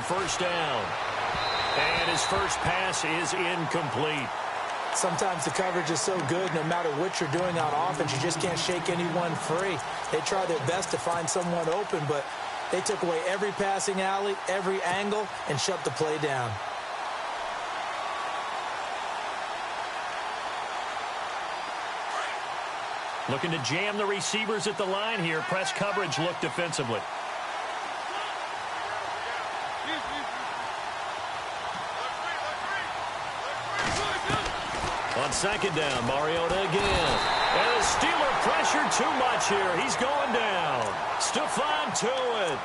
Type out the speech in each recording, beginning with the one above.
first down. And his first pass is incomplete. Sometimes the coverage is so good, no matter what you're doing on offense, you just can't shake anyone free. They try their best to find someone open, but they took away every passing alley, every angle, and shut the play down. Looking to jam the receivers at the line here. Press coverage look defensively. On second down, Mariota again. And the Steeler pressure too much here. He's going down. Stephon Tuitt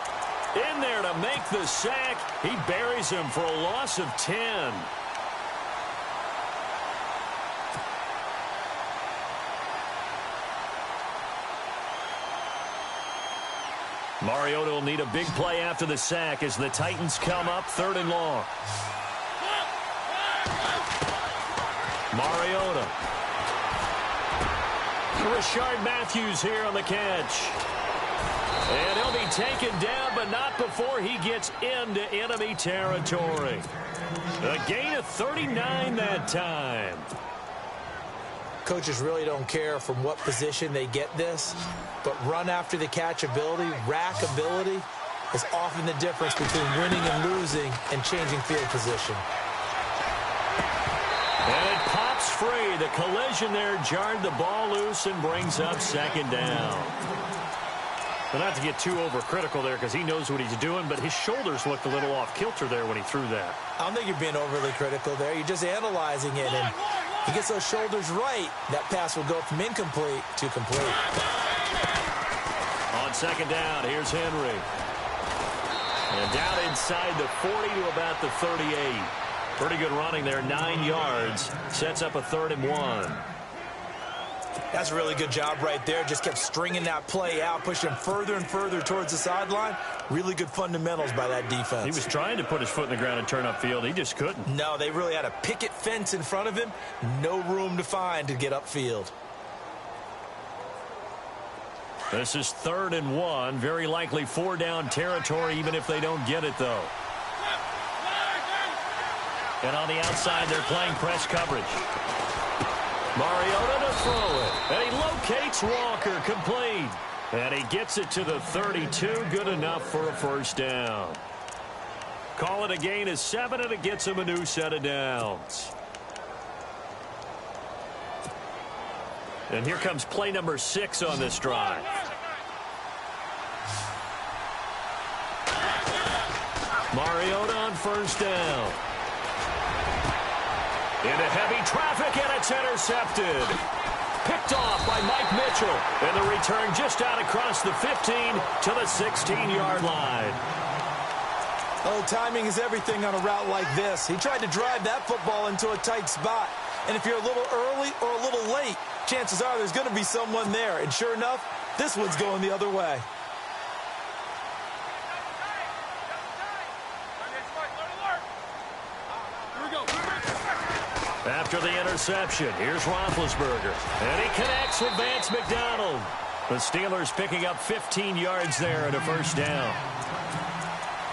in there to make the sack. He buries him for a loss of 10. Mariota will need a big play after the sack as the Titans come up 3rd and long. Mariota. Rashard Matthews here on the catch. And he'll be taken down, but not before he gets into enemy territory. A gain of 39 that time. Coaches really don't care from what position they get this, but run after the catch ability, rack ability, is often the difference between winning and losing and changing field position. And it pops free. The collision there jarred the ball loose and brings up 2nd down. Well, not to get too overcritical there because he knows what he's doing, but his shoulders looked a little off kilter there when he threw that. I don't think you're being overly critical there. You're just analyzing it, and he gets those shoulders right, that pass will go from incomplete to complete. On 2nd down, here's Henry. And down inside the 40 to about the 38. Pretty good running there, 9 yards. Sets up a 3rd and 1. That's a really good job right there. Just kept stringing that play out, pushing him further and further towards the sideline. Really good fundamentals by that defense. He was trying to put his foot in the ground and turn upfield. He just couldn't. No, they really had a picket fence in front of him. No room to find to get upfield. This is 3rd and 1. Very likely 4-down territory, even if they don't get it, though. And on the outside, they're playing press coverage. Mariota to throw it. And he locates Walker, complete. And he gets it to the 32. Good enough for a 1st down. Call it a gain of 7, and it gets him a new set of downs. And here comes play number 6 on this drive. Mariota on 1st down. Into heavy traffic, and it's intercepted. Picked off by Mike Mitchell. And the return just out across the 15 to the 16-yard line. Oh, timing is everything on a route like this. He tried to drive that football into a tight spot. And if you're a little early or a little late, chances are there's going to be someone there. And sure enough, this one's going the other way. After the interception, here's Roethlisberger. And he connects with Vance McDonald. The Steelers picking up 15 yards there at a 1st down.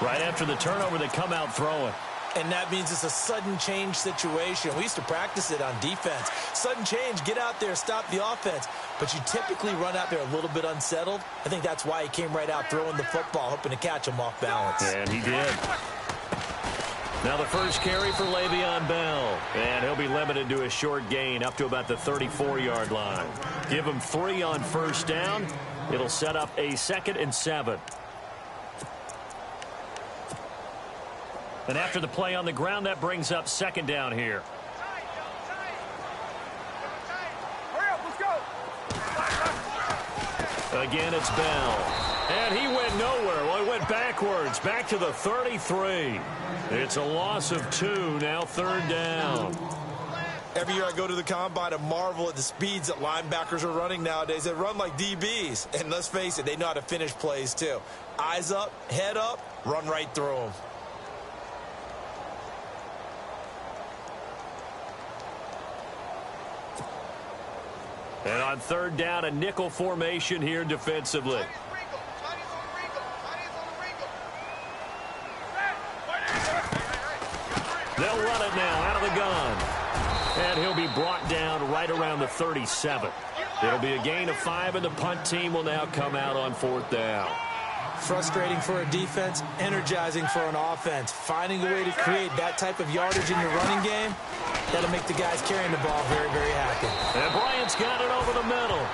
Right after the turnover, they come out throwing. And that means it's a sudden change situation. We used to practice it on defense. Sudden change, get out there, stop the offense. But you typically run out there a little bit unsettled. I think that's why he came right out throwing the football, hoping to catch him off balance. And he did. Now the first carry for Le'Veon Bell. And he'll be limited to a short gain up to about the 34-yard line. Give him 3 on 1st down. It'll set up a 2nd and 7. And after the play on the ground, that brings up 2nd down here. Again, it's Bell. And he went nowhere. Well, he went backwards, back to the 33. It's a loss of 2, now 3rd down. Every year I go to the combine and marvel at the speeds that linebackers are running nowadays. They run like DBs. And let's face it, they know how to finish plays too. Eyes up, head up, run right through them. And on 3rd down, a nickel formation here defensively. They'll run it now out of the gun. And he'll be brought down right around the 37. It'll be a gain of 5, and the punt team will now come out on 4th down. Frustrating for a defense, energizing for an offense. Finding a way to create that type of yardage in your running game, that'll make the guys carrying the ball very, very happy. And Bryant's got it over the middle.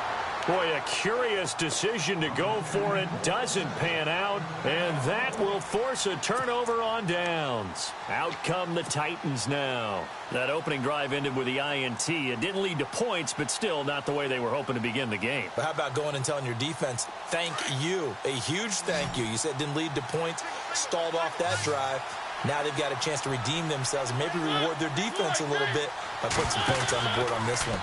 Boy, a curious decision to go for it. Doesn't pan out, and that will force a turnover on downs. Out come the Titans now. That opening drive ended with the INT. It didn't lead to points, but still not the way they were hoping to begin the game. But how about going and telling your defense, thank you, a huge thank you. You said it didn't lead to points, stalled off that drive. Now they've got a chance to redeem themselves and maybe reward their defense a little bit by putting some points on the board on this one.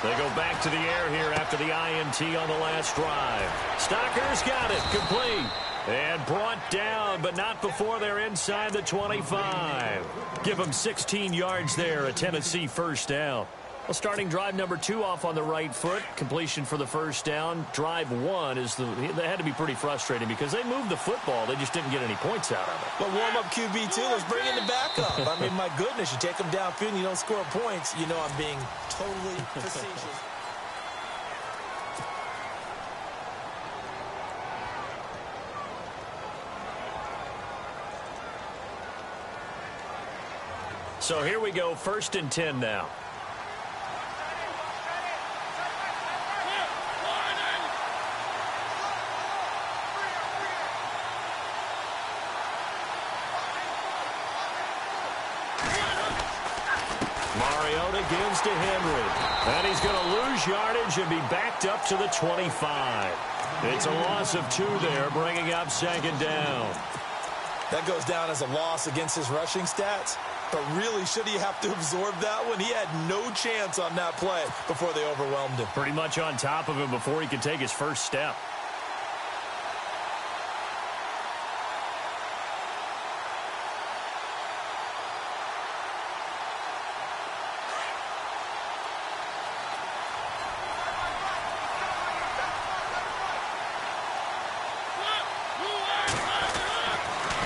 They go back to the air here after the INT on the last drive. Stocker's got it, complete. And brought down, but not before they're inside the 25. Give them 16 yards there, a Tennessee first down. Well, starting drive number 2 off on the right foot. Completion for the first down. Drive 1 they had to be pretty frustrating because they moved the football. They just didn't get any points out of it. But warm up QB too. Let's bring in the backup. I mean, my goodness, you take them downfield and you don't score points. You know I'm being totally facetious. So here we go, 1st and 10 now. Mariota gives to Henry. And he's going to lose yardage and be backed up to the 25. It's a loss of 2 there, bringing up 2nd down. That goes down as a loss against his rushing stats. But really, should he have to absorb that one? He had no chance on that play before they overwhelmed him. Pretty much on top of him before he could take his first step.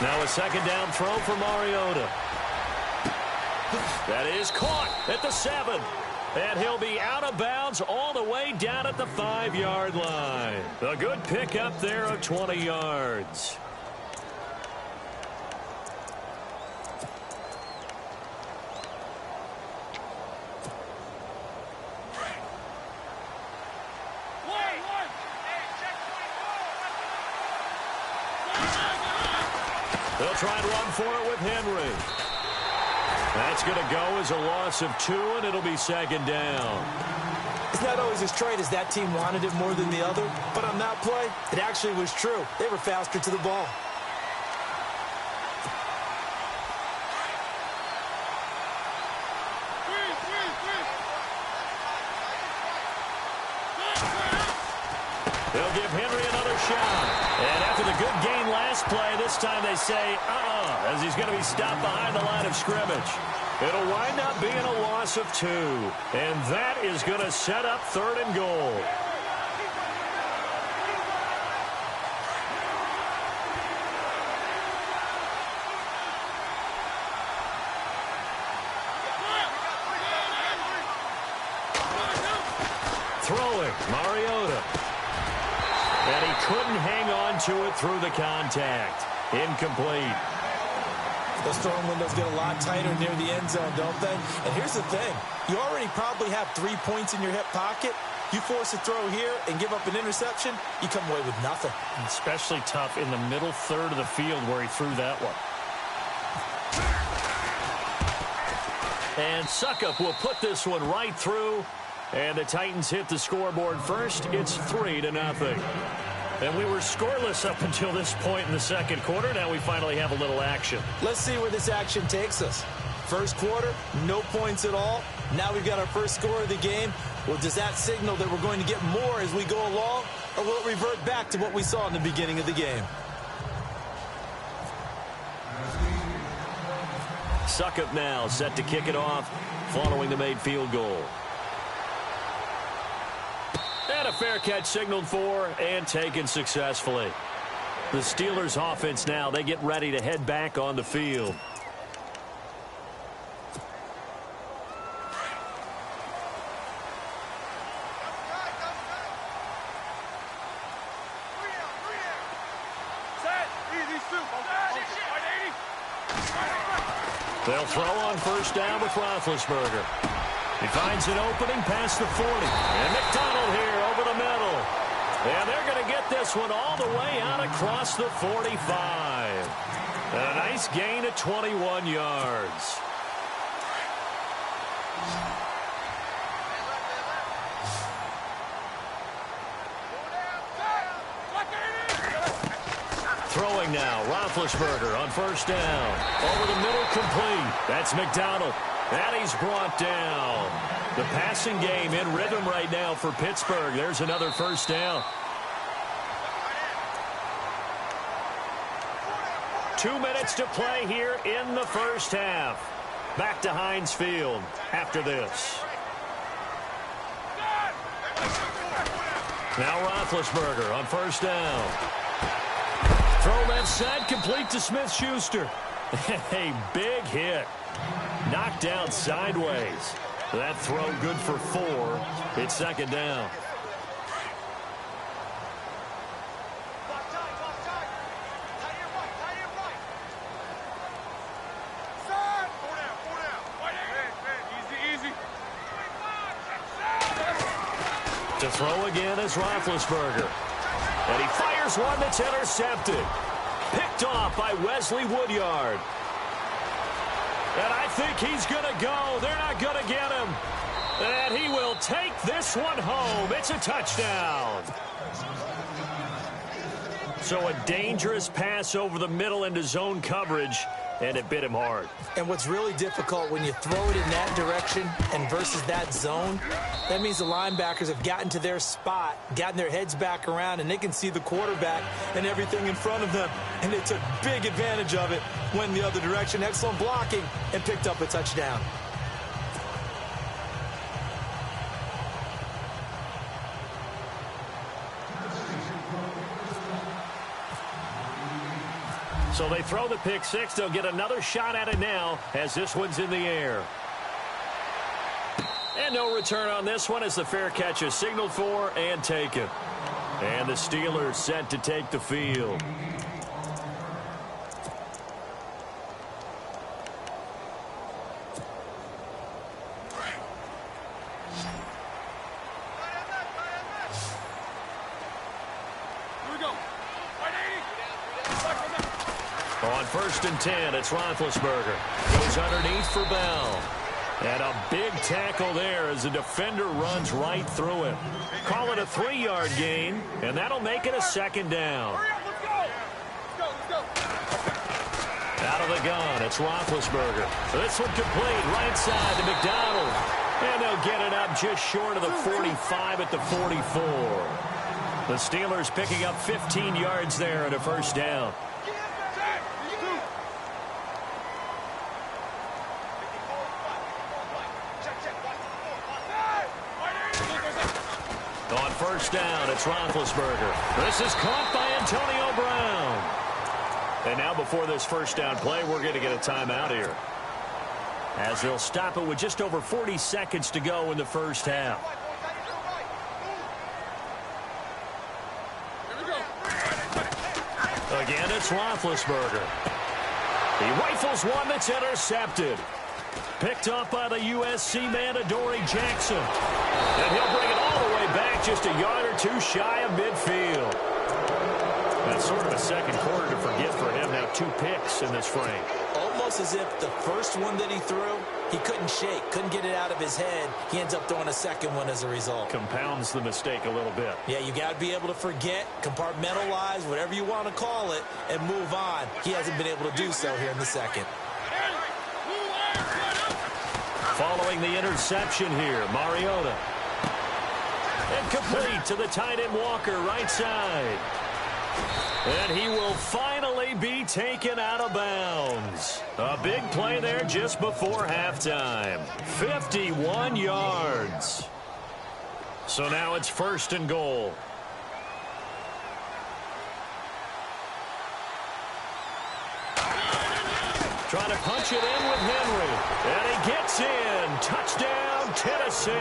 Now a 2nd down throw for Mariota. That is caught at the 7. And he'll be out of bounds all the way down at the 5-yard line. A good pickup there of 20 yards. They'll try and run for it with Henry. That's going to go as a loss of 2, and it'll be 2nd down. It's not always as straight as that team wanted it more than the other, but on that play, it actually was true. They were faster to the ball. They'll give Henry another shot. And after the good gain last play, this time they say, as he's going to be stopped behind the line of scrimmage. It'll wind up being a loss of 2. And that is going to set up 3rd and goal. Throwing, Mariota. And he couldn't hang on to it through the contact. Incomplete. Those throwing windows get a lot tighter near the end zone, don't they? And here's the thing. You already probably have 3 points in your hip pocket. You force a throw here and give up an interception, you come away with nothing. Especially tough in the middle third of the field where he threw that one. And Suckup will put this one right through. And the Titans hit the scoreboard first. It's 3-0. And we were scoreless up until this point in the 2nd quarter. Now we finally have a little action. Let's see where this action takes us. First quarter, no points at all. Now we've got our first score of the game. Well, does that signal that we're going to get more as we go along? Or will it revert back to what we saw in the beginning of the game? Suckup now set to kick it off following the made field goal. And a fair catch signaled for and taken successfully. The Steelers offense now, they get ready to head back on the field. They'll throw on first down with Roethlisberger. He finds an opening past the 40. And McDonald here over the middle. And they're going to get this one all the way out across the 45. And a nice gain of 21 yards. Throwing now, Roethlisberger on first down. Over the middle, complete. That's McDonald. And he's brought down. The passing game in rhythm right now for Pittsburgh. There's another first down. 2 minutes to play here in the first half. Back to Heinz Field after this. Now Roethlisberger on first down. Throw left side, complete to Smith-Schuster. A big hit. Knocked down sideways. That throw good for 4. It's second down. To throw again is Roethlisberger. And he fires one that's intercepted. Picked off by Wesley Woodyard. And I think he's going to go. They're not going to get him. And he will take this one home. It's a touchdown. So a dangerous pass over the middle into zone coverage, and it bit him hard. And what's really difficult when you throw it in that direction and versus that zone, that means the linebackers have gotten to their spot, gotten their heads back around, and they can see the quarterback and everything in front of them. And they took big advantage of it, went the other direction. Excellent blocking, and picked up a touchdown. So they throw the pick six. They'll get another shot at it now as this one's in the air. And no return on this one as the fair catch is signaled for and taken. And the Steelers set to take the field. On first and 10, it's Roethlisberger. Goes underneath for Bell. And a big tackle there as the defender runs right through him. Call it a 3-yard gain, and that'll make it a second down. Out of the gun, it's Roethlisberger. This one complete, right side to McDonald. And they'll get it up just short of the 45 at the 44. The Steelers picking up 15 yards there at a first down. On first down, it's Roethlisberger. This is caught by Antonio Brown. And now before this first down play, we're going to get a timeout here, as they'll stop it with just over 40 seconds to go in the first half. Again, it's Roethlisberger. He rifles one that's intercepted. Picked up by the USC man, Adoree Jackson. And he'll bring it all the way back just a yard or two shy of midfield. That's sort of a second quarter to forget for him. Now 2 picks in this frame. Almost as if the first one that he threw, he couldn't shake, couldn't get it out of his head. He ends up throwing a second one as a result. Compounds the mistake a little bit. Yeah, you got to be able to forget, compartmentalize, whatever you want to call it, and move on. He hasn't been able to do so here in the second. Following the interception here, Mariota. And complete to the tight end Walker, right side. And he will finally be taken out of bounds. A big play there just before halftime. 51 yards. So now it's first and goal. Trying to punch it in with Henry. And he gets in. Touchdown, Tennessee.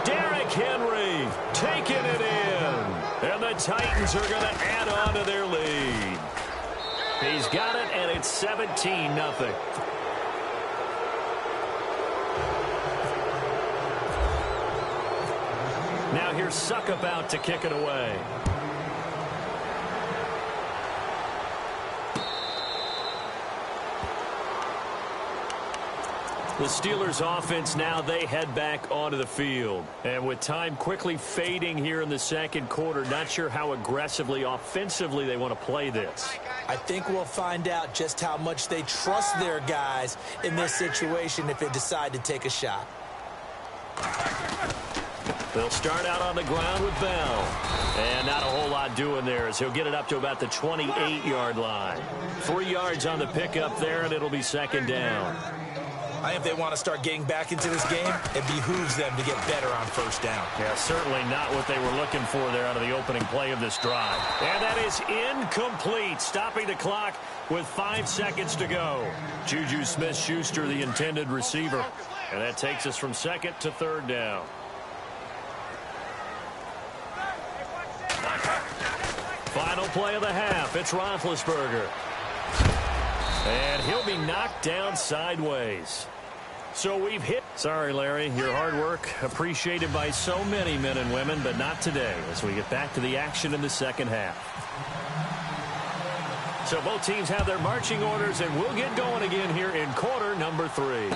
Derrick Henry taking it in. And the Titans are going to add on to their lead. He's got it, and it's 17-0. Now here's Suckup out to kick it away. The Steelers offense now, they head back onto the field. And with time quickly fading here in the second quarter, not sure how aggressively, offensively they want to play this. I think we'll find out just how much they trust their guys in this situation if they decide to take a shot. They'll start out on the ground with Bell. And not a whole lot doing there as he'll get it up to about the 28-yard line. 3 yards on the pickup there, and it'll be second down. I think if they want to start getting back into this game, it behooves them to get better on first down. Yeah, certainly not what they were looking for there out of the opening play of this drive. And that is incomplete, stopping the clock with 5 seconds to go. Juju Smith-Schuster, the intended receiver. And that takes us from second to third down. Final play of the half. It's Roethlisberger. And he'll be knocked down sideways. So we've hit. Sorry, Larry, your hard work appreciated by so many men and women, but not today as we get back to the action in the second half. So both teams have their marching orders, and we'll get going again here in quarter number 3.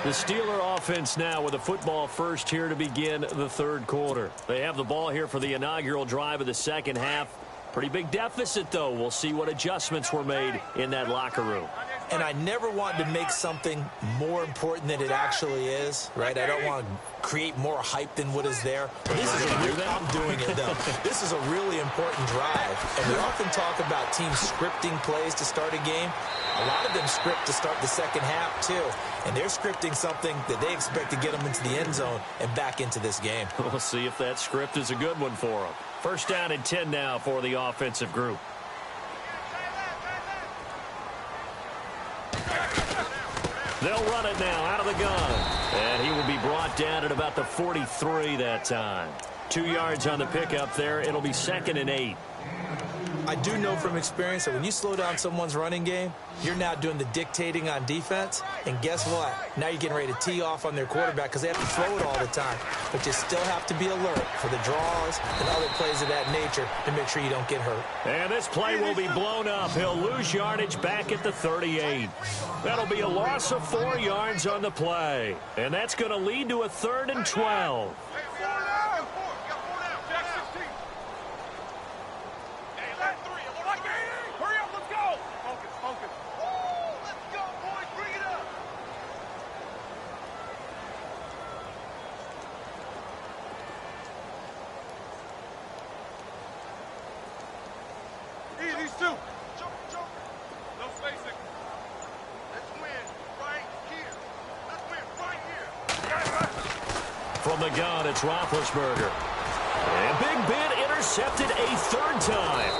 The Steeler offense now with a football first here to begin the third quarter. They have the ball here for the inaugural drive of the second half. Pretty big deficit, though. We'll see what adjustments were made in that locker room. And I never want to make something more important than it actually is, right? I don't want to create more hype than what is there. I'm doing it, though. This is a really important drive. And we often talk about teams scripting plays to start a game. A lot of them script to start the second half, too. And they're scripting something that they expect to get them into the end zone and back into this game. We'll see if that script is a good one for them. First down and 10 now for the offensive group. They'll run it now out of the gun. And he will be brought down at about the 43 that time. 2 yards on the pickup there. It'll be second and 8. I do know from experience that when you slow down someone's running game, you're now doing the dictating on defense. And guess what? Now you're getting ready to tee off on their quarterback because they have to throw it all the time. But you still have to be alert for the draws and other plays of that nature to make sure you don't get hurt. And this play will be blown up. He'll lose yardage back at the 38. That'll be a loss of 4 yards on the play. And that's going to lead to a 3rd and 12. From the gun, it's Roethlisberger. And Big Ben intercepted a 3rd time.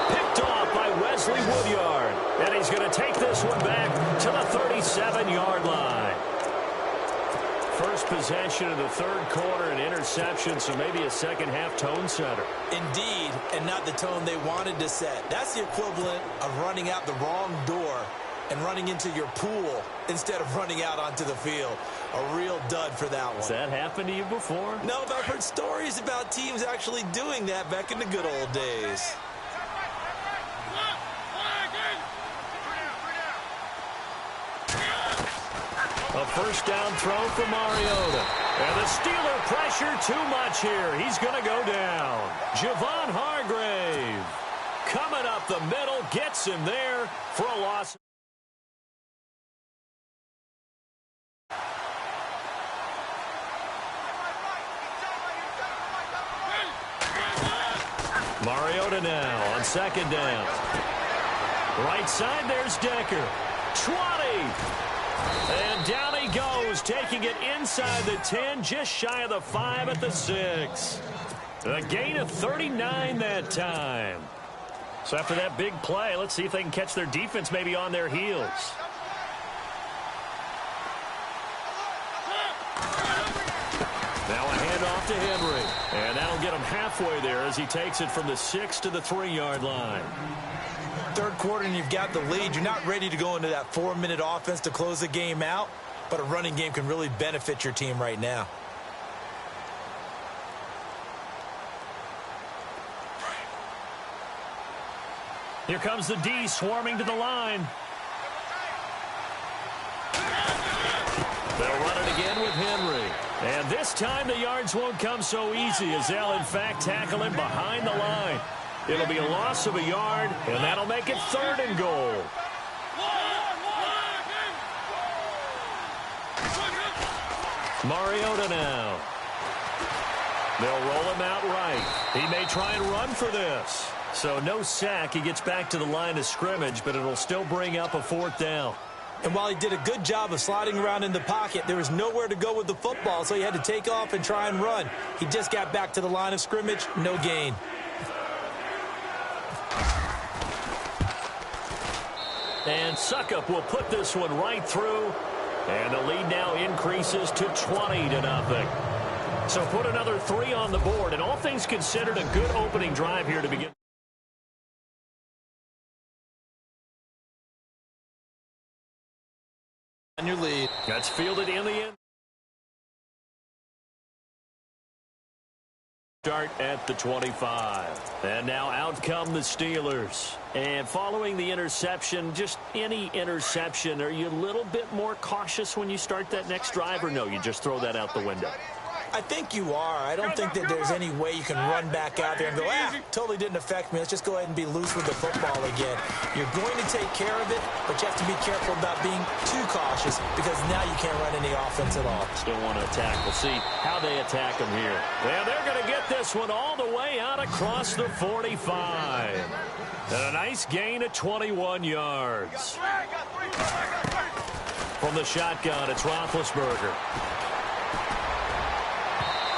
Picked off by Wesley Woodyard. And he's going to take this one back to the 37-yard line. First possession of the third quarter, an interception, so maybe a second-half tone setter. Indeed, and not the tone they wanted to set. That's the equivalent of running out the wrong door and running into your pool instead of running out onto the field. A real dud for that one. Has that happened to you before? No, but I've heard stories about teams actually doing that back in the good old days. A first down throw for Mariota. And the Steeler pressure too much here. He's going to go down. Javon Hargrave coming up the middle, gets him there for a loss. Mariota now on second down. Right side, there's Decker. 20. And down he goes, taking it inside the 10, just shy of the 5 at the 6. A gain of 39 that time. So after that big play, let's see if they can catch their defense maybe on their heels. Now a handoff to Henry. And that'll get him halfway there as he takes it from the 6 to the 3-yard line. Third quarter and you've got the lead. You're not ready to go into that 4-minute offense to close the game out, but a running game can really benefit your team right now. Here comes the D swarming to the line. They'll run it again with Henry. And this time the yards won't come so easy as they'll, in fact, tackle him behind the line. It'll be a loss of a yard, and that'll make it 3rd and goal. Mariota now. They'll roll him out right. He may try and run for this. So no sack. He gets back to the line of scrimmage, but it'll still bring up a 4th down. And while he did a good job of sliding around in the pocket, there was nowhere to go with the football, so he had to take off and try and run. He just got back to the line of scrimmage, no gain. And Suckup will put this one right through. And the lead now increases to 20-0. So put another 3 on the board. And all things considered, a good opening drive here to begin. On your lead. That's fielded in the end. Start at the 25. And now out come the Steelers. And following the interception, just any interception, are you a little bit more cautious when you start that next drive, or no, you just throw that out the window? I think you are. I don't think that there's any way you can run back out there and go, totally didn't affect me. Let's just go ahead and be loose with the football again. You're going to take care of it, but you have to be careful about being too cautious because now you can't run any offense at all. Still want to attack. We'll see how they attack them here. Well, they're going to get this one all the way out across the 45. And a nice gain of 21 yards. From the shotgun, it's Roethlisberger.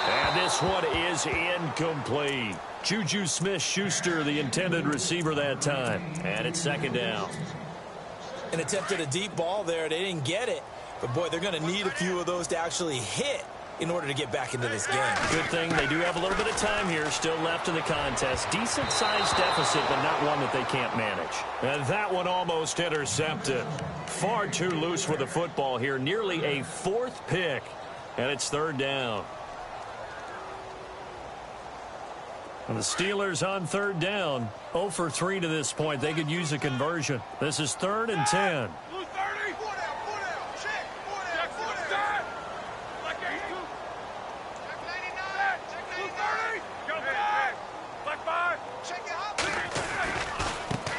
And this one is incomplete. Juju Smith-Schuster, the intended receiver that time. And it's 2nd down. An attempt at a deep ball there. They didn't get it. But, boy, they're going to need a few of those to actually hit in order to get back into this game. Good thing they do have a little bit of time here still left in the contest. Decent-sized deficit, but not one that they can't manage. And that one almost intercepted. Far too loose with the football here. Nearly a 4th pick. And it's 3rd down. And the Steelers on 3rd down. 0 for 3 to this point. They could use a conversion. This is 3rd and 10.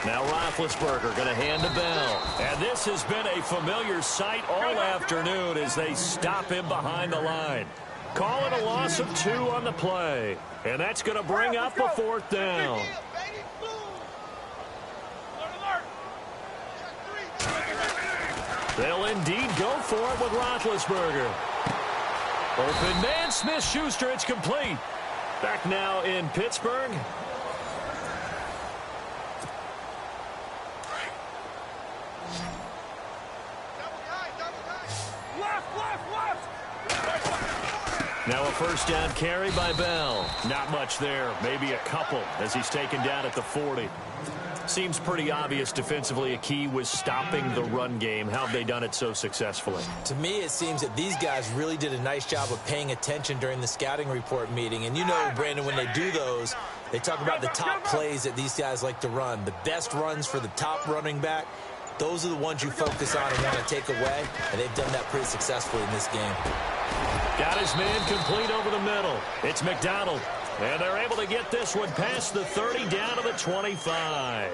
Now Roethlisberger going to hand to Bell. And this has been a familiar sight all afternoon as they stop him behind the line. Call it a loss of 2 on the play. And that's going to bring up a 4th down. They'll indeed go for it with Roethlisberger. Open man, Smith-Schuster, it's complete. Back now in Pittsburgh. Now a 1st down carry by Bell. Not much there. Maybe a couple as he's taken down at the 40. Seems pretty obvious defensively a key was stopping the run game. How have they done it so successfully? To me, it seems that these guys really did a nice job of paying attention during the scouting report meeting. And you know, Brandon, when they do those, they talk about the top plays that these guys like to run. The best runs for the top running back. Those are the ones you focus on and want to take away. And they've done that pretty successfully in this game. Got his man complete over the middle. It's McDonald. And they're able to get this one past the 30 down to the 25.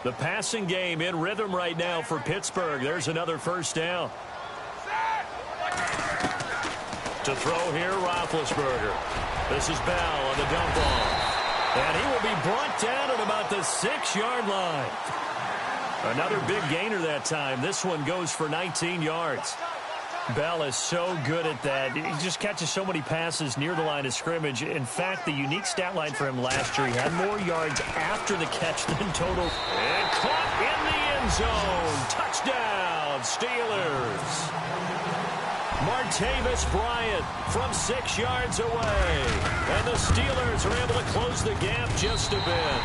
The passing game in rhythm right now for Pittsburgh. There's another 1st down. To throw here, Roethlisberger. This is Bell on the dump off. And he will be brought down at about the 6-yard line. Another big gainer that time. This one goes for 19 yards. Bell is so good at that. He just catches so many passes near the line of scrimmage. In fact, the unique stat line for him last year, he had more yards after the catch than total. And caught in the end zone. Touchdown, Steelers. Martavis Bryant from 6 yards away. And the Steelers are able to close the gap just a bit.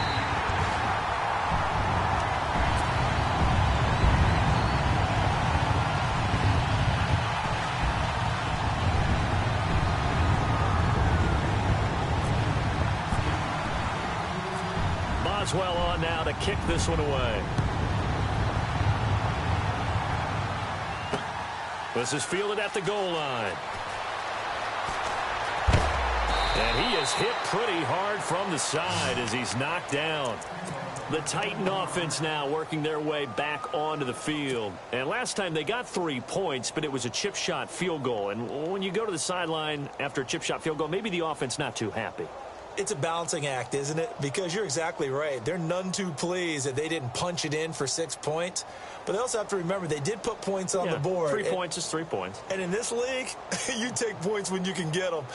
Boswell on now to kick this one away. This is fielded at the goal line. And he is hit pretty hard from the side as he's knocked down. The Titan offense now working their way back onto the field. And last time they got 3 points, but it was a chip shot field goal. And when you go to the sideline after a chip shot field goal, maybe the offense not too happy. It's a balancing act, isn't it? Because you're exactly right. They're none too pleased that they didn't punch it in for 6 points. But they also have to remember they did put points on the board. 3 points is 3 points. And in this league, you take points when you can get them.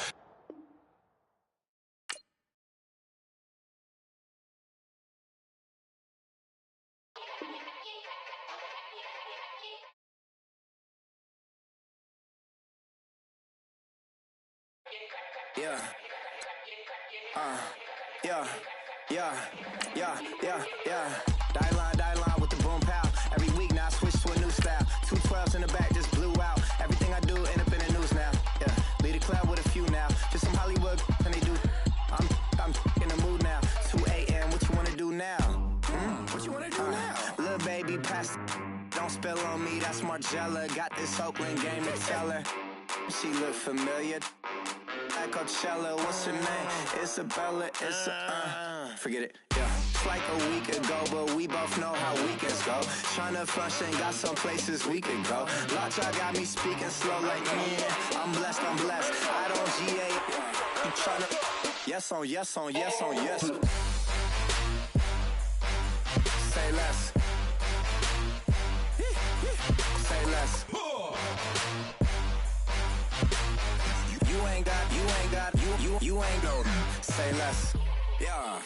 Die line with the boom pow. Every week now I switch to a new style. 2 12s in the back just blew out. Everything I do end up in the news now. Yeah, lead a club with a few now. Just some Hollywood and they do. I'm in the mood now. 2 a.m. What you wanna do now? What you wanna do now? Little baby, pass. Don't spill on me. That's Margella. Got this Oakland game to tell her. She look familiar. At Coachella, what's her name? Isabella, forget it, yeah. It's like a week ago, but we both know how weekends go. Tryna function, got some places we could go. Lot y'all got me speaking slow like, yeah, I'm blessed. I don't GA, you tryna, yes on yes. Say less. Say less. You ain't got, say less. Yeah.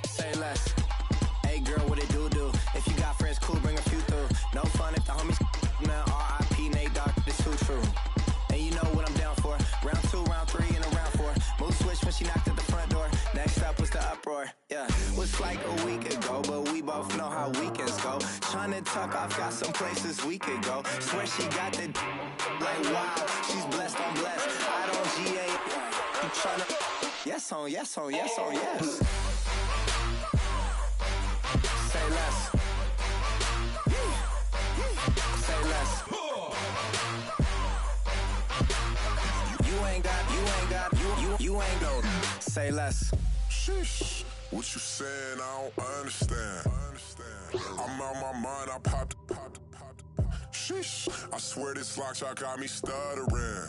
Say less. Hey girl, what it do? If you got friends, cool, bring a few through. No fun if the homies, man, R.I.P. Nate Dogg, it's too true. And you know what I'm down for. Round 2, round 3, and a round 4. Mood switch when she knocked at the front door. Next up was the uproar. Yeah, was like a week ago, but we both know how weekends go. Tryna tuck off, got some places we could go. Swear she got the like wow, she's blessed, I'm blessed. I don't GA, you tryna yes on yes. Say less. Say less. You ain't got, say less. Sheesh, what you saying? I don't understand. I'm out my mind, I popped. Sheesh, I swear this lock shot got me stuttering.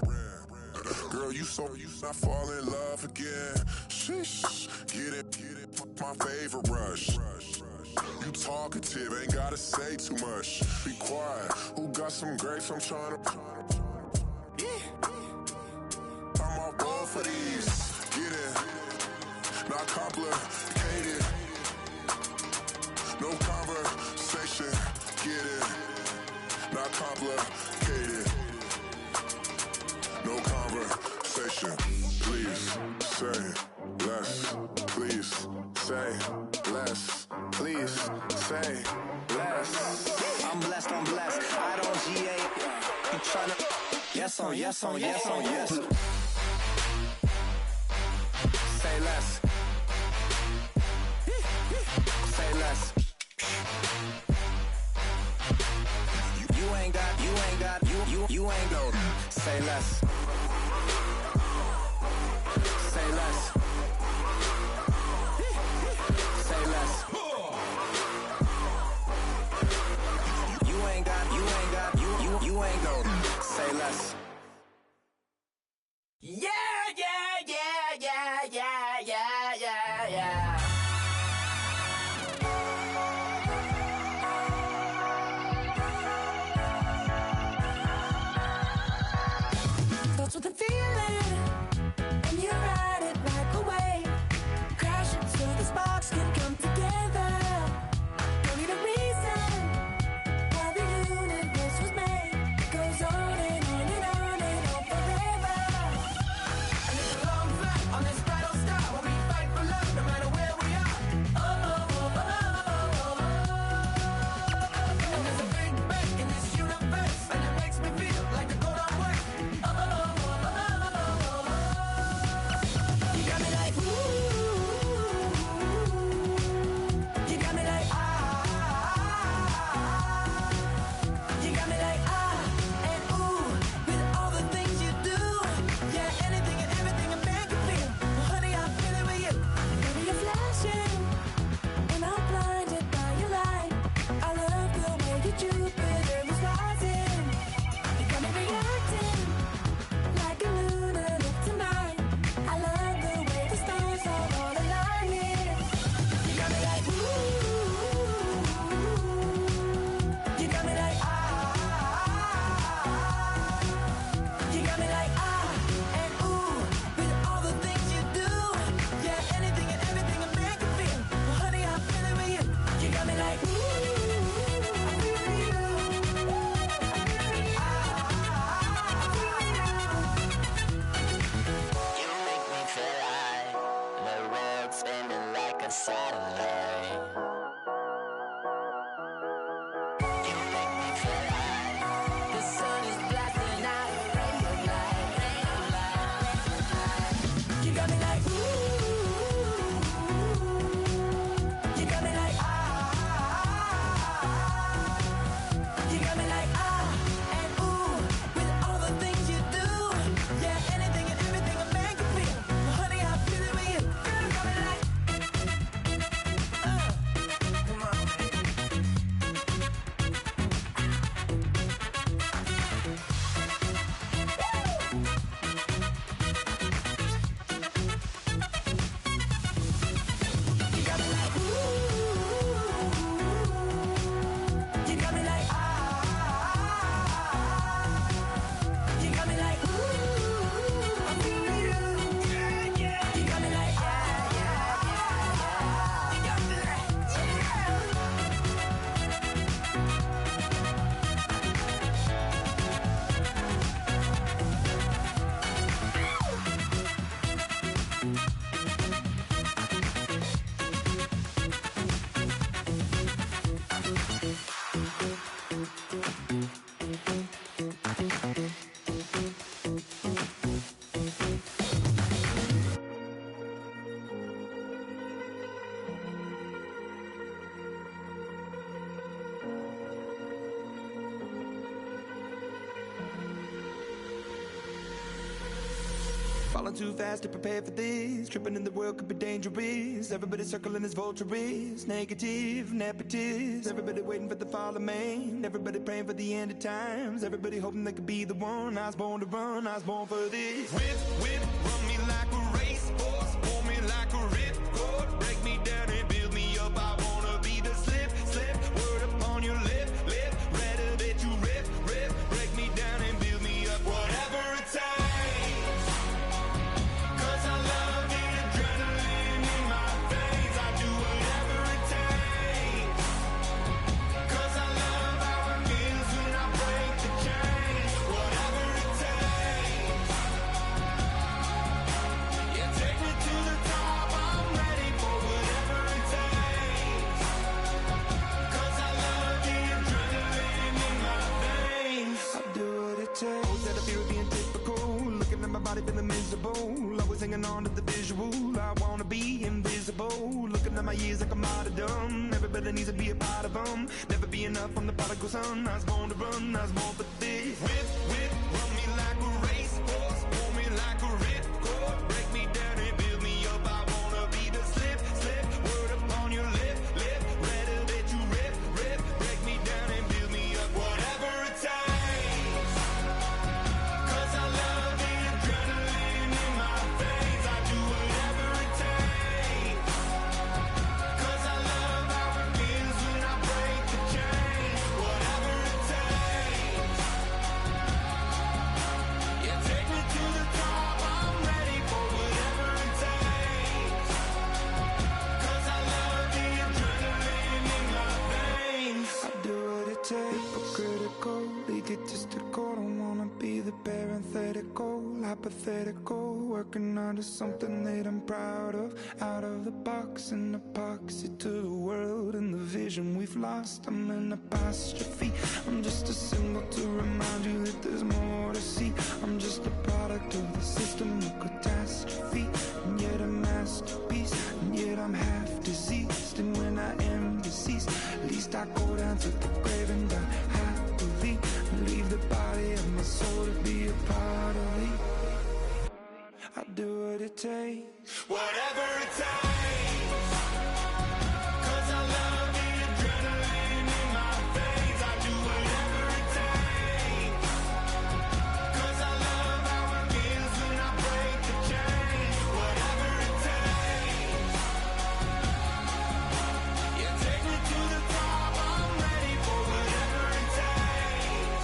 Girl, you not fall in love again. Sheesh, get it, my favorite rush. You talkative, ain't gotta say too much. Be quiet, who got some grapes? I'm tryna. I'm off board for these. Get it, not complicated. No conversation, get it. Not complicated. No conversation. Please say less. Please say less. Please say less. I'm blessed. I don't GA. You tryna yes on. Say less. Say less. You ain't got, you ain't got, say less. Say less. Say less. You ain't got, you ain't got, say less. Yeah. satellite. Falling too fast to prepare for this. Tripping in the world could be dangerous. Everybody circling as vultures. Negative, nepotist. Everybody waiting for the fall of man. Everybody praying for the end of times. Everybody hoping they could be the one. I was born to run, I was born for this. Whip, whip, run me like a racehorse. Pull me like a ripcord. Break me down and build me up. I wanna be the slip, slip. Word upon your lip, lip. Rather that you rip, rip. Break me down and build me up. Whatever it takes. Feeling miserable, always hanging on to the visual. I wanna be invisible. Looking at my years like I'm out of dumb. Everybody needs to be a part of them. Never be enough on the prodigal son. I was born to run, I was born for this. Whip, whip, run me like a racehorse. Pull me like a ripcord. Break me down and build me up. I wanna be the slip, slip. Word upon your lip, lip. Rather that you rip, rip. Break me down and build me up. Whatever it takes. Don't wanna be the parenthetical, hypothetical, working under something that I'm proud of. Out of the box, an epoxy to the world and the vision we've lost. I'm an apostrophe. I'm just a symbol to remind you that there's more to see. I'm just a product of the system of catastrophe, and yet a masterpiece, and yet I'm half diseased. And when I am deceased, at least I go down to the grave and die happily. Leave the body of my soul to be a part of me. I do what it takes, whatever it takes. Cause I love the adrenaline in my veins. I do whatever it takes. Cause I love how it feels when I break the chains. Whatever it takes. You take me to the top, I'm ready for whatever it takes.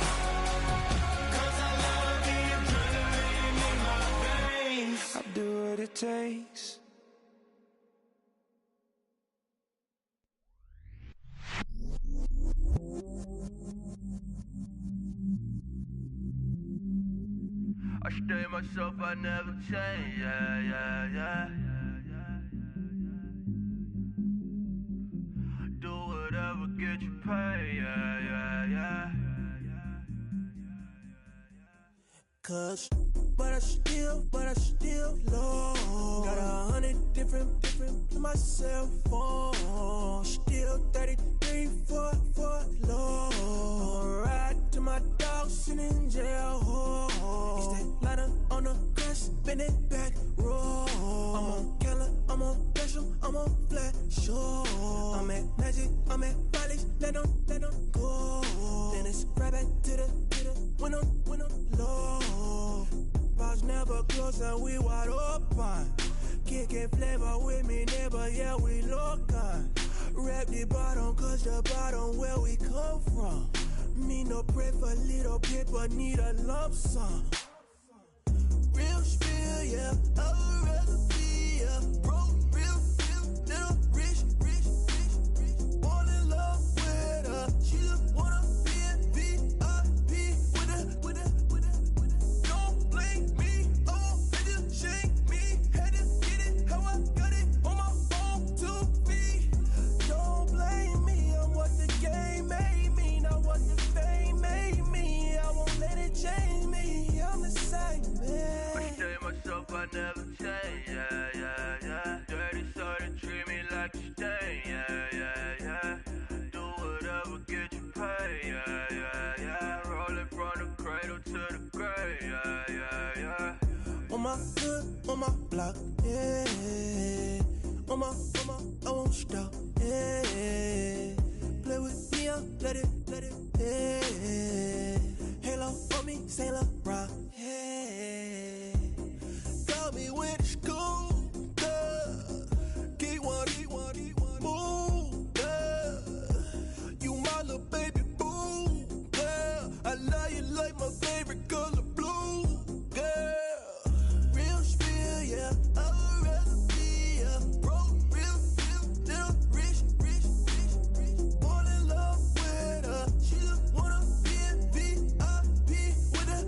I'll do what it takes. I stay myself, I never change, yeah, yeah, yeah. cuz. But I still low. Got 100 different in my cell phone. Still 33 for low. I'ma ride to my dog sitting in jail. It's that lighter on the grass, spin it back, roll. I'm on Keller, I'm on Bishop, I'm on Flat Shore. I'm at Magic, I'm at Follies, let them go. Then it's right back to the when I'm low. Bars never close and we wide open. Kicking flavor with me, neighbor, yeah, we local. Rap the bottom, cause the bottom where we come from. Me no pray for little paper, need a lump sum. Real spill, yeah, I'd rather be, yeah. Broke, real, little rich. All in love with her, she just wanna be in VIP with her. Don't blame me, oh, they just shake me. Had to get it, how I got it, on my own 2 feet. Don't blame me, I'm what the game made me, not what the fame made me. I won't let it change me, I'm the same man. I say myself, I never change, yeah. Dirty sort of treat me like a stain, yeah. Do whatever, get you paid, yeah. Rolling from the cradle to the grave, yeah. On my hood, on my block, yeah. On my, I won't stop, yeah. Play with me, I'll let it, yeah. Halo on me, Saint Laurent, yeah. Got me with the school, Keep one, move, you my little baby boo, girl. I love you like my favorite color blue, girl. Real spill, yeah, I'd rather be, yeah. Broke, real, little rich. Fall in love with her, she just wanna be in VIP with her.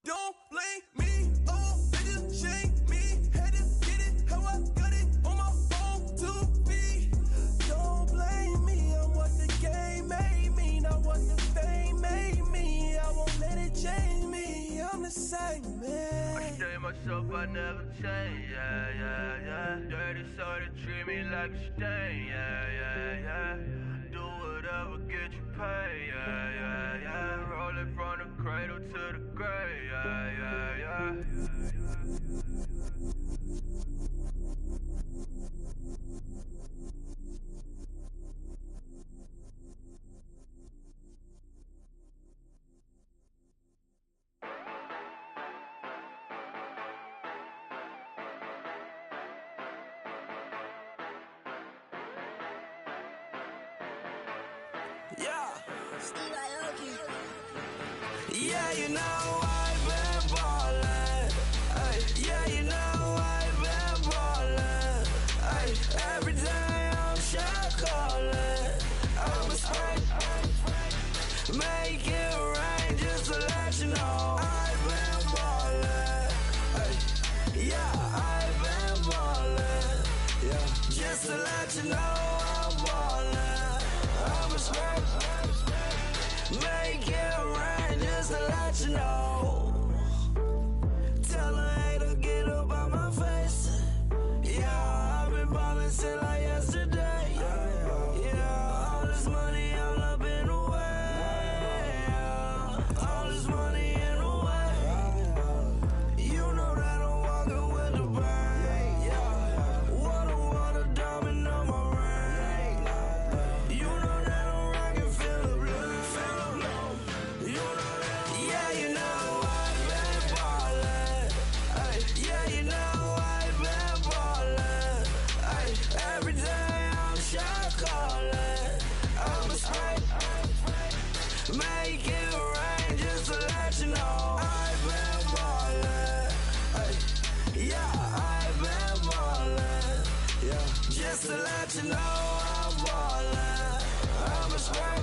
Don't blame me, oh, they just shake me. Had to get it, how I got it, on my own 2 feet. Don't blame me, I'm what the game made me, not what the fame made me. I won't let it change me, I'm the same man. I say myself, I never change, yeah. Dirty sort of treat me like a stain, yeah. Do whatever, get you paid, yeah. Rolling from the cradle to the grave, yeah. Yeah, you know I've been ballin'. Ay, yeah, you know I've been ballin'. Ay, every day I'm shot callin'. I'm a spray, make it rain just to let you know I've been ballin'. Ay, yeah, I've been ballin'. Yeah, just to let you know I'm ballin'. I'm a spray, make it rain just to let you know. Tell a hater get up out my face. Yeah, I've been ballin' since like yesterday. Yeah, all this money all up in the way. All this money in the way. You know that I'm walking with the bank. Water, diamond on my ring. You know that I'm rockin', feel the blue. You know that, yeah, you know I've been ballin'. Ay, yeah, you know I've been ballin'. Ay, every day I'm shot callin'. I'm a spray, make it rain just to let you know I've been ballin'. Ay, yeah, I've been ballin'. Yeah, just to let you know I'm ballin'. I'm a spray,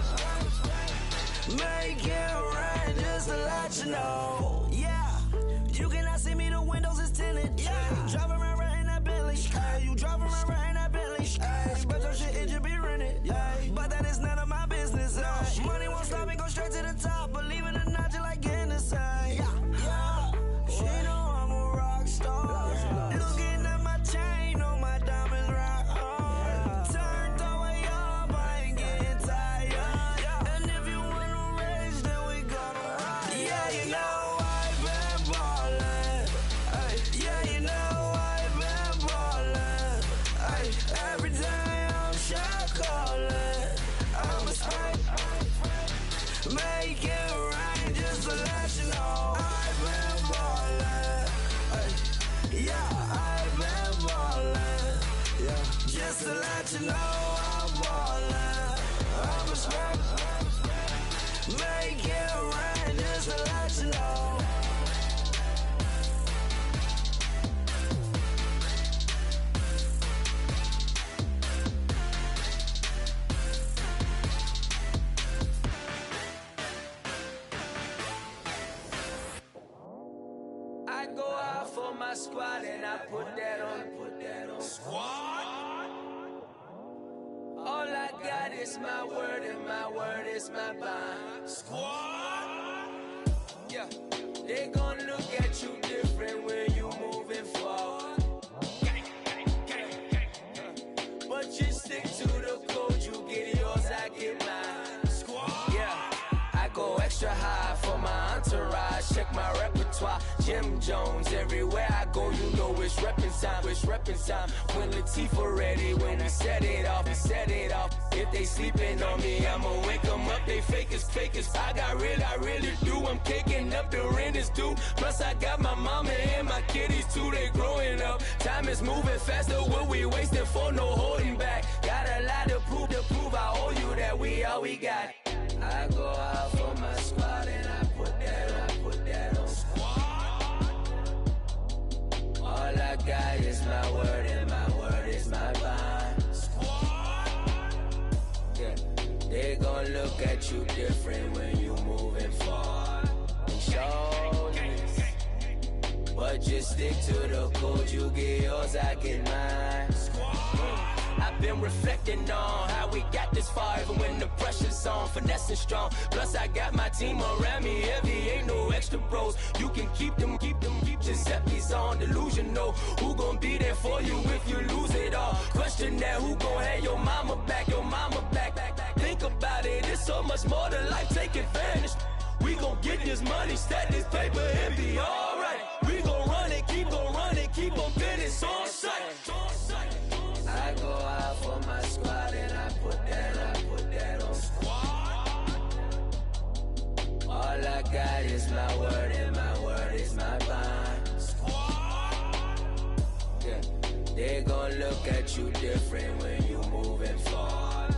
make it rain just to let you know. Yeah, you cannot see me, the windows is tinted. Yeah, driving around right in that Bentley. Ay, you driving around right in that Bentley. Ay, but your shit, it just be rented. Ay, but that is none of my business. Ay, money won't stop me, go straight to the top. Believe it or not, you like Guinness. Ay, Just to let you know I'm ballin'. I'm a smack. Make it rain just to let you know. I go out for my squad and I put that on. Squad? All I got is my word and my word is my bond. Squad? Yeah, they gon' look at you different when you moving forward. But you stick to the code, you get yours, I get mine. Squad? Yeah, I go extra high for my entourage. Check my repertoire, Jim Jones. Everywhere I go, you know it's reppin' time. It's reppin' time. When Latifah ready, when we set it off, we set it off. If they sleeping on me, I'ma wake them up. They fakers. I really do. I'm kicking up the rent is due. Plus I got my mama and my kiddies too. They growing up. Time is moving faster. What we wasting for? No holding back. Got a lot to prove. I owe you that we all we got. I go out for my squad and I put that on. Squad. All I got is my word and my word is my bond. Squad. Yeah, they gon' look at you different when you moving forward. Show this, but just stick to the code. You get yours, I get mine. I've been reflecting on how we got this far, even when the pressure's on, finessing strong. Plus I got my team around me heavy, ain't no extra bros. You can keep them. Giuseppe's on delusional. Who gon' be there for you if you lose it all? Question that, who gon' have your mama back? Think about it, it's so much more to life, take advantage. We gon' get this money, stack this paper and be alright. We gon' run it, keep on business on sight. I go out for my squad and I put that on. Squad. All I got is my word and my word is my bond. Squad. Yeah, they gon' look at you different when you moving forward.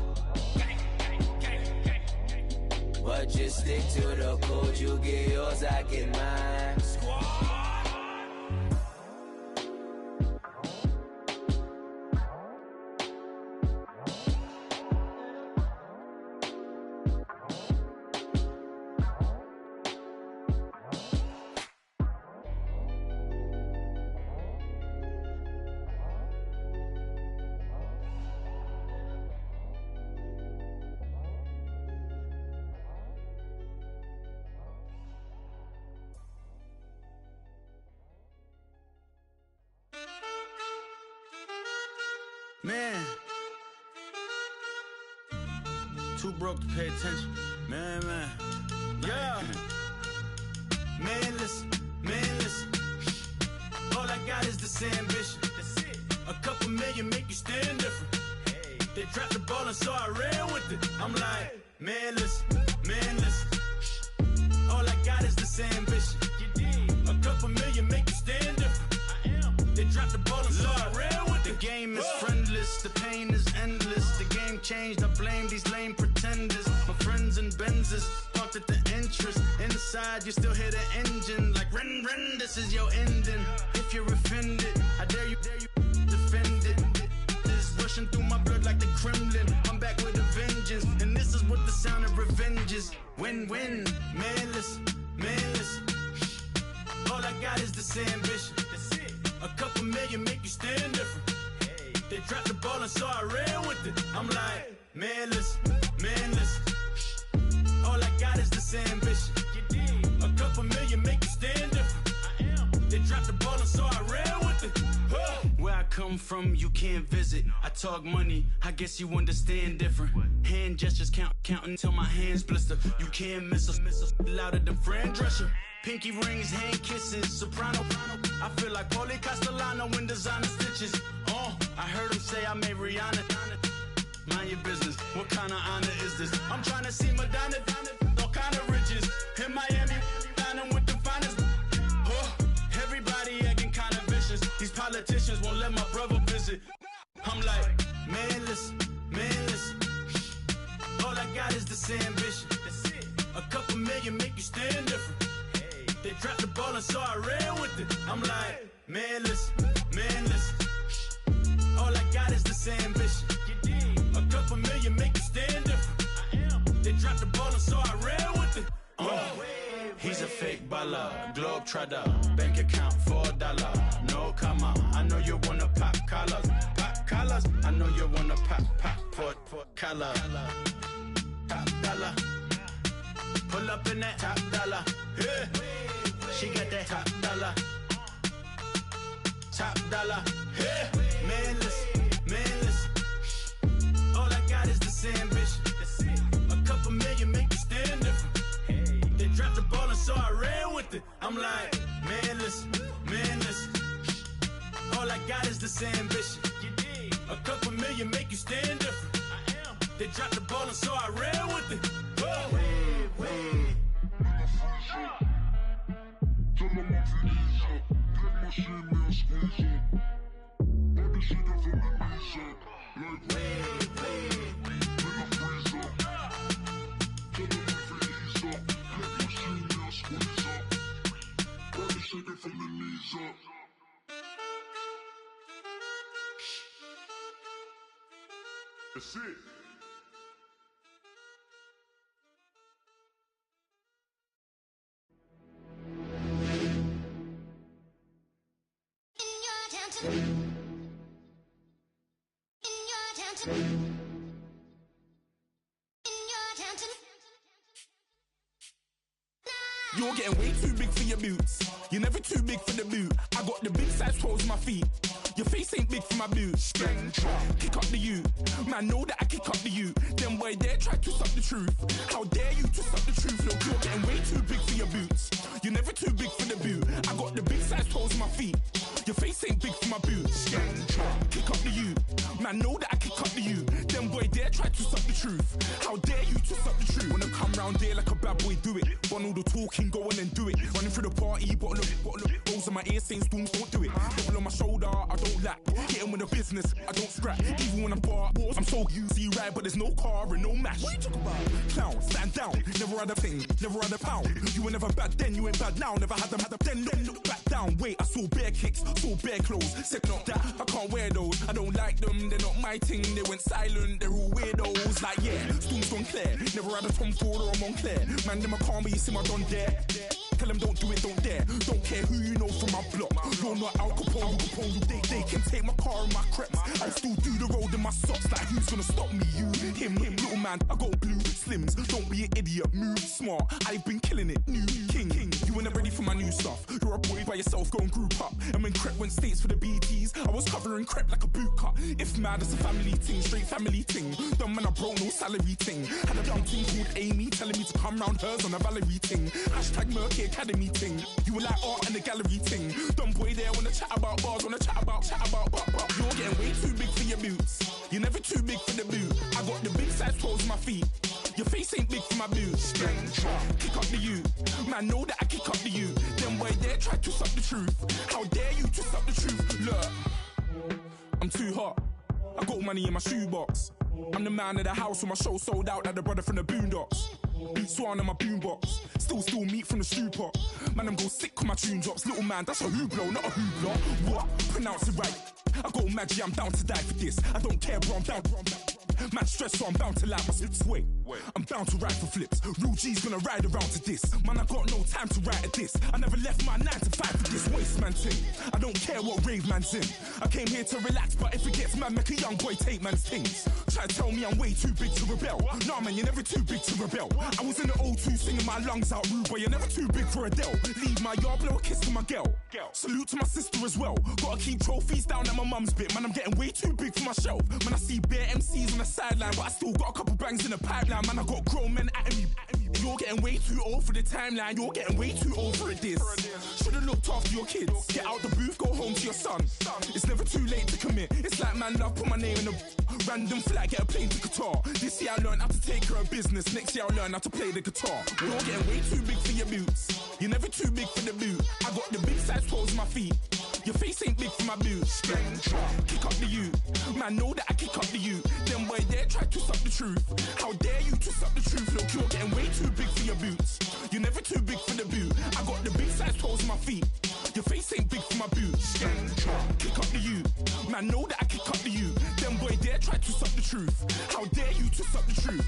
But just stick to the code, you get yours, I get mine. Squad. Man, too broke to pay attention. Man, yeah. Man, listen. All I got is this ambition. A couple million make you stand different. They dropped the ball and so I ran with it. I'm like, man, listen. All I got is this ambition. A couple million make you stand different. They dropped the ball and so I ran with it. The game is friendless, the pain is endless. The game changed, I blame these lame pretenders. My friends in Benzes, parked at the entrance. Inside, you still hear the engine. Like, ren, this is your ending. If you're offended, I dare you defend it. This rushing through my blood like the Kremlin. I'm back with a vengeance, and this is what the sound of revenge is. Win-win, man, listen. All I got is this ambition. A couple million make you stand different. They dropped the ball and so I ran with it. I'm like, man, listen. All I got is this ambition. A couple million make you stand different. They dropped the ball and so I ran with it. Where I come from, you can't visit. I talk money, I guess you understand different. Hand gestures counting till my hands blister. You can't miss us louder than Fran Drescher. Pinky rings, hand kisses, soprano. I feel like Paulie Castellano in designer stitches. I heard him say I made Rihanna. Mind your business, what kind of honor is this? I'm trying to see Madonna, all kind of riches. In Miami, dining with the finest. Everybody acting kind of vicious. These politicians won't let my brother visit. I'm like, man, listen. All I got is this ambition. A couple million make you stand different. They dropped the ball and so I ran with it. I'm like, man, listen. All I got is this ambition. A couple million make you stand different. They dropped the ball and so I ran with it. He's a fake baller, globe trotter, bank account $4. No comma, I know you wanna pop collars. I know you wanna pop collar. Top dollar, pull up in that top dollar. Yeah. She got that top dollar. Yeah. Man, listen. All I got is this ambition. A couple million make you stand different. They dropped the ball and so I ran with it. I'm like, man, listen. All I got is this ambition. A couple million make you stand different. They dropped the ball and so I ran with it. That's it. You're getting way too big for your boots. You're never too big for the boot. I got the big size toes on my feet. Your face ain't big for my boots. Kick up the you. Man, know that I kick up the you. Them boy there try to suck the truth. How dare you to suck the truth? Look, you're getting way too big for your boots. You're never too big for the boot. I got the big size toes on my feet. Your face ain't big for my boots. Kick up the you. Man, know that I kick up the you. Them boy there try to suck the truth. How dare you to suck the truth? Wanna come round there like a bad boy, do it. Want all the talking, go on and do it. Running through the party, bottle up. Rolls in my ear saying storms, don't do it. Devil on my shoulder, I don't lack. Hitting with a business, I don't scrap. Even when I'm bar, I'm so easy right, but there's no car and no match. What you talk about? Clown, stand down. Never had a thing, never had a pound. You were never bad then, you ain't bad now. Never had them, then look back down. Wait, I saw bare kicks, saw bare clothes. Said not that, I can't wear those. I don't like them, they're not my thing. They went silent, they're all weirdos. Like yeah, storm's gone clear. Never had a Tom Ford or a Montclair. Man, them I can't be, you see my don there. Tell them don't do it, don't dare. Don't care who you know from my block. You're not Al Capone, they can take my car and my creps. I'll still do the road in my socks. Like who's gonna stop me? You, him, little man. I got blue slims. Don't be an idiot, move smart. I've been killing it, new king. You were never ready for my new stuff. You're a boy by yourself, go and group up. And when Crep went states for the BTs, I was covering Crep like a boot cut. If mad, it's a family ting, straight family ting. Dumb man, I broke no salary ting. Had a dumb ting called Amy, telling me to come round hers on a Valerie ting. Hashtag Murky Academy ting. You were like art and the gallery ting. Dumb boy there wanna chat about bars, wanna chat about. You're getting way too big for your boots. You're never too big for the boot. I got the big size toes on my feet. Your face ain't big for my boots. Kick up the you. Man, know that I kick up the you. Them boy there try to suck the truth. How dare you to suck the truth? Look, I'm too hot. I got money in my shoebox. I'm the man of the house when my show sold out like the brother from the Boondocks. Beat Swan in my boombox. Still meat from the stew pot. Man, I'm go sick with my tune drops. Little man, that's a hooplo, not a hoopla. What? Pronounce it right. I got Maggie, I'm down to die for this. I don't care, bro, I'm down. Man stressed, so I'm bound to lie my slips. Wait, I'm bound to ride for flips. Real G's gonna ride around to this. Man, I got no time to write at this. I never left my 9 to 5 for this waste man thing. I don't care what rave man's in. I came here to relax, but if it gets mad, make a young boy take man's things. Try to tell me I'm way too big to rebel. Nah, man, you're never too big to rebel. I was in the O2 singing my lungs out rude, but you're never too big for Adele. Leave my yard, blow a kiss to my girl. Salute to my sister as well. Gotta keep trophies down at my mum's bit. Man, I'm getting way too big for my shelf. Man, I see bare MCs on the sideline, but I still got a couple bangs in the pipeline. Man, I got grown men at me. You're getting way too old for the timeline. You're getting way too old for this. Should've looked after your kids. Get out the booth, go home to your son. It's never too late to commit. It's like man love, put my name in a random flag, get a plane to Qatar. This year I learned how to take care of business. Next year I'll learn how to play the guitar. You're getting way too big for your boots. You're never too big for the boot. I got the big size toes on my feet. Your face ain't big for my boots. Kick up the you. Man, know that I kick up the you. Them boy there try to suck the truth. How dare you to suck the truth? Look, you're getting way too big for your boots. You're never too big for the boot. I got the big size toes on my feet. Your face ain't big for my boots. Kick up the you. Man, know that I kick up the you. Them boy there try to suck the truth. How dare you to suck the truth?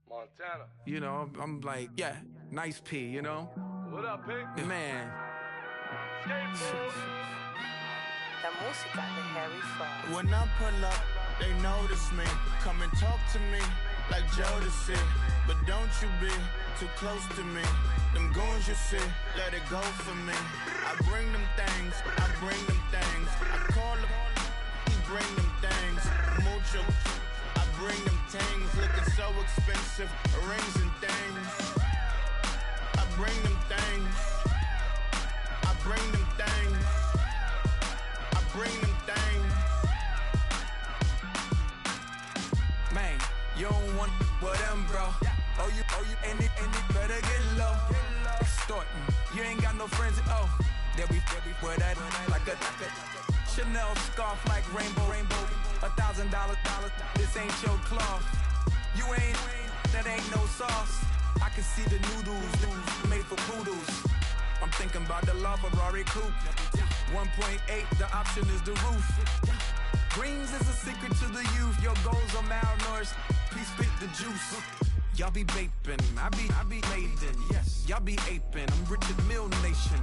Montana. You know, I'm like, yeah, nice P, you know? What up, Pink? Man. La música de Harry Fraud. When I pull up, they notice me. Come and talk to me like Jodeci. But don't you be too close to me. Them goons you see, let it go for me. I bring them things, I bring them things. I call them, he bring them things. Mucho, I bring them things. Looking so expensive, rings and things. I bring them things. I bring them things. I bring them things. Man, you don't want with them, bro. Oh, you, and it better get low. Extorting, you ain't got no friends. Oh, they'll be wear that like a Chanel scarf like rainbow. $1,000, this ain't your cloth. You ain't, that ain't no sauce. I can see the noodles made for poodles. I'm thinking about the LaFerrari coupe. 1.8, the option is the roof. Greens is a secret to the youth. Your goals are malnourished. Please spit the juice. Y'all be vaping, I be laden. Yes, y'all be aping. I'm Richard Mill Nation.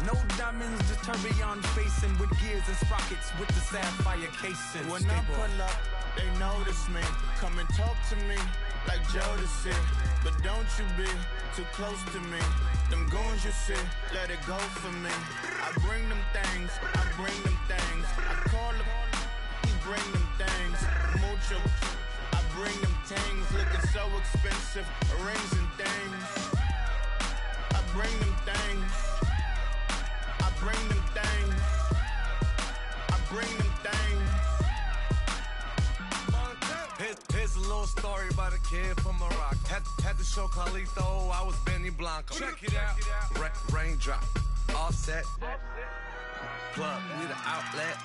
No diamonds, just tourbillon facing with gears and sprockets with the sapphire casing. When I pull up, they notice me. Come and talk to me like Jodeci. But don't you be too close to me. Them goons you see, let it go for me. I bring them things, I bring them things. I call them, he bring them things. Mucho, I bring them things. Looking so expensive, rings and things. I bring them things. I bring them things. I bring them things. Here's a little story about a kid from Morocco. Had to show Carlito I was Benny Blanco. Check it out. Raindrop, offset. Plug, we the outlet.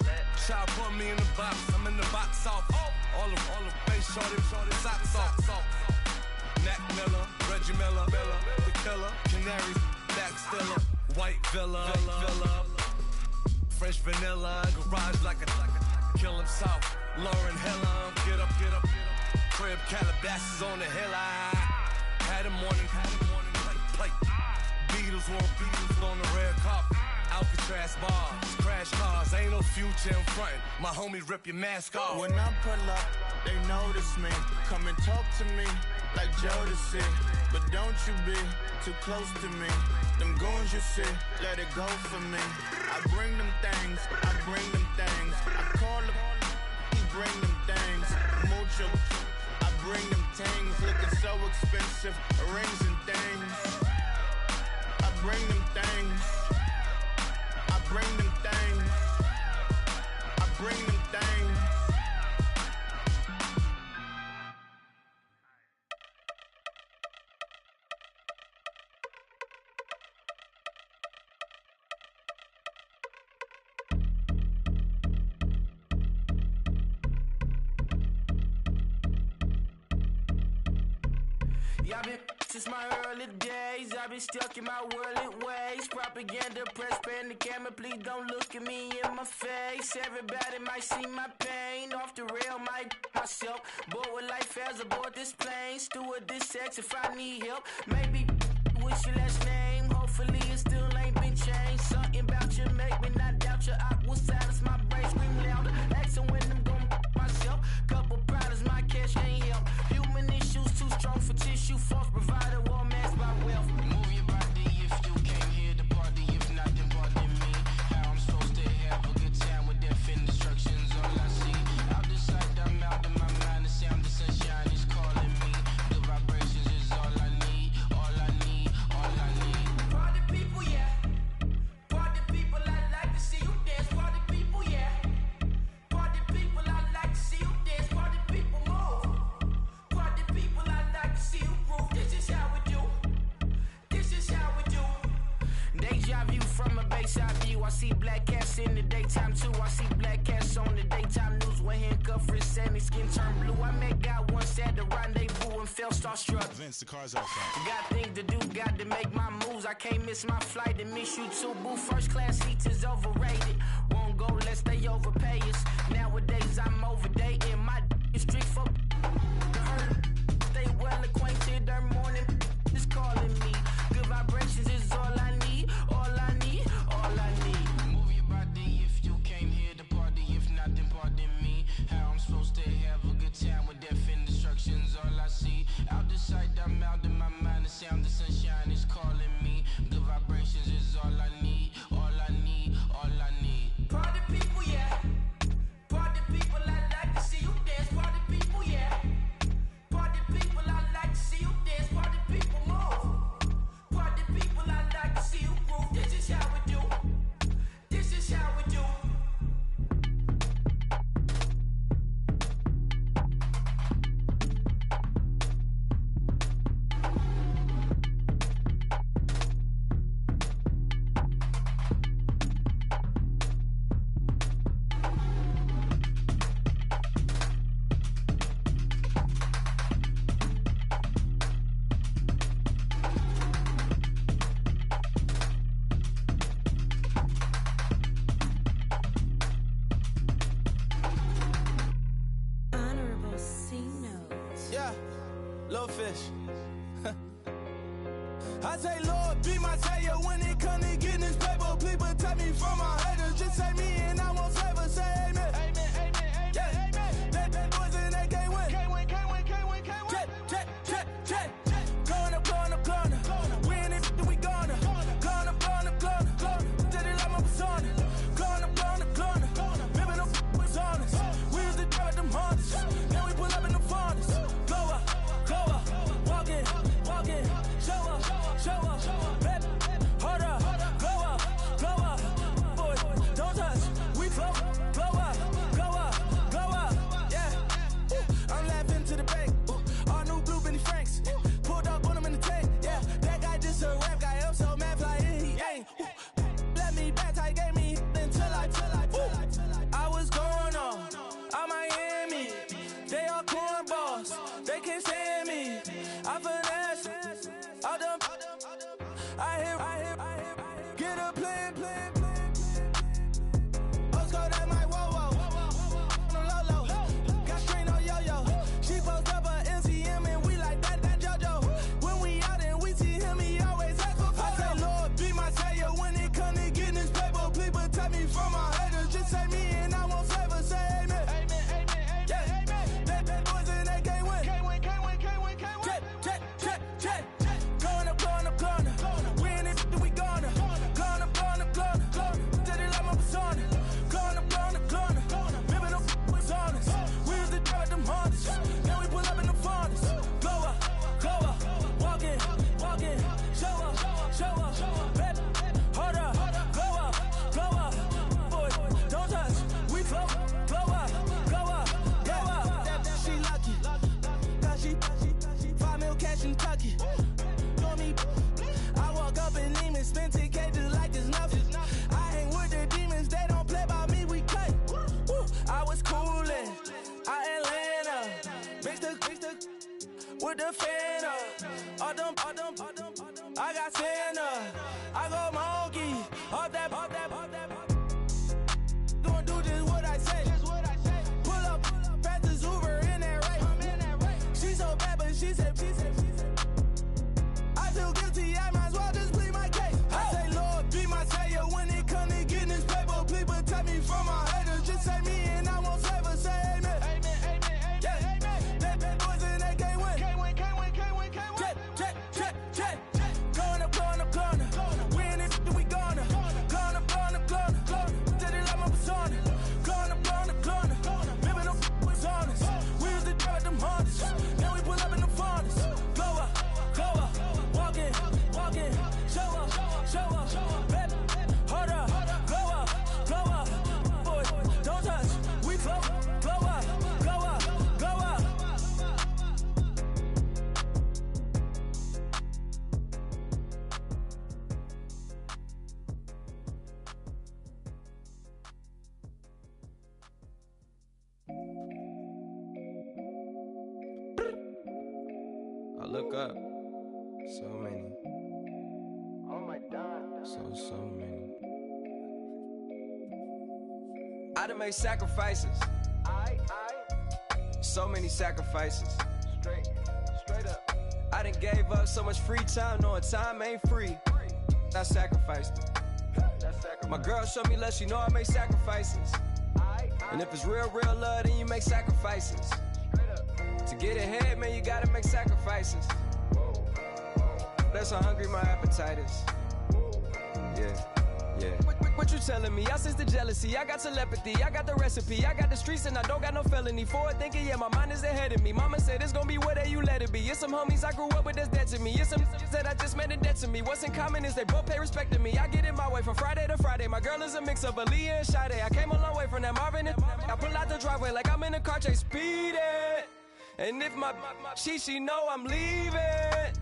Child put me in the box. I'm in the box off. All the face shorty, socks off. Mac Miller, Reggie Miller, the killer, Canaries, back stiller, white villa, French vanilla, garage like a kill himself. Lauren Hiller, get up. Crib Calabasas on the hill. I had a morning plate. Beatles on the red carpet. Alcatraz bars, crash cars, ain't no future in front. My homies rip your mask off. When I pull up, they notice me. Come and talk to me like Jodeci. But don't you be too close to me. Them goons you see, let it go for me. I bring them things, I bring them things. I call them, he bring them things. Mucho, I bring them things. Looking so expensive, rings and things. I bring them things. I bring them things. I bring them things. I've been since my early days. I've been stuck in my worldly ways. Propaganda, press, pan the camera. Please don't look at me in my face. Everybody might see my pain. Off the rail, might myself. Bored with life as aboard this plane. Steward this sex if I need help. Maybe what's your last name? Hopefully it still ain't been changed. Something about you make me not doubt your aqua silence. My brain scream louder. Asking when I'm gon' myself. Couple problems, my cash ain't help. Human issues too strong for tissue. False provider, war mask by wealth. Move your body if you came here to party. If not, then pardon me. How I'm supposed to have a good time with death and destruction's all I see. Out the sight, I'm out of my mind. The sound of sunshine is calling me. The vibrations is all I need. All I need, all I need. nighttime too. I see black cats on the daytime news. When handcuffed, wrist and his skin turned blue. I met God once at the rendezvous and felt starstruck. Vince, the car's outside. Got things to do, got to make my moves. I can't miss my flight and miss you too, boo. First class seats is overrated. Won't go, let's stay overpay us. Nowadays I'm overdating. My is strict for stay well acquainted. Their morning is calling me. Good vibrations is all I need. All I need, all I need. Move your body if you came here to party. If not, then pardon me. How I'm supposed to have a good time with death and destruction's all I see. Out the sight, I'm out in my mind. The sound of sunshine is calling me. Good vibrations is all I need. All I need, all I need. Party people, yeah. Party people, I like to see you dance. Party people, yeah. Party people, I like to see you dance. Party people, move. Party people, I like to see you groove. This is how we do. This is how we do. I say, Lord, be my savior when it come to getting this paper. People take me from my haters. Just say me and I won't save us. Say amen. Amen, amen, amen, yeah. Amen. That boys and they can't win. Can't win, can't win, can't win, can't win. Check. Going up, going up, going up. We in it, we gonna. Going up, going up, going up. Did it like my persona. Going up, going up, going up. Remember no was on us. We used to drive them hunters. Now we pull up in the furnace. Go up, walk in. Show up, baby, hold up, blow up, boy, don't touch, we flow up, yeah, I'm laughing to the bank, all new blue Benny Franks, pulled up on him in the tank, yeah, that guy just a rap guy, I'm so mad flying, he ain't, let me back, tight gave me, until I was going on Miami, they all cornballs, they can't stand me, I finesse, all them, I hear, get a plan. Let's go that my whoa, no low, got screen on yo-yo. She post up her MCM and we like that JoJo. When we out and we see him, he always asks for photo. I say, Lord, be my savior when it come to getting this paper. People take me from my haters, just say me and I won't save us. Say amen. Amen, yeah. Amen. That boys and they can't win. Can't win. Check. Going up. We in it, we gonna. Gonna. Did it like my persona. Gonna. Remember no was on us. We used to drive them hunters. Now we pull up in the furnace. Go up, walk in. Show up, baby, hold up, blow up, boy, don't touch. We flow up, she lucky, cause she 5 mil cash in Kentucky. I walk up in demons, spend 10K just like it's nothing. I hang with the demons, they don't play by me, we cut. I was coolin', Atlanta, mixed with the Fanta. All them, I got Santa, I go monkey, all that. Gonna do just what I say. Pull up, pass the Uber in that race. She so bad, but she said. I feel guilty, I might as well just plead my case. I say, Lord, be my savior when it come to getting this paper. People take me from my haters, just say me and I won't save us. Say amen. Amen, yeah. Amen. That boys and they can't win. Can't win. Check. We in it, we gonna. Gonna. Did it like my persona. Gonna. Remember no was on us. We used to drive them hunters. Now we pull up in the furnace. Go up, walk in. Show up, baby, hold up, blow up, boy, up. So many. Oh my God. So many. I done made sacrifices. So many sacrifices. Straight up. I done gave up so much free time, knowing time ain't free. I sacrificed it. My girl showed me love, she know I make sacrifices. And if it's real love, then you make sacrifices. To get ahead, man, you gotta make sacrifices. That's how hungry my appetite is. Yeah. What you telling me? I sense the jealousy, I got telepathy, I got the recipe, I got the streets and I don't got no felony. Forward thinking, yeah, my mind is ahead of me. Mama said it's gonna be whatever you let it be. It's some homies I grew up with that's dead to me. It's some that I just met in debt to me. What's in common is they both pay respect to me. I get it my way from Friday to Friday. My girl is a mix of Aaliyah and Sade. I came a long way from that Marvin and I pull out the driveway like I'm in a car chase speeding. And if my she know I'm leaving.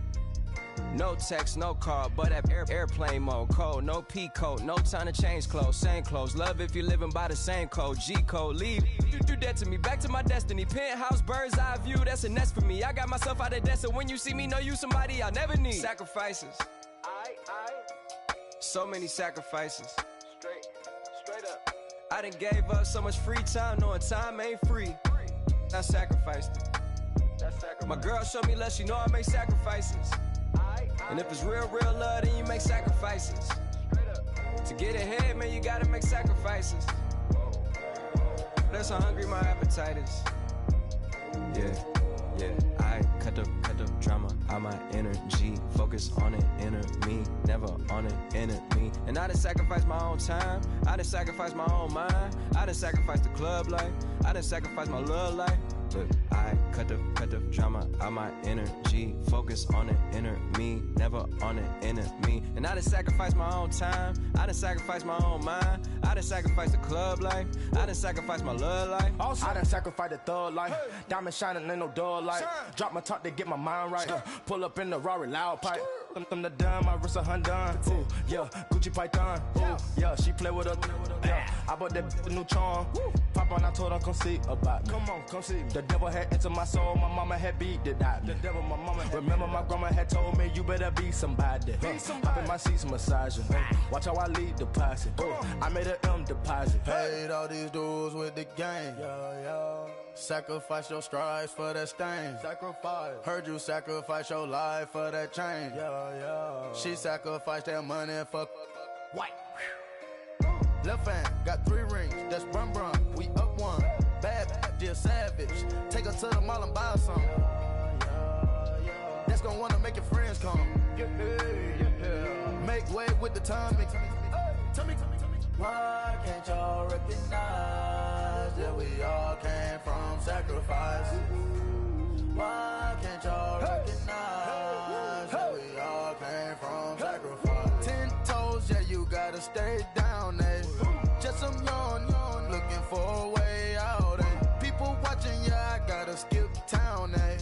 No text, no call, but at airplane mode. Cold, no P code, no time to change clothes. Same clothes, love if you're living by the same code. G code, leave. You do that to me, back to my destiny. Penthouse, bird's eye view, that's a nest for me. I got myself out of debt, so when you see me, know you somebody I'll never need. Sacrifices. So many sacrifices. Straight up. I done gave up so much free time, knowing time ain't free. I sacrificed it. My girl showed me love, she know I make sacrifices. And if it's real love, then you make sacrifices. To get ahead, man, you gotta make sacrifices. That's how hungry my appetite is. Yeah. I cut the drama out my energy. Focus on the inner me, never on the enemy. And I done sacrificed my own time. I done sacrificed my own mind. I done sacrificed the club life. I done sacrificed my love life. But I cut the drama out my energy. Focus on the inner me, never on the enemy. And I done sacrificed my own time. I done sacrificed my own mind. I done sacrificed the club life. I done sacrificed my love life. I done sacrificed the thug life. Diamond shining, ain't no dull light. Drop my top to get my mind right. Pull up in the Rari loud pipe. Them the dime, my wrist a Hyundai. Ooh, yeah, Gucci Python. Ooh, yeah, she play with her. Yeah, I bought that new charm. Pop on, I told her come see about me. Come on, come see me. The devil had entered my soul, my mama had beat it out. The devil, my mama. Remember my grandma had told me you better be somebody. Hop in my seats, massaging. Watch how I lead the posse. I made an M deposit. Paid all these dudes with the game. Sacrifice your strides for that stain. Sacrifice. Heard you sacrifice your life for that change. She sacrificed that money for white. Left hand got 3 rings. That's brum. We up one. Bad, dear savage. Take her to the mall and buy some. That's gonna wanna make your friends come. Make way with the timing. Tell me. Why can't y'all recognize that we all came from sacrifice? Why can't y'all recognize that we all came from sacrifice? 10 toes, yeah, you gotta stay down, eh? Just some yawn, looking for a way out, eh? People watching, yeah, I gotta skip town, eh?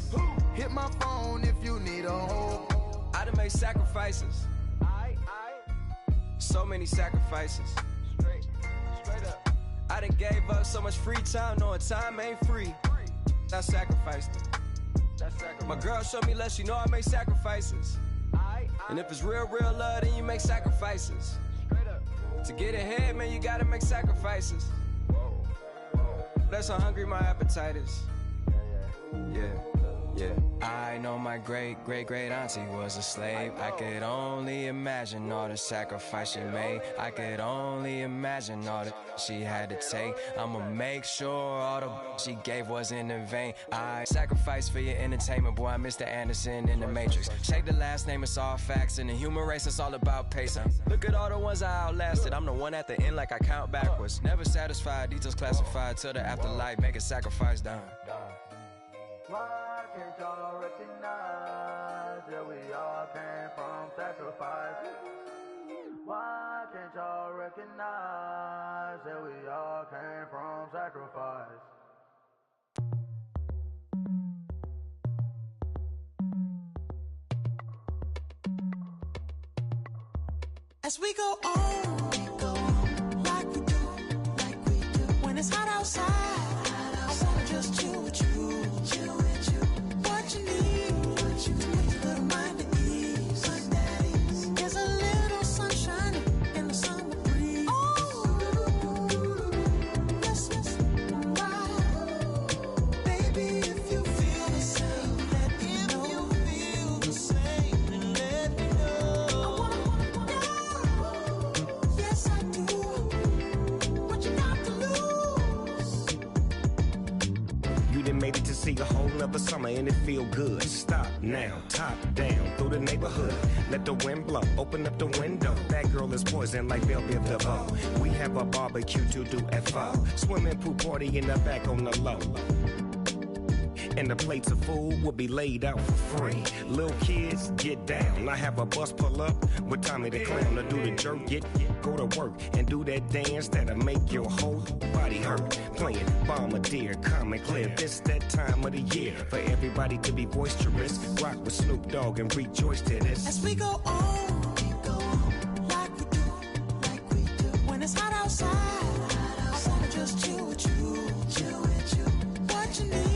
Hit my phone if you need a hold. I done made sacrifices. So many sacrifices. Straight up. I done gave up so much free time, knowing time ain't free. I sacrificed it. My girl showed me love, she know I make sacrifices. And if it's real love, then you make sacrifices. To get ahead, man, you gotta make sacrifices. That's how hungry my appetite is. Yeah. I know my great auntie was a slave. I could only imagine all the sacrifice she made. I could only imagine all that she had to take. I'ma make sure all the she gave wasn't in vain. I sacrificed for your entertainment, boy. I'm Mr. Anderson in the Matrix. Check the last name, it's all facts. In the human race, it's all about pacing. Look at all the ones I outlasted. I'm the one at the end like I count backwards. Never satisfied, details classified till the afterlife. Make a sacrifice done. Why can't y'all recognize that we all came from sacrifice? Why can't y'all recognize that we all came from sacrifice? As we go on, like we do, when it's hot outside, I wanna just chill with you. What you need, to make you done made it to see a whole nother summer and it feel good. Stop now, top down through the neighborhood. Let the wind blow, open up the window. That girl is poison like Belleville DeVoe. We have a barbecue to do at 4. Swimming pool party in the back on the low. And the plates of food will be laid out for free. Little kids, get down. I have a bus pull up with Tommy the Clown to do the jerk. Go to work and do that dance that'll make your whole body hurt. Playing Bombardier, Common Clear. This that time of the year for everybody to be boisterous. Rock with Snoop Dogg and rejoice to this. As we go on, like we do. When it's hot outside, I wanna just chill with you. What you need.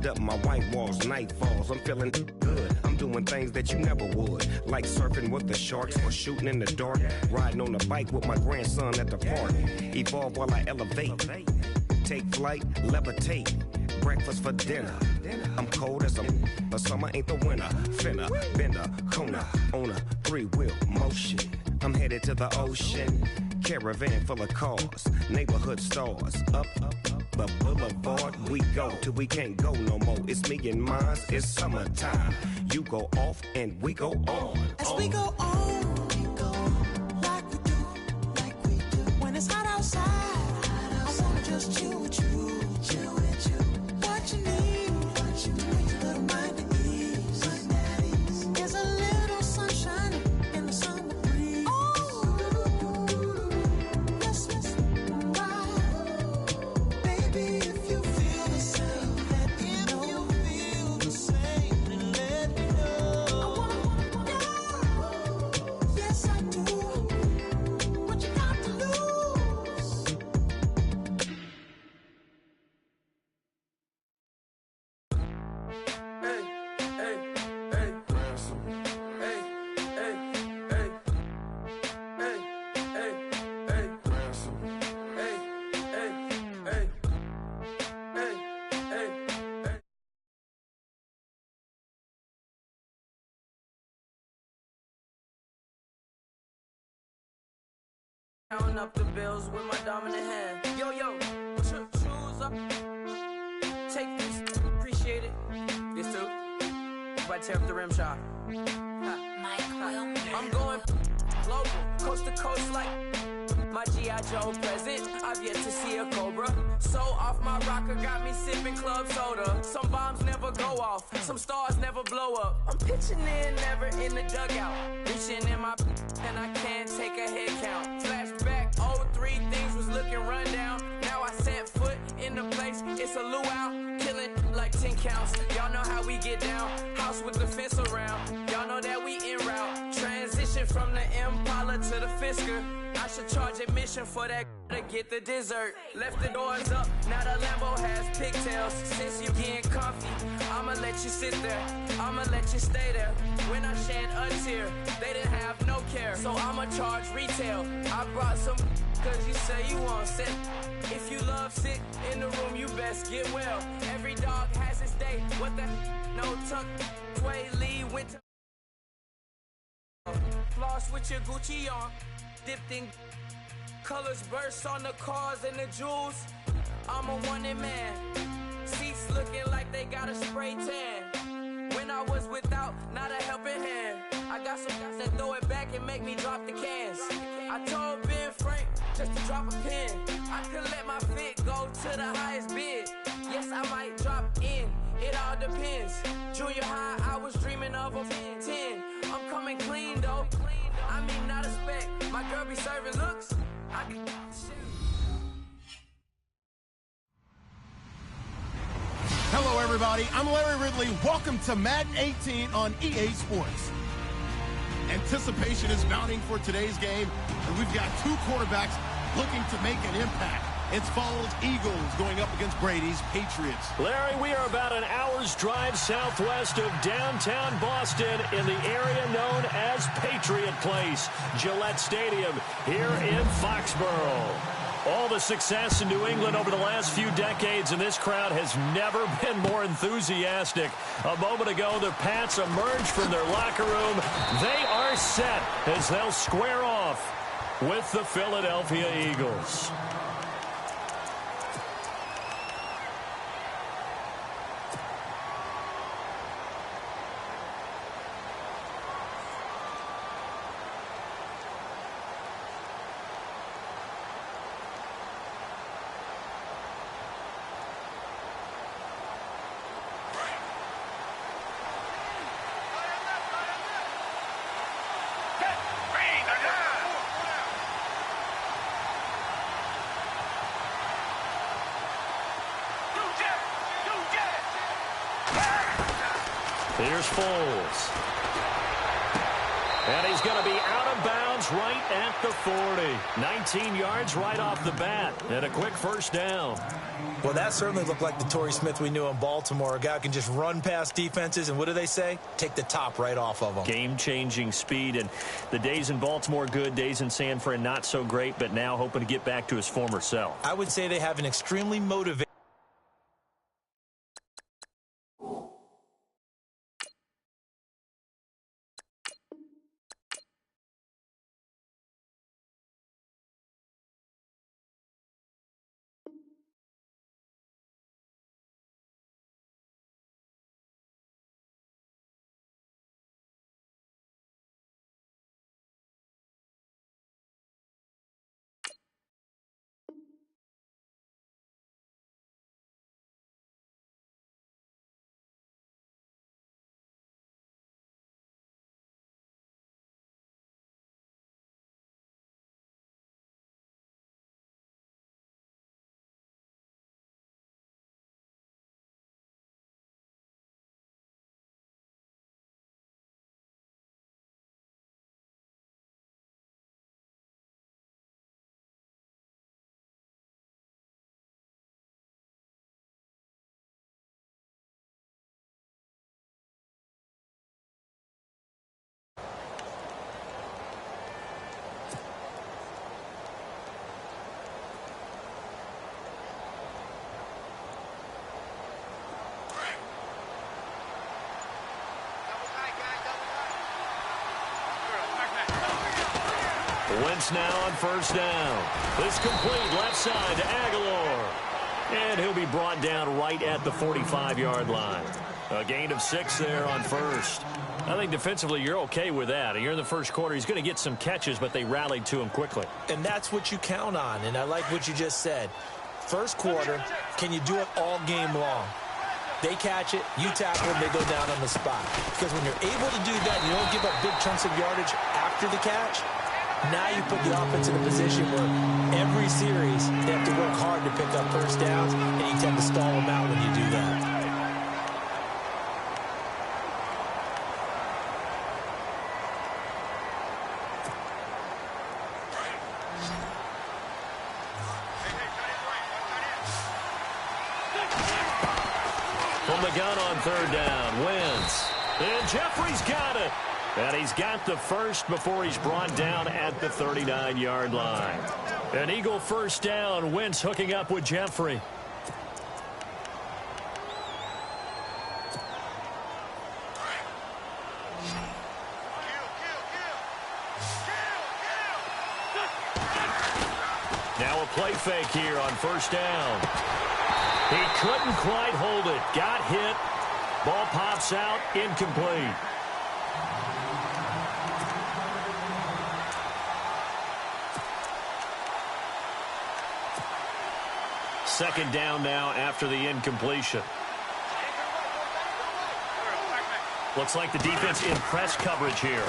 Up my white walls, night falls, I'm feeling good. I'm doing things that you never would, like surfing with the sharks or shooting in the dark, riding on a bike with my grandson at the park. Evolve while I elevate, take flight, levitate, breakfast for dinner. I'm cold as but summer ain't the winter. Finna, bender, Kona, on a 3-wheel motion. I'm headed to the ocean, caravan full of cars, neighborhood stars, up the boulevard we go till we can't go no more. It's me and mine, it's summertime. You go off and we go on. As we go on, like we do. When it's hot outside, I wanna just chill with you. What you need, a little mind at ease. There's a little sunshine in the summer breeze. Counting up the bills with my dominant hand. Yo, choose up. Take this, appreciate it. This too. If I tear up the rim shot. I'm going global, coast to coast like my G.I. Joe present. I've yet to see a Cobra. So off my rocker got me sipping club soda. Some bombs never go off, some stars never blow up. I'm pitching in, never in the dugout. Reaching in my and I can't take a head count. Flashback, 03, things was looking run down. Now I set foot in the place, it's a luau. Killing like 10 counts. Y'all know how we get down. House with the fence around. Y'all know that we en route. Transition from the Impala to the Fisker. I should charge admission for that to get the dessert. Left the doors up, now the Lambo has pigtails. Since you getting comfy, I'ma let you sit there. I'ma let you stay there. When I shed a tear, they didn't have no care. So I'ma charge retail. I brought some cause you say you want sit. If you love sick in the room, you best get well. Every dog has its day. What the no tuck, Tway Lee went to floss with your Gucci on. Dipped in colors burst on the cars and the jewels. I'm a wanted man. Seats looking like they got a spray tan. When I was without, not a helping hand. I got some guys that throw it back and make me drop the cans. I told Ben Frank just to drop a pin. I could let my fit go to the highest bid. Yes, I might drop in. It all depends. Junior high, I was dreaming of a 10. I'm coming clean though. I mean, not a spec. My girl be serving looks. I can Hello, everybody. I'm Larry Ridley. Welcome to Madden 18 on EA Sports. Anticipation is mounting for today's game, and we've got two quarterbacks looking to make an impact. It's Falls Eagles going up against Brady's Patriots. Larry, we are about an hour's drive southwest of downtown Boston in the area known as Patriot Place, Gillette Stadium here in Foxborough. All the success in New England over the last few decades, and this crowd has never been more enthusiastic. A moment ago, the Pats emerged from their locker room. They are set as they'll square off with the Philadelphia Eagles. Here's Foles. And he's going to be out of bounds right at the 40. 19 yards right off the bat. And a quick first down. Well, that certainly looked like the Torrey Smith we knew in Baltimore. A guy who can just run past defenses, and what do they say? Take the top right off of them. Game-changing speed, and the days in Baltimore good, days in San Fran not so great, but now hoping to get back to his former self. I would say they have an extremely motivated. Wentz now on first down. It's complete left side to Aguilar. And he'll be brought down right at the 45-yard line. A gain of 6 there on first. I think defensively you're okay with that. You're in the first quarter. He's going to get some catches, but they rallied to him quickly. And that's what you count on, and I like what you just said. First quarter, can you do it all game long? They catch it, you tackle them, they go down on the spot. Because when you're able to do that, you don't give up big chunks of yardage after the catch. Now you put the offense in a position where every series they have to work hard to pick up first downs, and you tend to stall them out when you do that. From the gun on third down, Wentz. And Jeffrey's got it. And he's got the first before he's brought down at the 39-yard line. An Eagle first down. Wentz hooking up with Jeffrey. Now a play fake here on first down. He couldn't quite hold it. Got hit. Ball pops out. Incomplete. Second down now after the incompletion. Looks like the defense in press coverage here.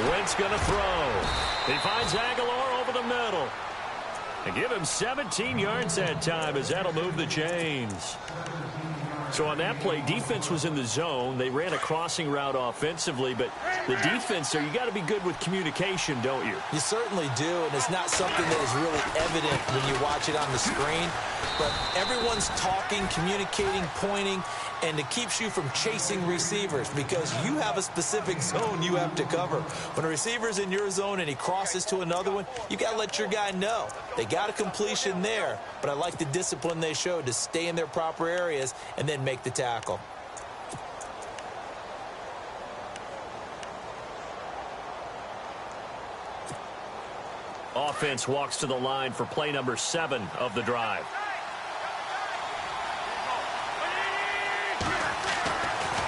Wentz going to throw. He finds Aguilar over the middle. And give him 17 yards that time as that'll move the chains. So on that play, defense was in the zone. They ran a crossing route offensively, but the defense there, you got to be good with communication, don't you? You certainly do, and it's not something that is really evident when you watch it on the screen. But everyone's talking, communicating, pointing, and it keeps you from chasing receivers because you have a specific zone you have to cover. When a receiver's in your zone and he crosses to another one, you got to let your guy know. They got a completion there, but I like the discipline they showed to stay in their proper areas and then make the tackle. Offense walks to the line for play number 7 of the drive.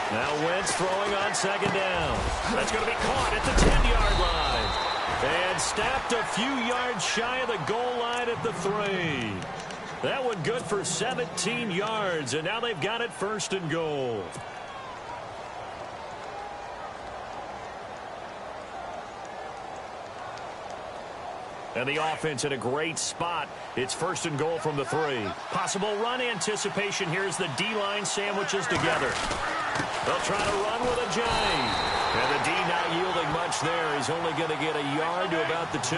Now Wentz throwing on second down. That's going to be caught at the 10-yard line. And snapped a few yards shy of the goal line at the 3. That one good for 17 yards, and now they've got it first and goal. And the offense in a great spot. It's first and goal from the 3. Possible run anticipation. Here's the D-line sandwiches together. They'll try to run with a J. And the D not yielding much there. He's only going to get a yard to about the 2.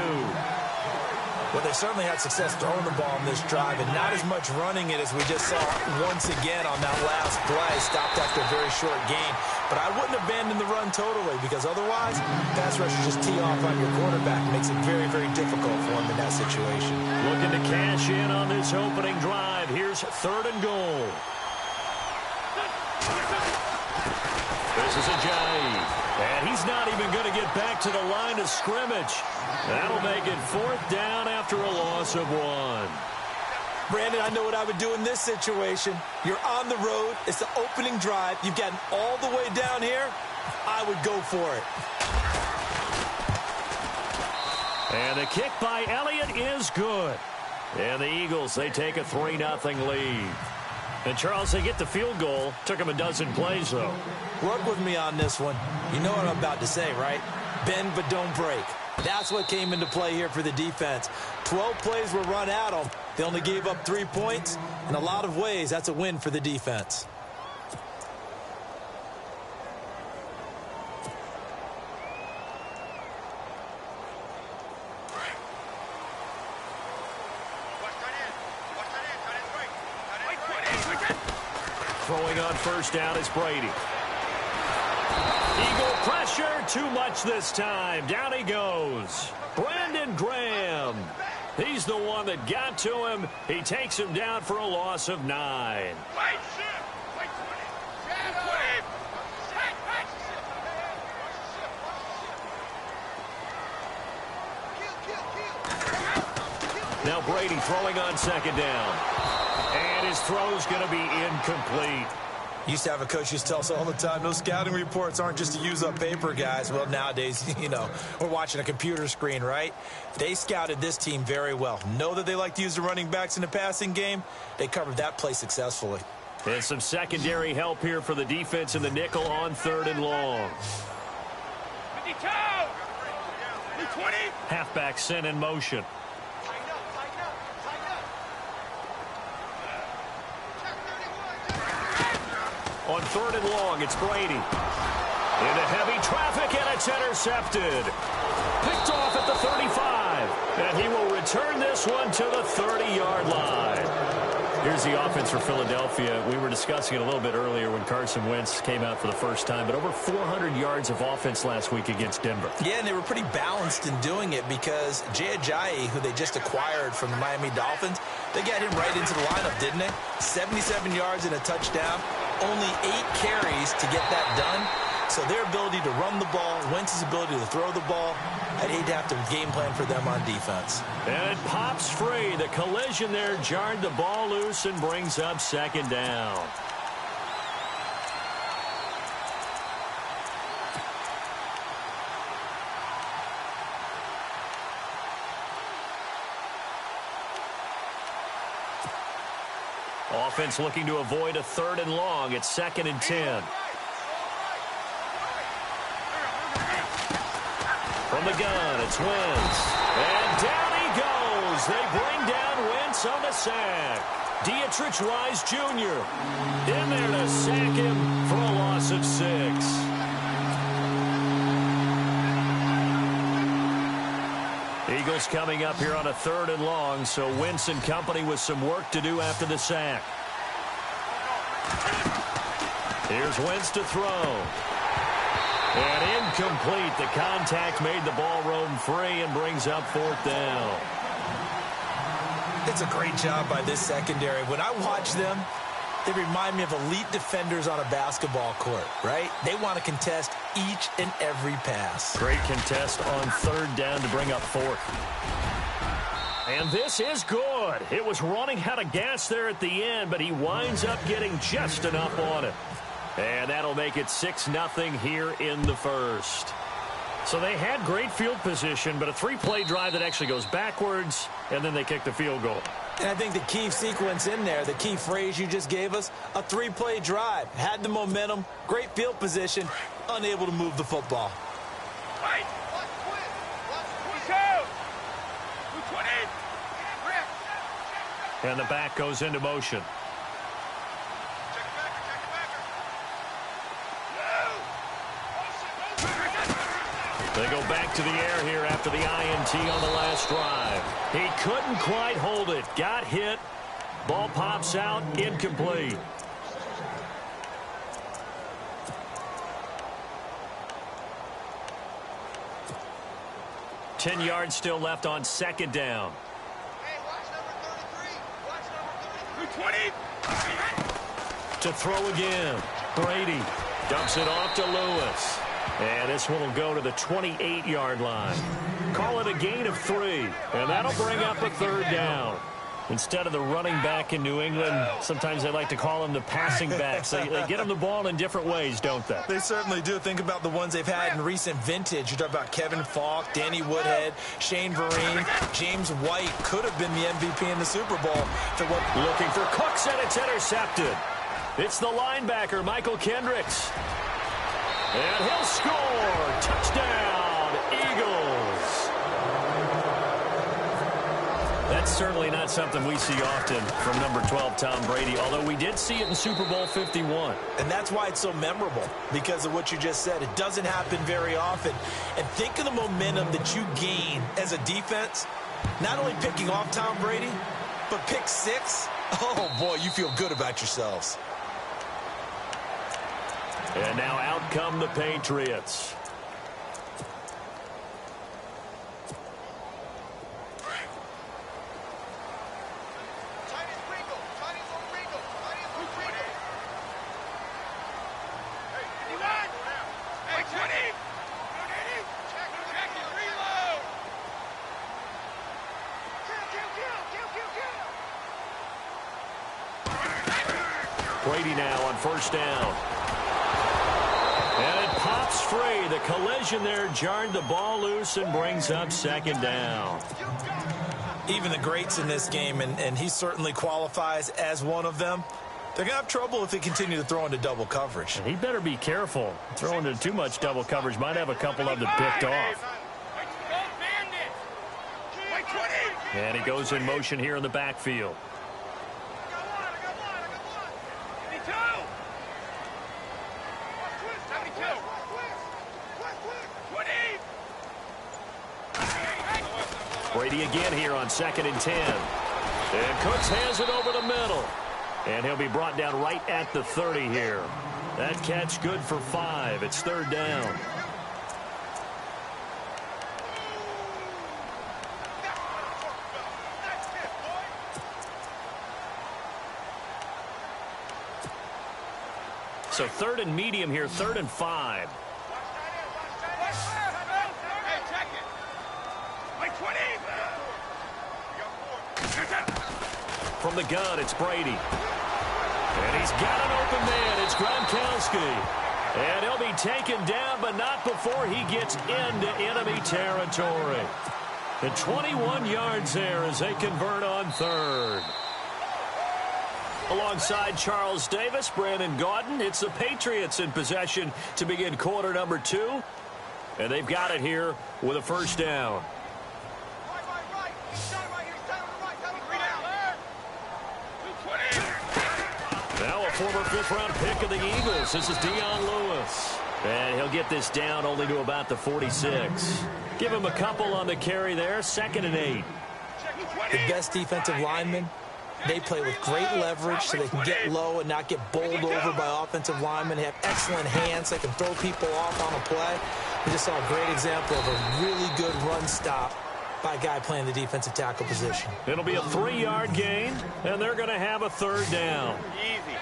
Well, they certainly had success throwing the ball on this drive, and not as much running it as we just saw once again on that last play. Stopped after a very short gain. But I wouldn't abandon the run totally because otherwise, pass rushers just tee off on your quarterback. It makes it very, very difficult for him in that situation. Looking to cash in on this opening drive. Here's third and goal. This is a J. And he's not even going to get back to the line of scrimmage. That'll make it 4th down after a loss of 1. Brandon, I know what I would do in this situation. You're on the road. It's the opening drive. You've gotten all the way down here. I would go for it. And the kick by Elliott is good. And the Eagles, they take a 3-0 lead. And, Charles, they get the field goal. Took them a dozen plays, though. Work with me on this one. You know what I'm about to say, right? Bend but don't break. That's what came into play here for the defense. 12 plays were run at them. They only gave up 3 points. In a lot of ways, that's a win for the defense. Throwing on first down is Brady. Eagle pressure, too much this time. Down he goes. Brandon Graham. He's the one that got to him. He takes him down for a loss of 9. Now Brady throwing on second down. And his throw's going to be incomplete. Used to have a coach used to tell us all the time, those scouting reports aren't just to use up paper, guys. Well, nowadays, you know, we're watching a computer screen, right? They scouted this team very well. Know that they like to use the running backs in the passing game. They covered that play successfully. And some secondary help here for the defense in the nickel on 3rd and long. 52! 20! Halfback sent in motion. On 3rd and long, it's Brady. Into heavy traffic, and it's intercepted. Picked off at the 35. And he will return this one to the 30-yard line. Here's the offense for Philadelphia. We were discussing it a little bit earlier when Carson Wentz came out for the first time, but over 400 yards of offense last week against Denver. Yeah, and they were pretty balanced in doing it because Jay Ajayi, who they just acquired from the Miami Dolphins, they got him right into the lineup, didn't they? 77 yards and a touchdown. Only 8 carries to get that done. So their ability to run the ball, Wentz's ability to throw the ball, I'd hate to have to game plan for them on defense. And it pops free. The collision there jarred the ball loose and brings up second down. Offense looking to avoid a 3rd and long. It's 2nd and 10. From the gun, it's Wentz. And down he goes. They bring down Wentz on the sack. Dietrich Wise Jr. in there to sack him for a loss of 6. Eagles coming up here on a 3rd and long, so Wentz and company with some work to do after the sack. Here's Wentz to throw. And incomplete. The contact made the ball roam free and brings up 4th down. It's a great job by this secondary. When I watch them, they remind me of elite defenders on a basketball court, right? They want to contest each and every pass. Great contest on 3rd down to bring up 4th. And this is good. It was running out of gas there at the end, but he winds up getting just enough on it. And that'll make it 6-0 here in the 1st. So they had great field position, but a 3-play drive that actually goes backwards, and then they kick the field goal. And I think the key sequence in there, the key phrase you just gave us, a 3-play drive. Had the momentum, great field position, unable to move the football. Right. And the back goes into motion. They go back to the air here after the INT on the last drive. He couldn't quite hold it. Got hit. Ball pops out. Incomplete. Ten yards still left on 2nd down. Hey, watch number 33. Watch number 33. To throw again. Brady dumps it off to Lewis. And this one will go to the 28-yard line. Call it a gain of 3. And that'll bring up a 3rd down. Instead of the running back in New England, sometimes they like to call them the passing backs. They get them the ball in different ways, don't they? They certainly do. Think about the ones they've had in recent vintage. You talk about Kevin Falk, Danny Woodhead, Shane Vereen, James White could have been the MVP in the Super Bowl. Looking for Cooks, and it's intercepted. It's the linebacker, Michael Kendricks. And he'll score. Touchdown, Eagles. That's certainly not something we see often from number 12, Tom Brady, although we did see it in Super Bowl 51. And that's why it's so memorable, because of what you just said. It doesn't happen very often. And think of the momentum that you gain as a defense, not only picking off Tom Brady, but pick 6. Oh, boy, you feel good about yourselves. And now out come the Patriots. Brady now on 1st down. And it pops free. The collision there jarred the ball loose and brings up 2nd down. Even the greats in this game, and he certainly qualifies as one of them, they're going to have trouble if they continue to throw into double coverage. And he better be careful. Throwing into too much double coverage might have a couple of them picked off. And he goes in motion here in the backfield. Brady again here on 2nd and 10. And Cooks has it over the middle. And he'll be brought down right at the 30 here. That catch good for 5. It's 3rd down. So 3rd and medium here, 3rd and 5. From the gun, it's Brady. And he's got an open man. It's Gronkowski. And he'll be taken down, but not before he gets into enemy territory. And 21 yards there as they convert on 3rd. Alongside Charles Davis, Brandon Gaudin, it's the Patriots in possession to begin quarter number 2. And they've got it here with a 1st down. Now a former fifth-round pick of the Eagles. This is Dion Lewis. And he'll get this down only to about the 46. Give him a couple on the carry there. 2nd and 8. The best defensive linemen, they play with great leverage so they can get low and not get bowled over by offensive linemen. They have excellent hands. They can throw people off on a play. We just saw a great example of a really good run stop by a guy playing the defensive tackle position. It'll be a 3-yard gain, and they're going to have a 3rd down.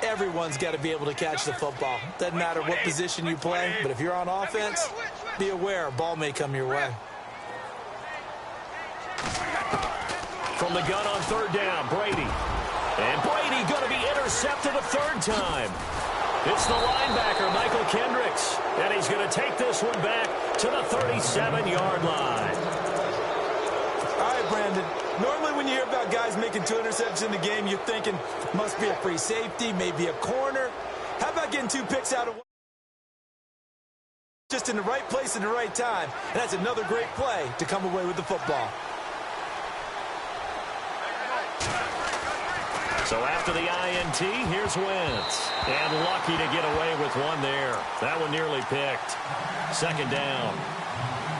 Everyone's got to be able to catch the football. Doesn't matter what position you play, but if you're on offense, be aware a ball may come your way. From the gun on 3rd down, Brady. And Brady going to be intercepted a 3rd time. It's the linebacker, Michael Kendricks. And he's going to take this one back to the 37-yard line. All right, Brandon. Normally when you hear about guys making 2 interceptions in the game, you're thinking must be a free safety, maybe a corner. How about getting 2 picks out of one? Just in the right place at the right time. And that's another great play to come away with the football. So after the INT, here's Wentz. And lucky to get away with one there. That one nearly picked. 2nd down.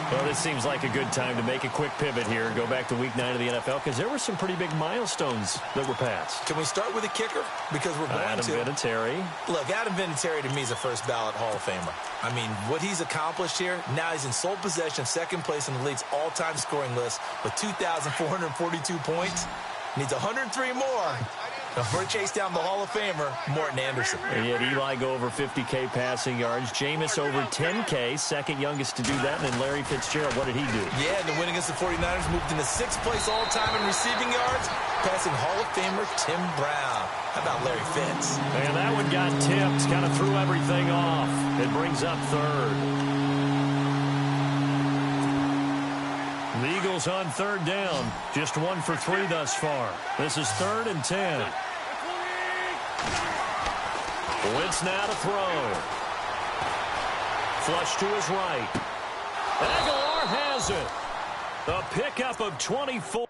Well, this seems like a good time to make a quick pivot here and go back to Week 9 of the NFL because there were some pretty big milestones that were passed. Can we start with a kicker? Because we're going Adam Vinatieri. Look, Adam Vinatieri to me is a first-ballot Hall of Famer. I mean, what he's accomplished here, now he's in sole possession of 2nd place in the league's all-time scoring list with 2,442 points. Needs 103 more. Before he chased down the Hall of Famer, Morton Anderson. And yet Eli go over 50K passing yards. Jameis over 10K, second youngest to do that. And then Larry Fitzgerald, what did he do? Yeah, and the win against the 49ers moved into 6th place all-time in receiving yards, passing Hall of Famer Tim Brown. How about Larry Fitz? And that one got tipped, kind of threw everything off. It brings up 3rd. The Eagles on 3rd down. Just 1 for 3 thus far. This is 3rd and 10. Wentz now to throw. Flush to his right. Aguilar has it. A pickup of 24.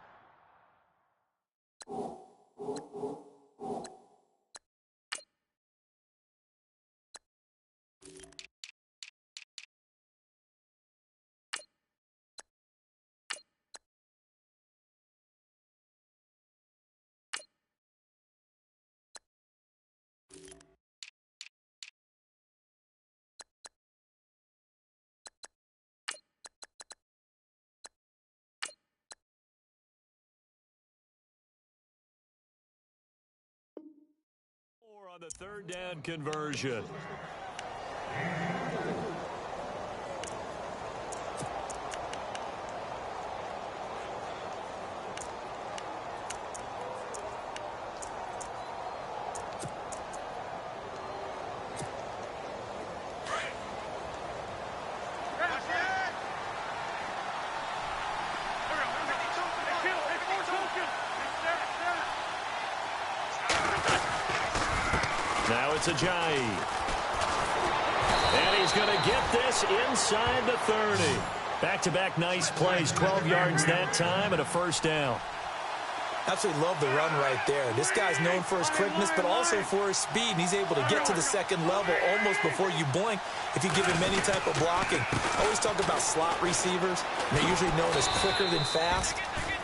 On the 3rd down conversion. Now it's Ajayi. And he's going to get this inside the 30. Back-to-back nice plays, 12 yards that time and a 1st down. Absolutely love the run right there. This guy's known for his quickness, but also for his speed. And he's able to get to the 2nd level almost before you blink if you give him any type of blocking. I always talk about slot receivers. And they're usually known as quicker than fast.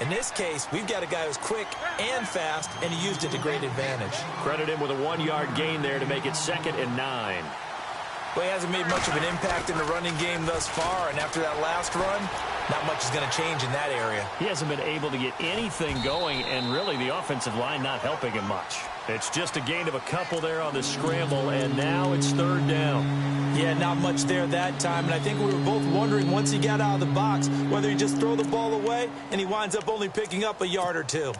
In this case, we've got a guy who's quick and fast, and he used it to great advantage. Credit him with a 1-yard gain there to make it 2nd and 9. Well, he hasn't made much of an impact in the running game thus far, and after that last run, not much is going to change in that area. He hasn't been able to get anything going, and really the offensive line not helping him much. It's just a gain of a couple there on the scramble, and now it's 3rd down. Yeah, not much there that time, and I think we were both wondering once he got out of the box whether he just throw the ball away, and he winds up only picking up a yard or 2.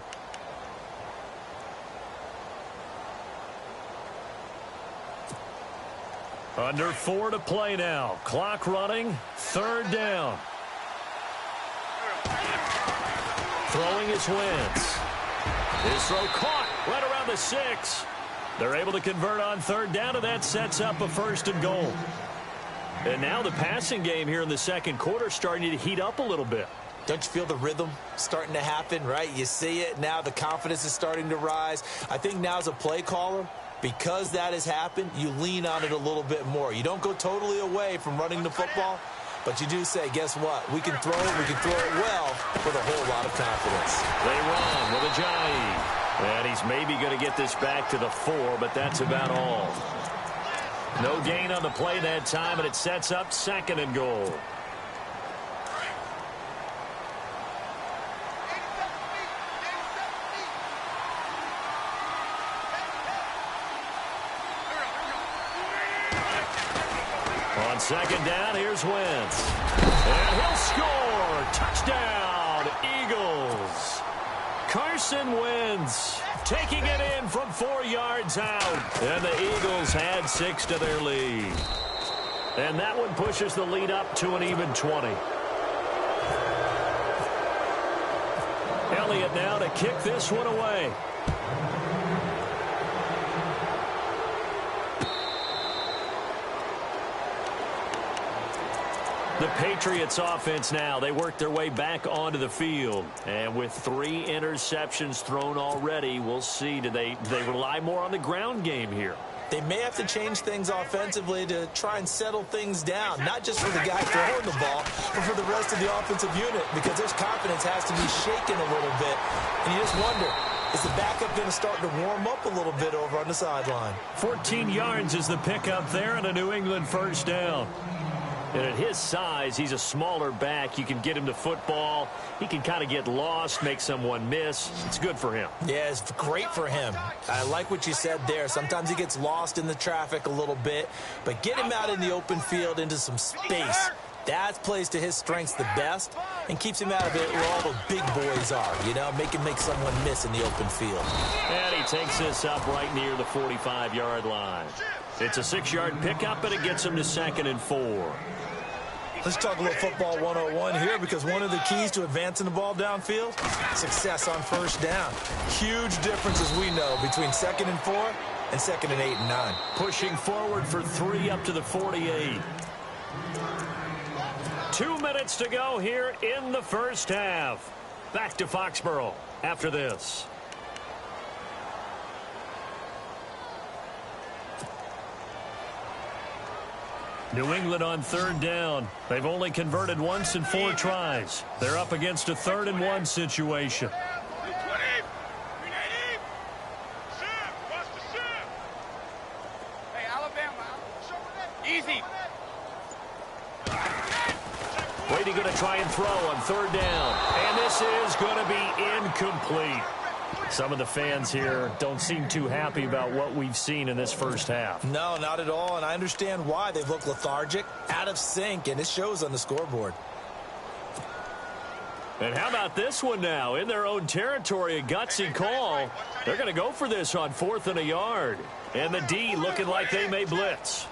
Under 4 to play now. Clock running. 3rd down. Throwing his Wentz. His throw caught right around the 6. They're able to convert on 3rd down, and that sets up a 1st and goal. And now the passing game here in the 2nd quarter starting to heat up a little bit. Don't you feel the rhythm starting to happen, right? You see it. Now the confidence is starting to rise. I think now as a play caller, Because that has happened, you lean on it a little bit more. You don't go totally away from running the football, but you do say, guess what? We can throw it well with a whole lot of confidence. They run with Ajayi. And he's maybe going to get this back to the 4, but that's about all. No gain on the play that time, and it sets up 2nd and goal. On 2nd down, here's Wentz. And he'll score. Touchdown, Eagles. Carson Wentz taking it in from 4 yards out. And the Eagles had 6 to their lead. And that one pushes the lead up to an even 20. Elliott now to kick this one away. The Patriots offense now, they work their way back onto the field. And with 3 interceptions thrown already, we'll see. Do they rely more on the ground game here? They may have to change things offensively to try and settle things down, not just for the guy throwing the ball, but for the rest of the offensive unit, because their confidence has to be shaken a little bit. And you just wonder, is the backup going to start to warm up a little bit over on the sideline? 14 yards is the pickup there and a New England first down. And at his size, he's a smaller back. You can get him to football. He can kind of get lost, make someone miss. It's good for him. Yeah, it's great for him. I like what you said there. Sometimes he gets lost in the traffic a little bit. But get him out in the open field into some space. That plays to his strengths the best and keeps him out of it where all the big boys are. You know, make someone miss in the open field. And he takes this up right near the 45-yard line. It's a 6-yard pickup, and it gets him to 2nd and 4. Let's talk a little football 101 here, because one of the keys to advancing the ball downfield, success on first down. Huge difference, as we know, between 2nd and 4 and 2nd and 8 and 9. Pushing forward for 3 up to the 48. 2 minutes to go here in the first half. Back to Foxborough after this. New England on 3rd down. They've only converted once in 4 tries. They're up against a 3rd and 1 situation. Hey, Alabama. Easy. Brady going to try and throw on 3rd down. And this is going to be incomplete. Some of the fans here don't seem too happy about what we've seen in this first half. No, not at all, and I understand why. They've looked lethargic, out of sync, and it shows on the scoreboard. And how about this one now? In their own territory, a gutsy call. They're going to go for this on 4th and a yard. And the D looking like they may blitz.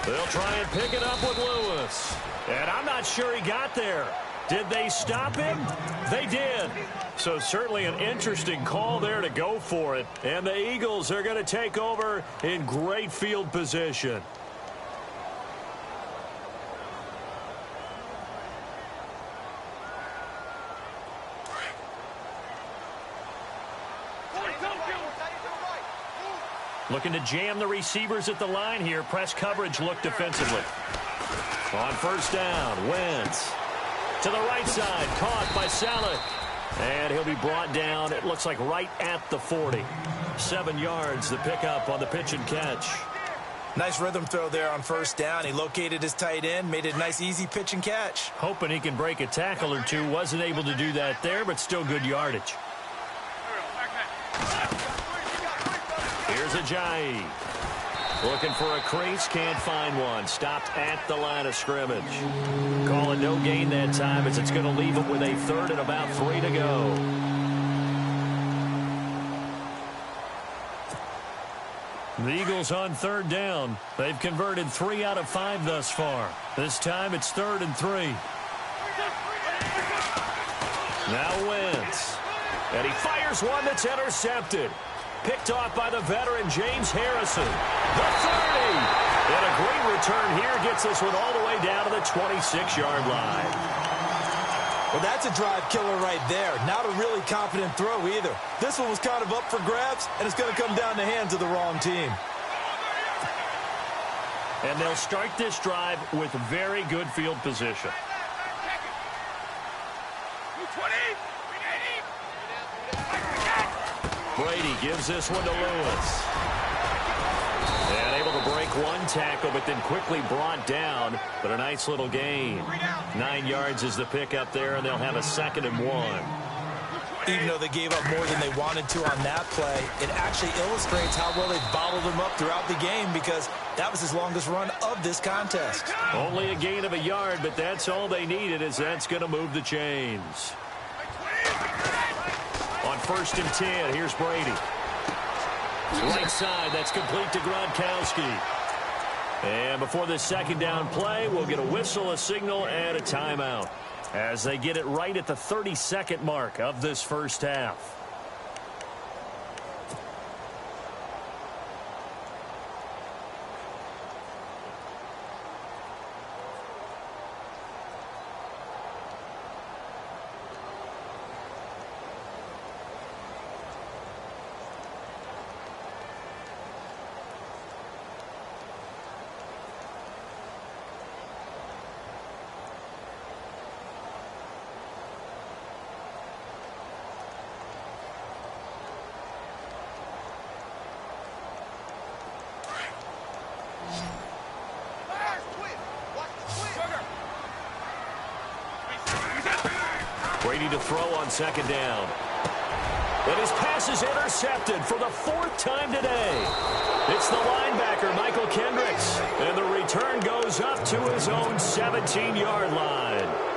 They'll try and pick it up with Lewis. And I'm not sure he got there. Did they stop him? They did. So certainly an interesting call there to go for it. And the Eagles are going to take over in great field position. Looking to jam the receivers at the line here. Press coverage look defensively. On 1st down, Wentz. To the right side, caught by Saleh. And he'll be brought down, it looks like right at the 40. 7 yards, the pickup on the pitch and catch. Nice rhythm throw there on 1st down. He located his tight end, made it a nice, easy pitch and catch. Hoping he can break a tackle or two. Wasn't able to do that there, but still good yardage. Here's Ajayi. Looking for a crease, can't find one. Stopped at the line of scrimmage. Call it no gain that time, as it's going to leave it with a 3rd and about 3 to go. The Eagles on 3rd down. They've converted 3 out of 5 thus far. This time it's 3rd and 3. Now Wentz. And he fires one that's intercepted. Picked off by the veteran James Harrison. The 30. And a great return here gets this one all the way down to the 26-yard line. Well, that's a drive killer right there. Not a really confident throw either. This one was kind of up for grabs, and it's going to come down the hands of the wrong team. And they'll start this drive with very good field position. Brady gives this one to Lewis. And able to break one tackle, but then quickly brought down. But a nice little gain. 9 yards is the pickup there, and they'll have a 2nd and 1. Even though they gave up more than they wanted to on that play, it actually illustrates how well they bottled them up throughout the game, because that was his longest run of this contest. Only a gain of a yard, but that's all they needed, as that's going to move the chains. On 1st and 10, here's Brady. Right side, that's complete to Gronkowski. And before this 2nd down play, we'll get a whistle, a signal, and a timeout, as they get it right at the 30-second mark of this first half. Brady to throw on 2nd down. And his pass is intercepted for the 4th time today. It's the linebacker, Michael Kendricks. And the return goes up to his own 17-yard line.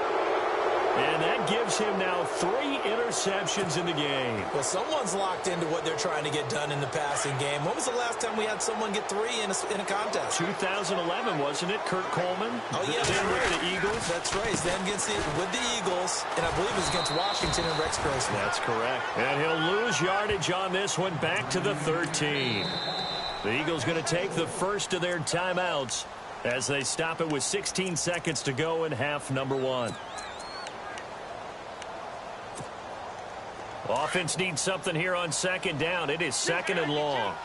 And that gives him now 3 interceptions in the game. Well, someone's locked into what they're trying to get done in the passing game. When was the last time we had someone get 3 in a contest? 2011, wasn't it? Kurt Coleman? Oh, yeah, then with the Eagles? That's right. Then with the Eagles, and I believe it was against Washington and Rex Grossman. That's correct. And he'll lose yardage on this one, back to the 13. The Eagles going to take the first of their timeouts as they stop it with 16 seconds to go in half number 1. Offense needs something here on 2nd down. It is 2nd and long.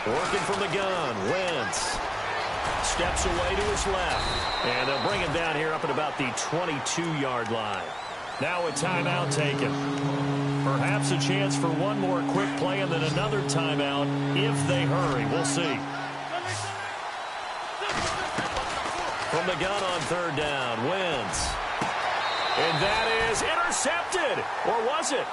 Working from the gun. Wentz steps away to his left. And they'll bring him down here up at about the 22-yard line. Now a timeout taken. Perhaps a chance for one more quick play and then another timeout if they hurry. We'll see. From the gun on 3rd down. Wentz. And that is intercepted. Or was it?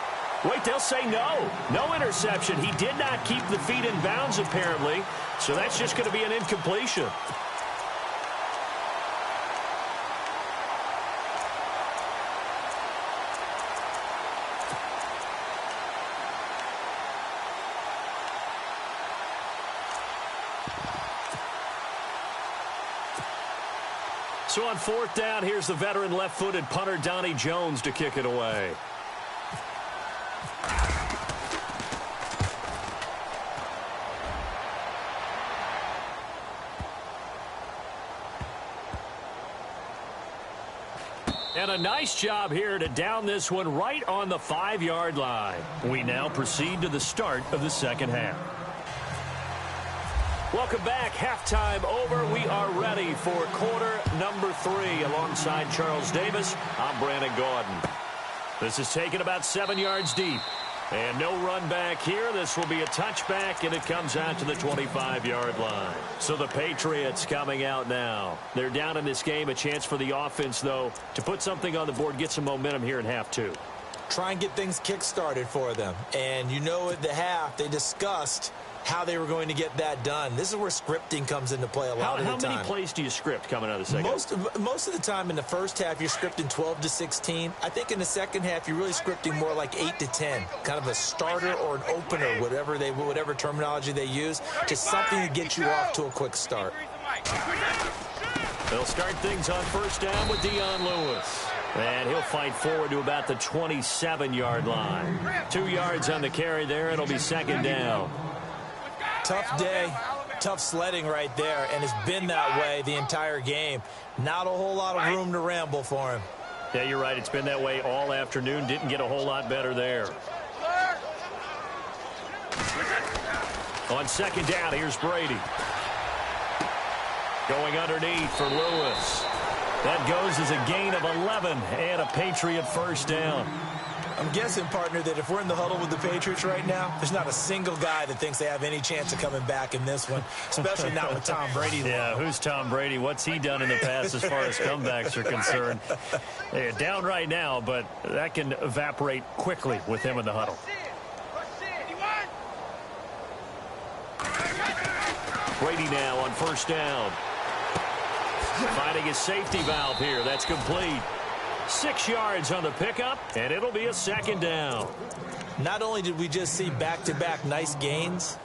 Wait, they'll say no. No interception. He did not keep the feet in bounds, apparently. So that's just going to be an incompletion. So on 4th down, here's the veteran left-footed punter Donnie Jones to kick it away. And a nice job here to down this one right on the 5-yard line. We now proceed to the start of the 2nd half. Welcome back. Halftime over. We are ready for quarter number 3. Alongside Charles Davis, I'm Brandon Gordon. This is taken about 7 yards deep. And no run back here. This will be a touchback, and it comes out to the 25-yard line. So the Patriots coming out now. They're down in this game. A chance for the offense, though, to put something on the board, get some momentum here in half 2. Try and get things kick-started for them. And you know at the half, they discussed how they were going to get that done. This is where scripting comes into play a lot of the time. How many plays do you script coming out of the 2nd? Most of the time in the first half, you're scripting 12 to 16. I think in the 2nd half, you're really scripting more like 8 to 10. Kind of a starter or an opener, whatever terminology they use, just something to get you off to a quick start. They'll start things on 1st down with Dion Lewis. And he'll fight forward to about the 27-yard line. 2 yards on the carry there. It'll be 2nd down. Tough day. tough sledding right there, and it's been that way the entire game. Not a whole lot of room to ramble for him. Yeah, you're right. It's been that way all afternoon. Didn't get a whole lot better there. On second down, here's Brady. Going underneath for Lewis. That goes as a gain of 11 and a Patriot first down. I'm guessing, partner, that if we're in the huddle with the Patriots right now, there's not a single guy that thinks they have any chance of coming back in this one, especially not with Tom Brady. Yeah, who's Tom Brady? What's he done in the past as far as comebacks are concerned? They're down right now, but that can evaporate quickly with him in the huddle. Brady now on first down. Finding his safety valve here. That's complete. 6 yards on the pickup, and it'll be a second down. Not only did we just see back-to-back nice gains,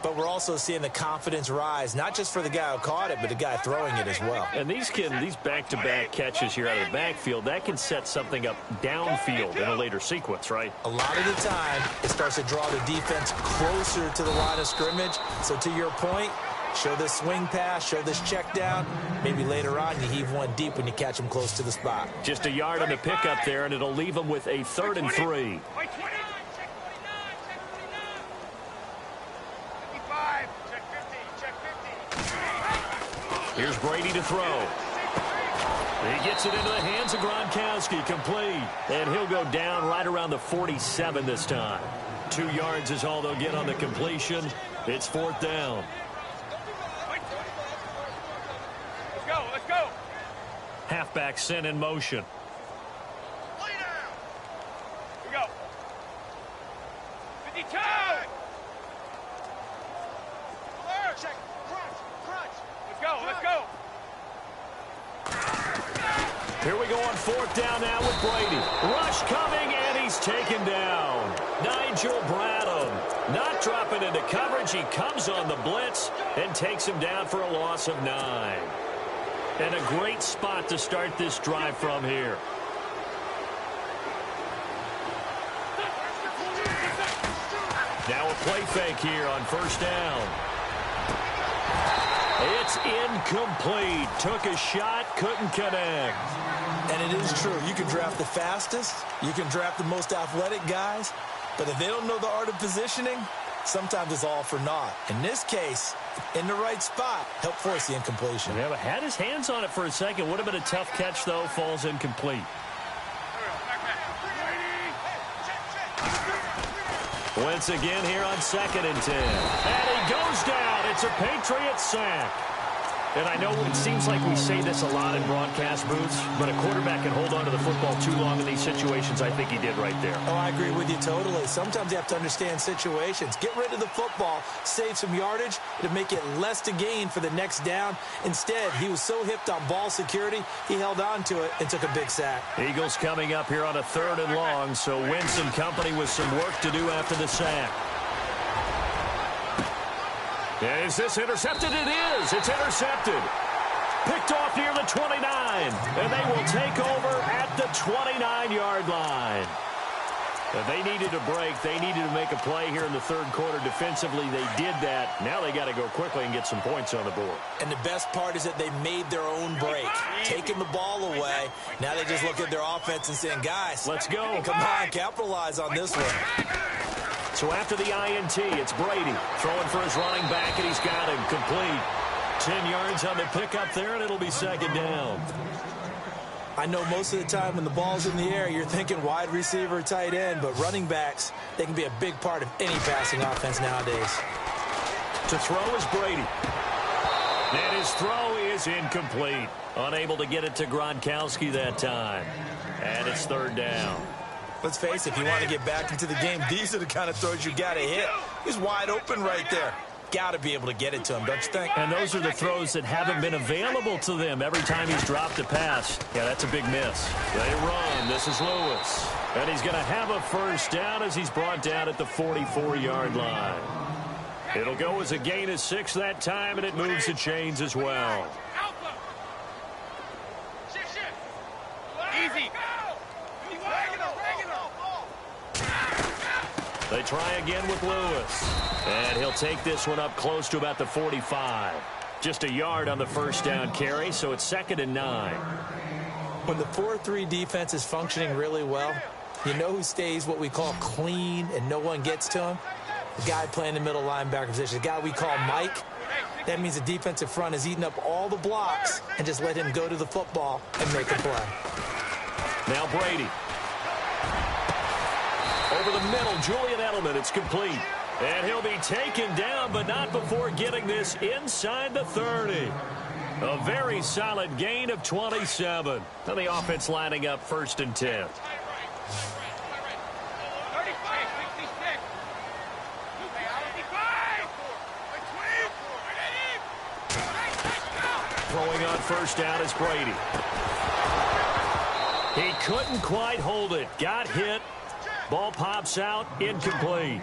but we're also seeing the confidence rise, not just for the guy who caught it, but the guy throwing it as well. And these back-to-back catches here out of the backfield, that can set something up downfield in a later sequence, right? A lot of the time, it starts to draw the defense closer to the line of scrimmage. So to your point, show this swing pass, show this check down. Maybe later on you heave one deep when you catch them close to the spot. Just a yard on the pickup there, and it'll leave them with a 3rd and 3. Here's Brady to throw. He gets it into the hands of Gronkowski, complete. And he'll go down right around the 47 this time. 2 yards is all they'll get on the completion. It's 4th down. Let's go. Halfback sent in motion. Here we go. 52. Check. Crunch. Let's go. Here we go on 4th down now with Brady. Rush coming, and he's taken down. Nigel Bradham not dropping into coverage. He comes on the blitz and takes him down for a loss of 9. And a great spot to start this drive from here. Now a play fake here on first down. It's incomplete. Took a shot, couldn't connect. And it is true. You can draft the fastest. You can draft the most athletic guys. But if they don't know the art of positioning, sometimes it's all for naught. In this case, in the right spot, help force the incompletion. Yeah, but had his hands on it for a second. Would have been a tough catch, though. Falls incomplete. Once again here on 2nd and 10. And he goes down. It's a Patriot sack. And I know it seems like we say this a lot in broadcast booths, but a quarterback can hold on to the football too long in these situations. I think he did right there. Oh, I agree with you totally. Sometimes you have to understand situations. Get rid of the football, save some yardage to make it less to gain for the next down. Instead, he was so hipped on ball security, he held on to it and took a big sack. Eagles coming up here on a 3rd and long, so Wentz and company with some work to do after the sack. Is this intercepted? It is. It's intercepted. Picked off near the 29. And they will take over at the 29-yard line. If they needed a break, they needed to make a play here in the 3rd quarter. Defensively, they did that. Now they got to go quickly and get some points on the board. And the best part is that they made their own break. Taking the ball away. Now they just look at their offense and saying, guys, let's go. Come on, capitalize on this one. So after the INT, it's Brady throwing for his running back, and he's got him complete. 10 yards on the pickup there, and it'll be 2nd down. I know most of the time when the ball's in the air, you're thinking wide receiver, tight end, but running backs, they can be a big part of any passing offense nowadays. To throw is Brady. And his throw is incomplete. Unable to get it to Gronkowski that time. And it's 3rd down. Let's face it, if you want to get back into the game, these are the kind of throws you got to hit. He's wide open right there. Got to be able to get it to him, don't you think? And those are the throws that haven't been available to them every time he's dropped a pass. Yeah, that's a big miss. They run. This is Lewis. And he's going to have a first down as he's brought down at the 44-yard line. It'll go as a gain of 6 that time, and it moves the chains as well. Easy. They try again with Lewis. And he'll take this one up close to about the 45. Just a yard on the first down carry, so it's 2nd and 9. When the 4-3 defense is functioning really well, you know who stays what we call clean and no one gets to him? The guy playing the middle linebacker position, the guy we call Mike. That means the defensive front has eaten up all the blocks and just let him go to the football and make a play. Now Brady. Over the middle, Julian Edelman, it's complete. And he'll be taken down, but not before getting this inside the 30. A very solid gain of 27. And the offense lining up 1st and 10. Throwing on first down is Brady. He couldn't quite hold it. Got hit. Ball pops out. Incomplete.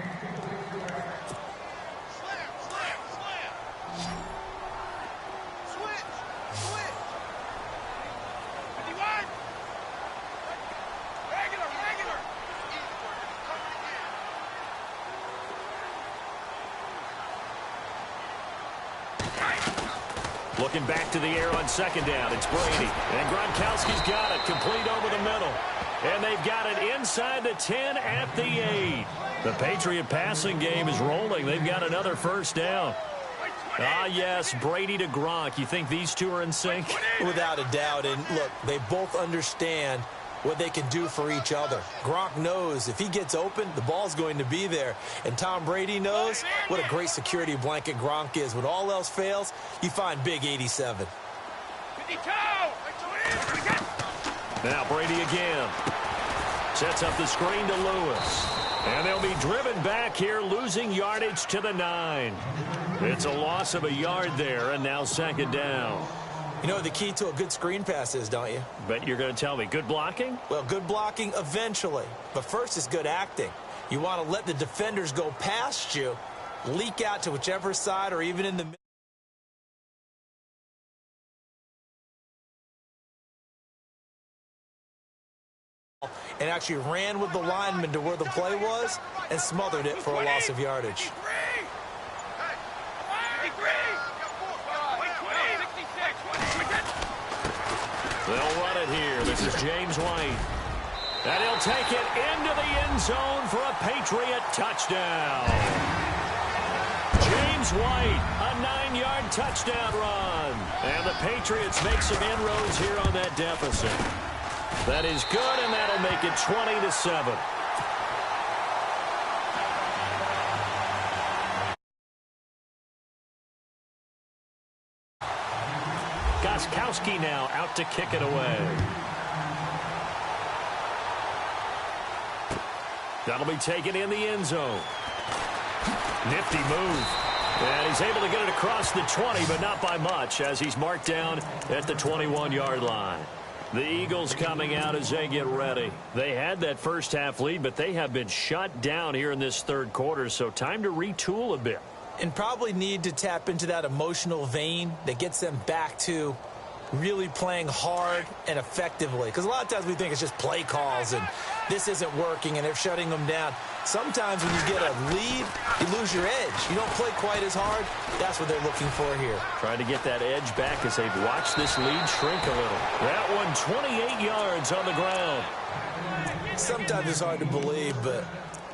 Looking back to the air on 2nd down. It's Brady. And Gronkowski's got it. Complete over the middle. And they've got it inside the 10 at the 8. The Patriot passing game is rolling. They've got another first down. Ah, yes, Brady to Gronk. You think these two are in sync? Without a doubt. And, look, they both understand what they can do for each other. Gronk knows if he gets open, the ball's going to be there. And Tom Brady knows what a great security blanket Gronk is. When all else fails, you find big 87. Now Brady again. Sets up the screen to Lewis. And they'll be driven back here, losing yardage to the 9. It's a loss of a yard there, and now 2nd down. You know what the key to a good screen pass is, don't you? Bet you're going to tell me. Good blocking? Well, good blocking eventually. But first is good acting. You want to let the defenders go past you, leak out to whichever side or even in the middle. And actually ran with the lineman to where the play was and smothered it for a loss of yardage. They'll run it here. This is James White. And he'll take it into the end zone for a Patriot touchdown. James White, a 9-yard touchdown run. And the Patriots make some inroads here on that deficit. That is good, and that'll make it 20-7. Gostkowski now out to kick it away. That'll be taken in the end zone. Nifty move. And he's able to get it across the 20, but not by much, as he's marked down at the 21-yard line. The Eagles coming out as they get ready. They had that first half lead, but they have been shut down here in this 3rd quarter, so time to retool a bit. And probably need to tap into that emotional vein that gets them back to really playing hard and effectively. Because a lot of times we think it's just play calls and this isn't working and they're shutting them down. Sometimes when you get a lead, you lose your edge. You don't play quite as hard. That's what they're looking for here. Trying to get that edge back as they've watched this lead shrink a little. That one 28 yards on the ground. Sometimes it's hard to believe, but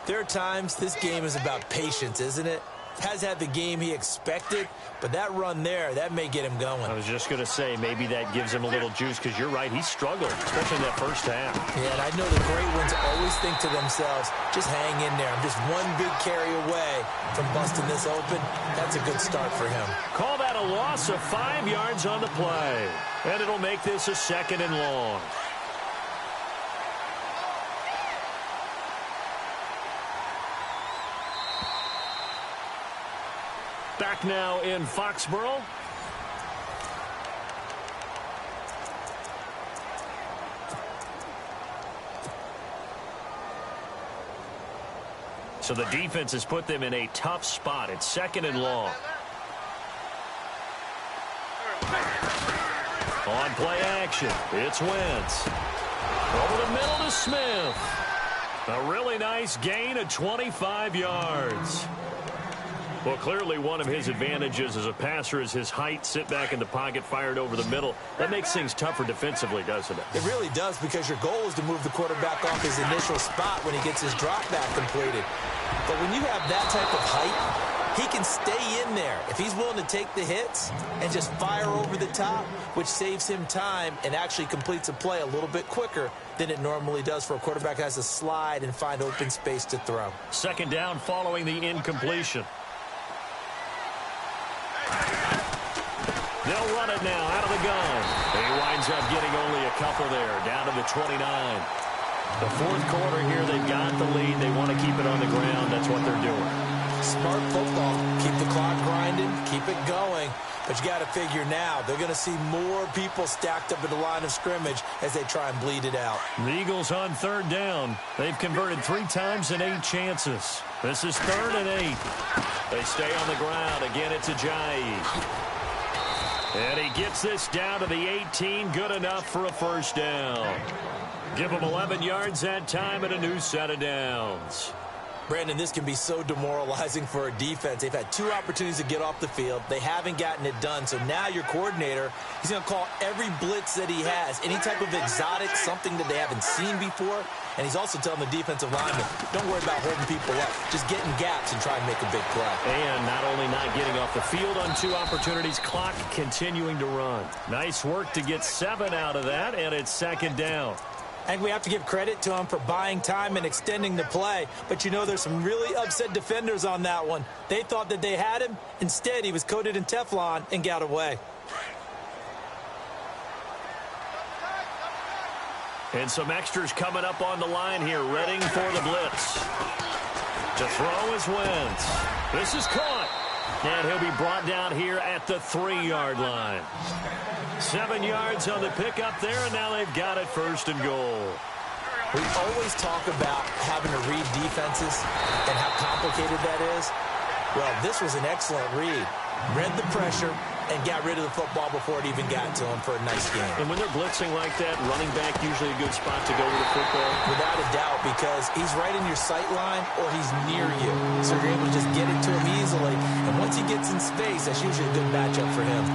there are times this game is about patience, isn't it? Has had the game he expected, but that run there, that may get him going. I was just going to say, maybe that gives him a little juice, because you're right, he struggled, especially in that first half. Yeah, and I know the great ones always think to themselves, just hang in there. I'm just one big carry away from busting this open. That's a good start for him. Call that a loss of 5 yards on the play, and it'll make this a 2nd and long. Back now in Foxborough. So the defense has put them in a tough spot. It's 2nd and long. On play action, it's Wentz. Over the middle to Smith. A really nice gain of 25 yards. Well, clearly one of his advantages as a passer is his height. Sit back in the pocket, fired over the middle. That makes things tougher defensively, doesn't it? It really does, because your goal is to move the quarterback off his initial spot when he gets his drop back completed. But when you have that type of height, he can stay in there if he's willing to take the hits and just fire over the top, which saves him time and actually completes a play a little bit quicker than it normally does for a quarterback who has to slide and find open space to throw. Second down following the incompletion. They'll run it now out of the gun. He winds up getting only a couple there, down to the 29. The fourth quarter here, they've got the lead. They want to keep it on the ground. That's what they're doing. Smart football. Keep the clock grinding. Keep it going. But you got to figure now, they're going to see more people stacked up at the line of scrimmage as they try and bleed it out. The Eagles on third down. They've converted 3 times in 8 chances. This is 3rd and 8. They stay on the ground. Again, it's Ajayi. And he gets this down to the 18. Good enough for a first down. Give him 11 yards that time and a new set of downs. Brandon, this can be so demoralizing for a defense. They've had 2 opportunities to get off the field. They haven't gotten it done. So now your coordinator, he's going to call every blitz that he has, any type of exotic, something that they haven't seen before. And he's also telling the defensive lineman, don't worry about holding people up. Just get in gaps and try and make a big play. And not only not getting off the field on 2 opportunities, clock continuing to run. Nice work to get 7 out of that, and it's second down. I think we have to give credit to him for buying time and extending the play. But, you know, there's some really upset defenders on that one. They thought that they had him. Instead, he was coated in Teflon and got away. And some extras coming up on the line here, readying for the blitz. To throw is Wentz. This is caught. And he'll be brought down here at the 3-yard line. 7 yards on the pickup there, and now they've got it 1st and goal. We always talk about having to read defenses and how complicated that is. Well, this was an excellent read. Read the pressure and got rid of the football before it even got to him for a nice game. And when they're blitzing like that, running back usually a good spot to go with the football? Without a doubt, because he's right in your sight line or he's near you. So you're able to just get it to him easily. And once he gets in space, that's usually a good matchup for him.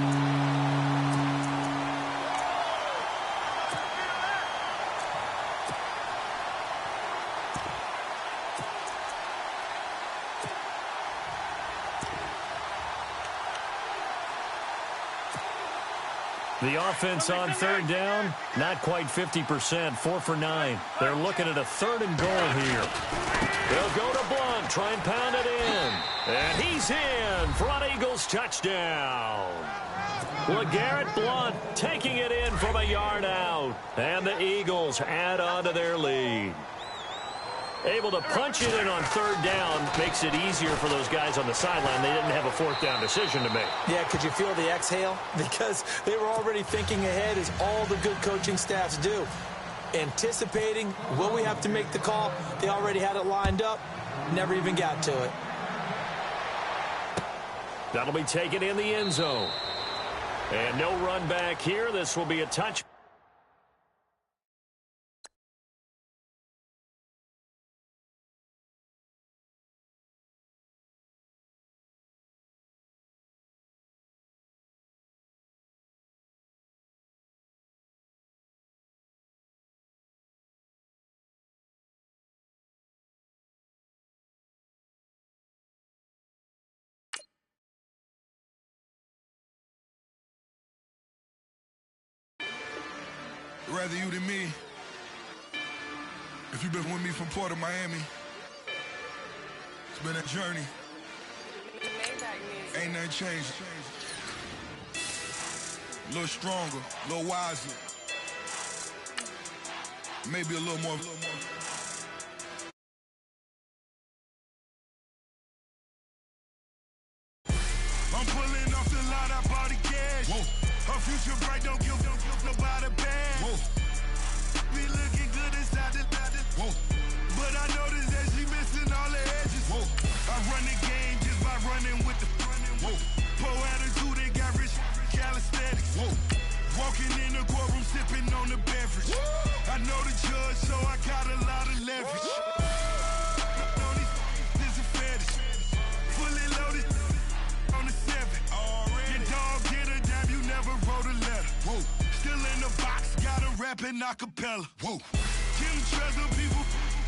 The offense on 3rd down, not quite 50%, 4 for 9. They're looking at a 3rd and goal here. They'll go to Blunt, try and pound it in. And he's in for an Eagles touchdown. LeGarrette Blunt taking it in from a yard out. And the Eagles add on to their lead. Able to punch it in on 3rd down makes it easier for those guys on the sideline. They didn't have a 4th down decision to make. Yeah, could you feel the exhale? Because they were already thinking ahead, as all the good coaching staffs do. Anticipating, will we have to make the call? They already had it lined up, never even got to it. That'll be taken in the end zone. And no run back here. This will be a touch. Rather you than me. If you've been with me from Port of Miami, it's been a journey. Ain't nothing changed. A little stronger, a little wiser. Maybe a little more. I'm pulling off the lot, I bought the cash. Whoa. Her future bright, don't give nobody bad. Whoa. Be looking good inside the whoa. But I noticed that she missing all the edges. Whoa. I run the game just by running with the whoa. Pro attitude, they got rich calisthenics. Whoa. Walking in the courtroom, sipping on the beverage. Whoa. I know the judge, so I got a lot of leverage. Whoa. rapping acapella. Whoa. Kim treasure people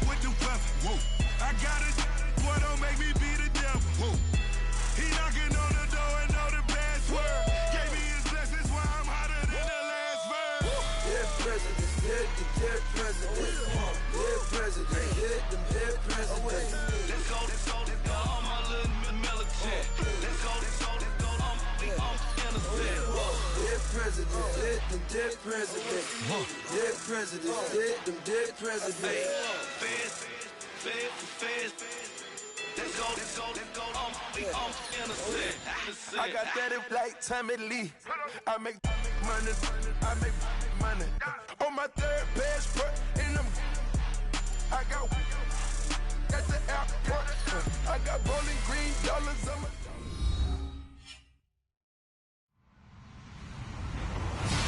with the weapon. Whoa. I got it, boy, don't make me be the devil. Whoa. He knocking on the door and know the password. Gave me his blessings while I'm hotter than the last verse. Dead presidents, dead presidents. Dead presidents, dead presidents. Let's go, all my little militant. Let's go, I'm innocent. Dead presidents, dead presidents. Dead presidents, dead presidents. Feds. Let's go, I'm innocent. I got that if like Tommy Lee. I make money. On my third passport, and I got at the airport. I got Bowling Green dollars on my.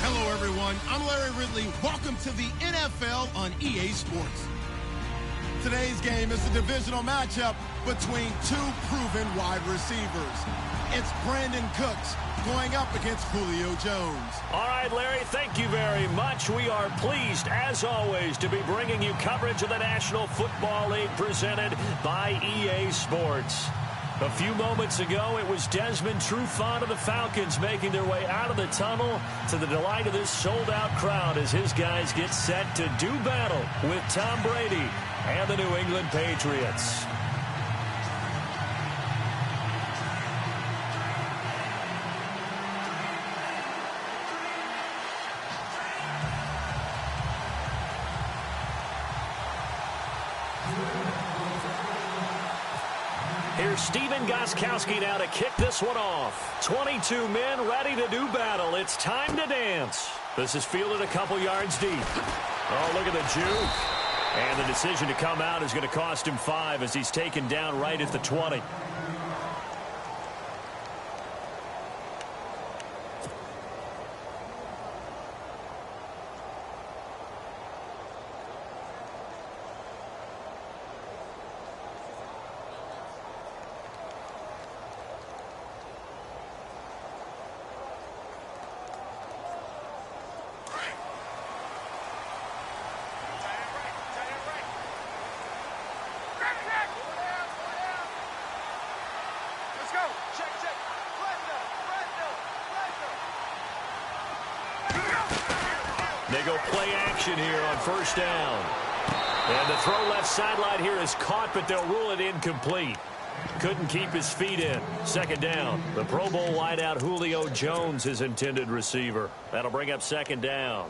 Hello, everyone. I'm Larry Ridley. Welcome to the NFL on EA Sports. Today's game is the divisional matchup between two proven wide receivers. It's Brandon Cooks going up against Julio Jones. All right, Larry, thank you very much. We are pleased, as always, to be bringing you coverage of the National Football League presented by EA Sports. A few moments ago, it was Desmond Trufant of the Falcons making their way out of the tunnel to the delight of this sold-out crowd as his guys get set to do battle with Tom Brady and the New England Patriots. Here's Steven Gostkowski now to kick this one off. 22 men ready to do battle. It's time to dance. This is fielded a couple yards deep. Oh, look at the juke. And the decision to come out is going to cost him 5 as he's taken down right at the 20. They go play action here on first down. And the throw left sideline here is caught, but they'll rule it incomplete. Couldn't keep his feet in. Second down. The Pro Bowl wideout Julio Jones, his intended receiver. That'll bring up second down.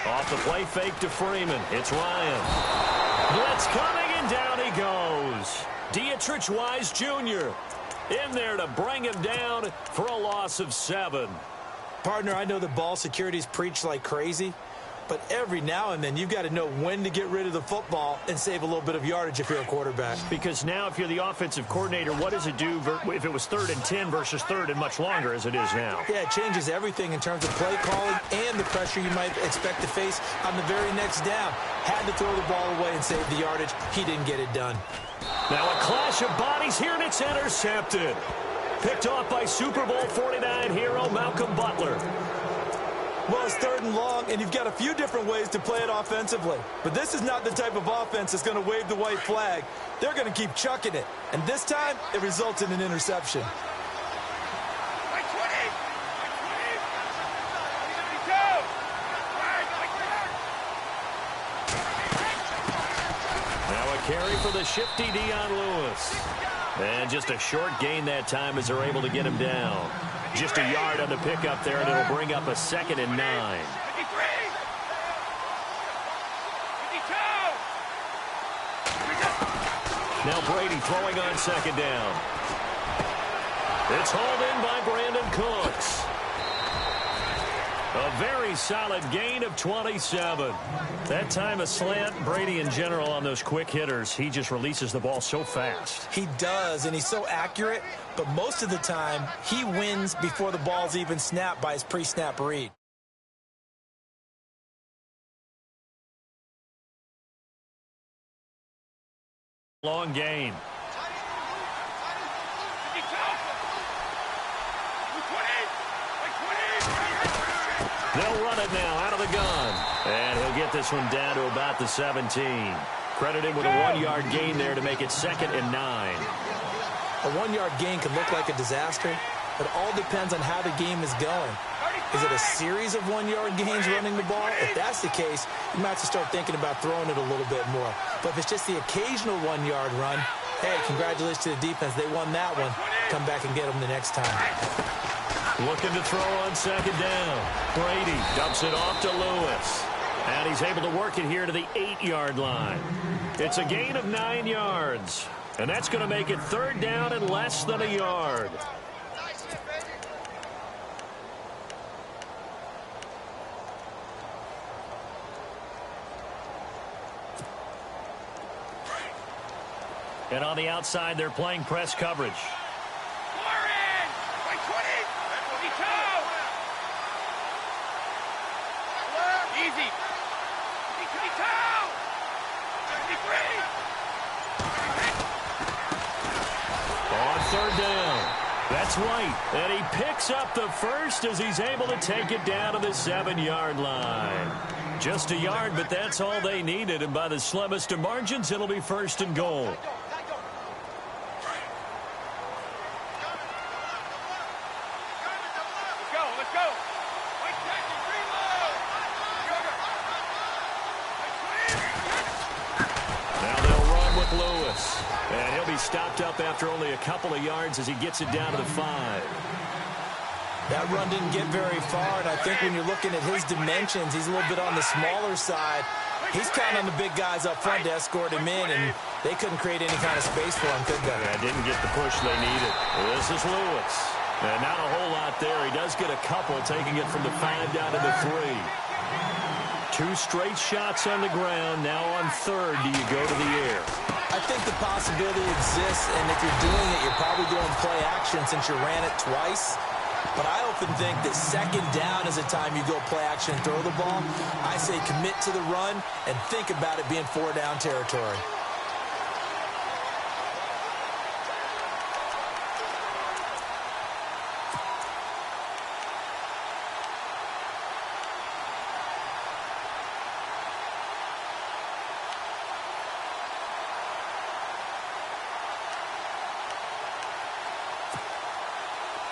Off the play fake to Freeman. It's Ryan. Blitz coming, and down he goes. Dietrich Wise Jr. in there to bring him down for a loss of 7. Partner, I know the ball security's preached like crazy, but every now and then you've got to know when to get rid of the football and save a little bit of yardage if you're a quarterback. Because now if you're the offensive coordinator, what does it do if it was 3rd and 10 versus 3rd and much longer as it is now? Yeah, it changes everything in terms of play calling and the pressure you might expect to face on the very next down. Had to throw the ball away and save the yardage. He didn't get it done. Now a clash of bodies here, and it's intercepted. Picked off by Super Bowl 49 hero Malcolm Butler. Well, it's 3rd and long, and you've got a few different ways to play it offensively. But this is not the type of offense that's going to wave the white flag. They're going to keep chucking it. And this time, it results in an interception. Now a carry for the shifty Dion Lewis. And just a short gain that time as they're able to get him down. Just a yard on the pickup there, and it'll bring up a 2nd and 9. Now Brady throwing on 2nd down. It's hauled in by Brandon Cooks. A very solid gain of 27. That time a slant, Brady in general on those quick hitters, he just releases the ball so fast. He does, and he's so accurate, but most of the time he wins before the ball's even snapped by his pre-snap read. Long gain. They'll run it now out of the gun. And he'll get this one down to about the 17. Credit him with a 1-yard gain there to make it 2nd and 9. A 1-yard gain can look like a disaster, but all depends on how the game is going. Is it a series of 1-yard gains running the ball? If that's the case, you might have to start thinking about throwing it a little bit more. But if it's just the occasional 1-yard run, hey, congratulations to the defense. They won that one. Come back and get them the next time. Looking to throw on 2nd down. Brady dumps it off to Lewis. And he's able to work it here to the 8-yard line. It's a gain of 9 yards. And that's going to make it 3rd down and less than a yard. And on the outside, they're playing press coverage. Easy. On 3rd down. That's right. And he picks up the first as he's able to take it down to the 7-yard line. Just a yard, but that's all they needed. And by the slimmest of margins, it'll be 1st and goal. Lewis. And he'll be stopped up after only a couple of yards as he gets it down to the 5. That run didn't get very far, and I think when you're looking at his dimensions, he's a little bit on the smaller side. He's counting on the big guys up front to escort him in, and they couldn't create any kind of space for him, could they? Yeah, didn't get the push they needed. This is Lewis. And not a whole lot there. He does get a couple, taking it from the 5 down to the 3. 2 straight shots on the ground. Now on 3rd, do you go to the air? I think the possibility exists, and if you're doing it, you're probably doing play action since you ran it twice. But I often think that 2nd down is a time you go play action and throw the ball. I say commit to the run and think about it being 4-down territory.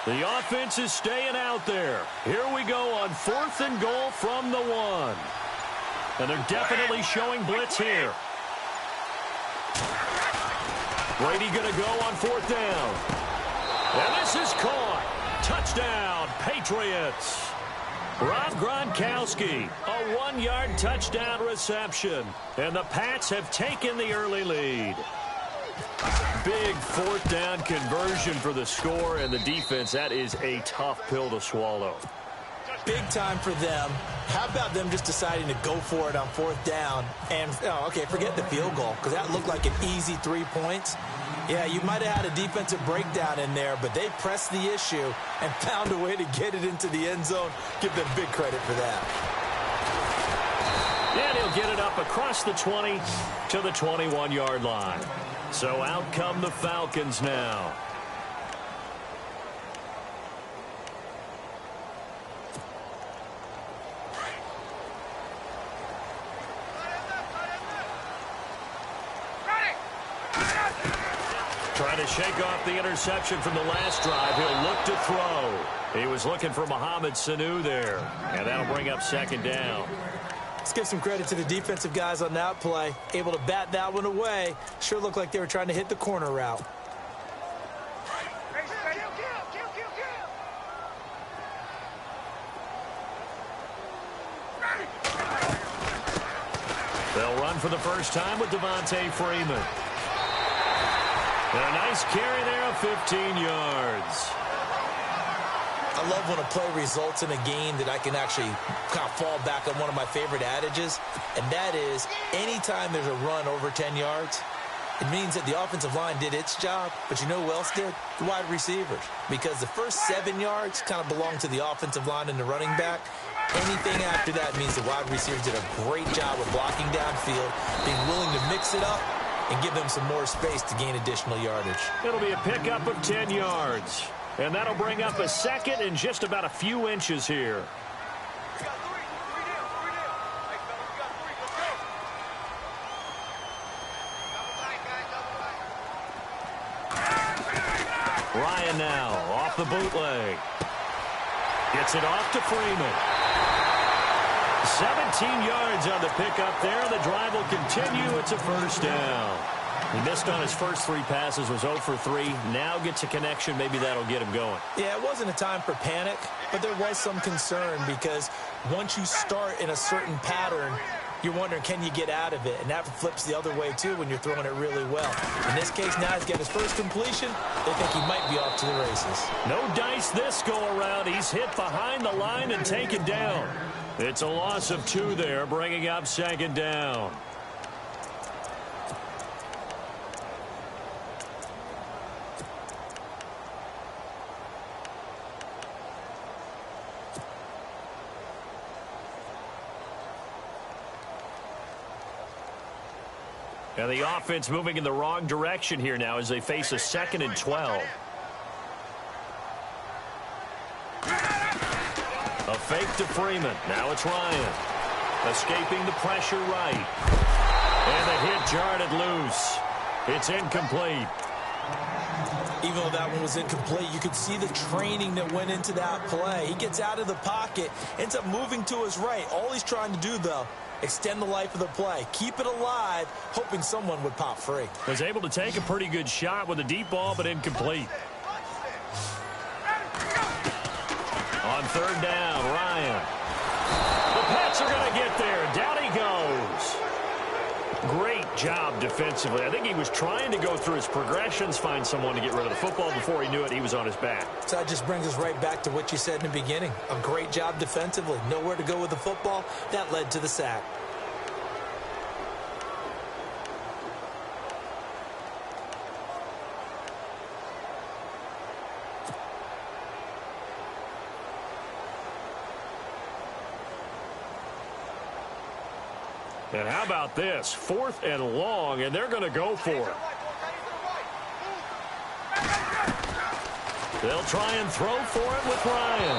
The offense is staying out there. Here we go on 4th and goal from the 1. And they're definitely showing blitz here. Brady going to go on 4th down. And this is caught. Touchdown, Patriots. Rob Gronkowski, a 1-yard touchdown reception. And the Pats have taken the early lead. Big 4th down conversion for the score, and the defense, that is a tough pill to swallow. Big time for them. How about them just deciding to go for it on 4th down? And, okay, forget the field goal, because that looked like an easy 3 points. Yeah, you might have had a defensive breakdown in there, but they pressed the issue and found a way to get it into the end zone. Give them big credit for that. And he'll get it up across the 20 to the 21-yard line. So out come the Falcons now. Trying to shake off the interception from the last drive. He'll look to throw. He was looking for Mohamed Sanu there. And that'll bring up 2nd down. Let's give some credit to the defensive guys on that play. Able to bat that one away. Sure looked like they were trying to hit the corner route. They'll run for the first time with Devontae Freeman. And a nice carry there of 15 yards. I love when a play results in a game that I can actually kind of fall back on one of my favorite adages, and that is anytime there's a run over 10 yards, it means that the offensive line did its job, but you know who else did? The wide receivers. Because the first 7 yards kind of belong to the offensive line and the running back. Anything after that means the wide receivers did a great job of blocking downfield, being willing to mix it up, and give them some more space to gain additional yardage. It'll be a pickup of 10 yards. And that'll bring up a second and just about a few inches here. Ryan now off the bootleg. Gets it off to Freeman. 17 yards on the pickup there. The drive will continue. It's a first down. He missed on his first 3 passes, was 0 for 3. Now gets a connection. Maybe that'll get him going. Yeah, it wasn't a time for panic, but there was some concern because once you start in a certain pattern, you're wondering, can you get out of it? And that flips the other way, too, when you're throwing it really well. In this case, now he's got his first completion. They think he might be off to the races. No dice this go-around. He's hit behind the line and taken down. It's a loss of 2 there, bringing up second down. And the offense moving in the wrong direction here now as they face a 2nd and 12. A fake to Freeman. Now it's Ryan. Escaping the pressure right. And the hit jarred it loose. It's incomplete. Even though that one was incomplete, you could see the training that went into that play. He gets out of the pocket, ends up moving to his right. All he's trying to do, though, extend the life of the play. Keep it alive, hoping someone would pop free. Was able to take a pretty good shot with a deep ball, but incomplete. On 3rd down, Ryan. The Pats are going to get there. Down he goes. Great job defensively. I think he was trying to go through his progressions, find someone to get rid of the football. Before he knew it, he was on his back. So that just brings us right back to what you said in the beginning. A great job defensively. Nowhere to go with the football. That led to the sack. And how about this? 4th and long, and they're going to go for it. They'll try and throw for it with Ryan.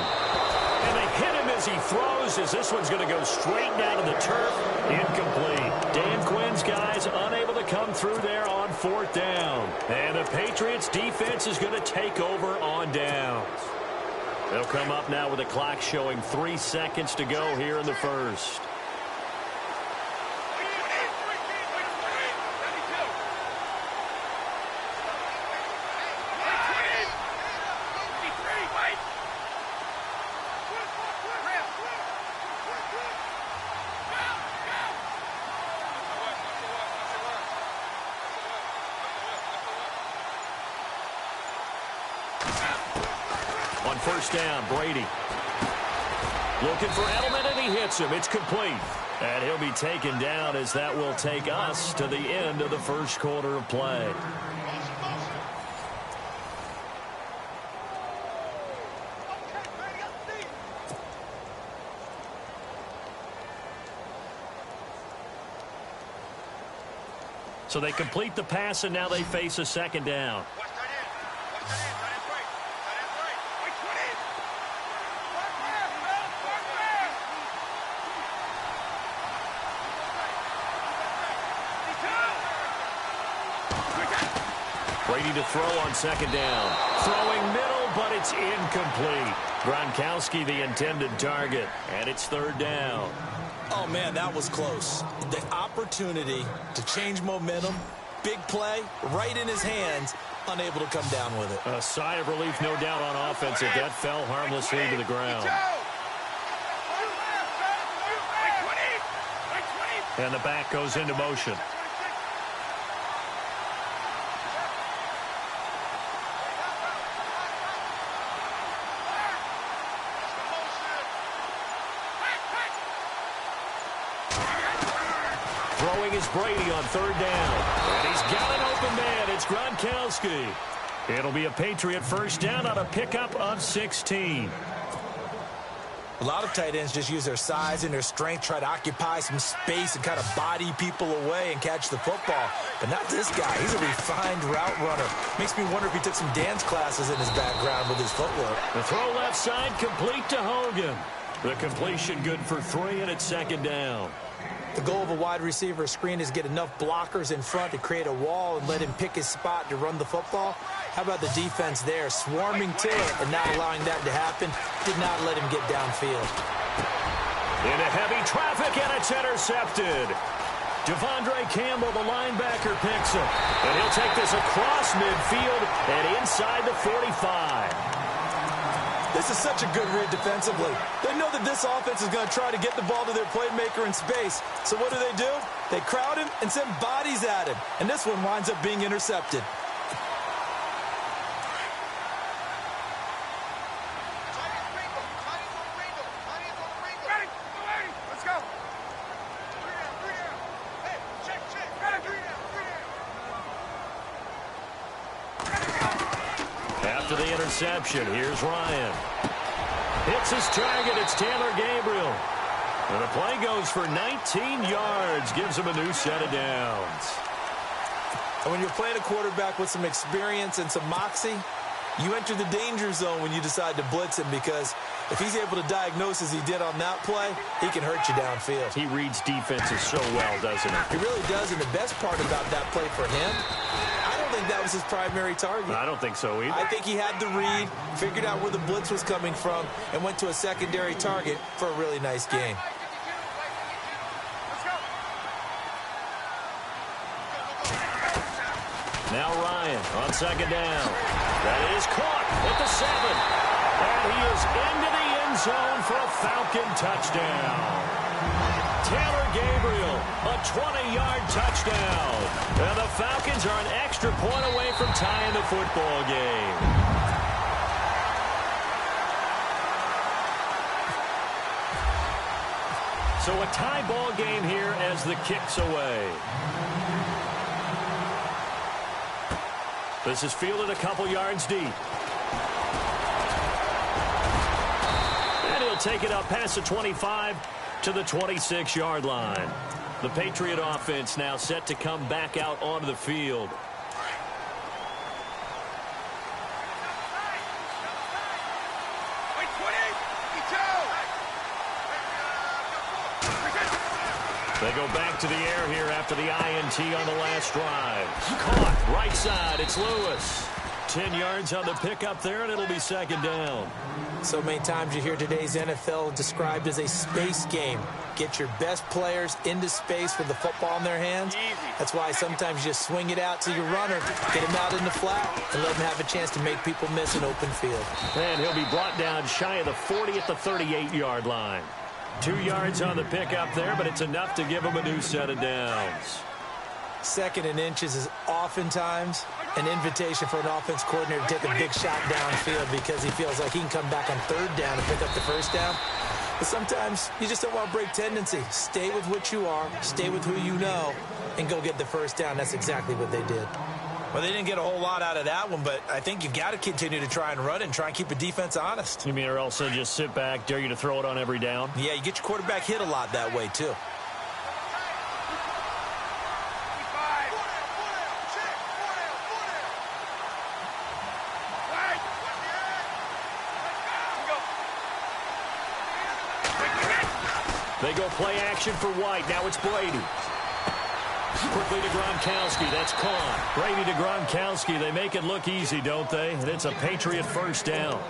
And they hit him as he throws, as this one's going to go straight down to the turf. Incomplete. Dan Quinn's guys unable to come through there on 4th down. And the Patriots defense is going to take over on downs. They'll come up now with the clock showing 3 seconds to go here in the first. On 1st down, Brady. Looking for Edelman, and he hits him. It's complete. And he'll be taken down as that will take us to the end of the first quarter of play. So they complete the pass, and now they face a 2nd down. Brady to throw on 2nd down. Throwing middle, but it's incomplete. Gronkowski the intended target, and it's 3rd down. Oh, man, that was close. The opportunity to change momentum, big play, right in his hands, unable to come down with it. A sigh of relief, no doubt, on offense if that fell harmlessly to the ground. And the back goes into motion. Throwing is Brady on third down. And he's got an open man. It's Gronkowski. It'll be a Patriot first down on a pickup of 16. A lot of tight ends just use their size and their strength, try to occupy some space and kind of body people away and catch the football. But not this guy. He's a refined route runner. Makes me wonder if he took some dance classes in his background with his footwork. The throw left side complete to Hogan. The completion good for 3, and it's second down. The goal of a wide receiver screen is get enough blockers in front to create a wall and let him pick his spot to run the football. How about the defense there, swarming to it and not allowing that to happen? Did not let him get downfield. Into heavy traffic, and it's intercepted. Devondre Campbell, the linebacker, picks him. And he'll take this across midfield and inside the 45. This is such a good read defensively. They know that this offense is going to try to get the ball to their playmaker in space. So what do? They crowd him and send bodies at him. And this one winds up being intercepted. After the interception, here's Ryan. Hits his target. It's Taylor Gabriel. And the play goes for 19 yards. Gives him a new set of downs. And when you're playing a quarterback with some experience and some moxie, you enter the danger zone when you decide to blitz him, because if he's able to diagnose as he did on that play, he can hurt you downfield. He reads defenses so well, doesn't he? He really does, and the best part about that play for him, I don't think that was his primary target. I don't think so either. I think he had the read, figured out where the blitz was coming from, and went to a secondary target for a really nice gain. Now Ryan on second down. That is caught at the 7. And he is into the end zone for a Falcon touchdown. Taylor Gabriel, a 20-yard touchdown. And the Falcons are an extra point away from tying the football game. So a tie ball game here as the kick's away. This is fielded a couple yards deep. And he'll take it up past the 25 to the 26-yard line. The Patriot offense now set to come back out onto the field. They go back to the air here after the INT on the last drive. Caught right side. It's Lewis. 10 yards on the pickup there, and it'll be second down. So many times you hear today's NFL described as a space game. Get your best players into space with the football in their hands. That's why sometimes you just swing it out to your runner, get him out in the flat, and let him have a chance to make people miss an open field. And he'll be brought down shy of the 40 at the 38-yard line. 2 yards on the pickup there, but it's enough to give him a new set of downs. Second and inches is oftentimes an invitation for an offense coordinator to take a big shot downfield because he feels like he can come back on third down and pick up the first down. But sometimes you just don't want to break tendency. Stay with what you are, stay with who you know, and go get the first down. That's exactly what they did. Well, they didn't get a whole lot out of that one, but I think you've got to continue to try and run it and try and keep the defense honest. You mean, or else they'll just sit back, dare you to throw it on every down? Yeah, you get your quarterback hit a lot that way, too. They go play action for White. Now it's Brady. Quickly to Gronkowski. That's caught. Brady to Gronkowski. They make it look easy, don't they? And it's a Patriot first down.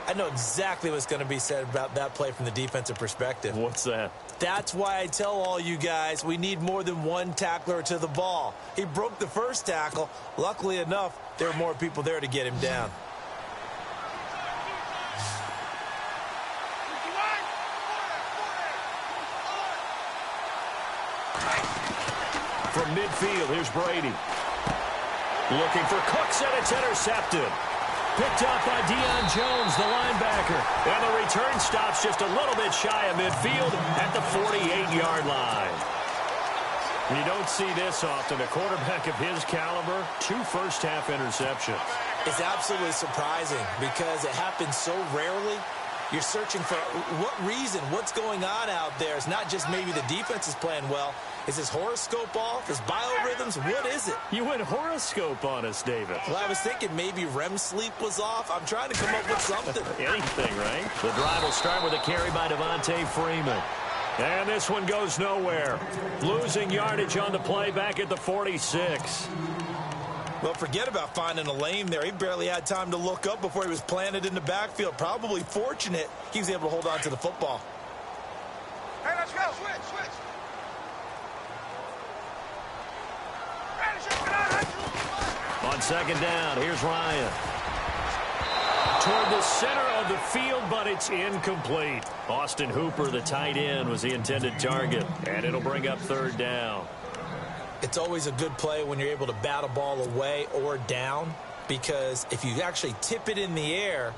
I know exactly what's going to be said about that play from the defensive perspective. What's that? That's why I tell all you guys we need more than one tackler to the ball. He broke the first tackle. Luckily enough, there were more people there to get him down. From midfield, here's Brady. Looking for Cooks, and it's intercepted. Picked up by Deion Jones, the linebacker. And the return stops just a little bit shy of midfield at the 48-yard line. You don't see this often. A quarterback of his caliber, 2 first-half interceptions. It's absolutely surprising because it happens so rarely. You're searching for what reason, what's going on out there. It's not just maybe the defense is playing well. Is his horoscope off? His biorhythms? What is it? You went horoscope on us, David. Well, I was thinking maybe REM sleep was off. I'm trying to come up with something. Anything, right? The drive will start with a carry by Devontae Freeman. And this one goes nowhere. Losing yardage on the play back at the 46. Well, forget about finding a lane there. He barely had time to look up before he was planted in the backfield. Probably fortunate he was able to hold on to the football. Hey, let's go. Switch. On second down, here's Ryan. Toward the center of the field, but it's incomplete. Austin Hooper, the tight end, was the intended target, and it'll bring up third down. It's always a good play when you're able to bat a ball away or down, because if you actually tip it in the air,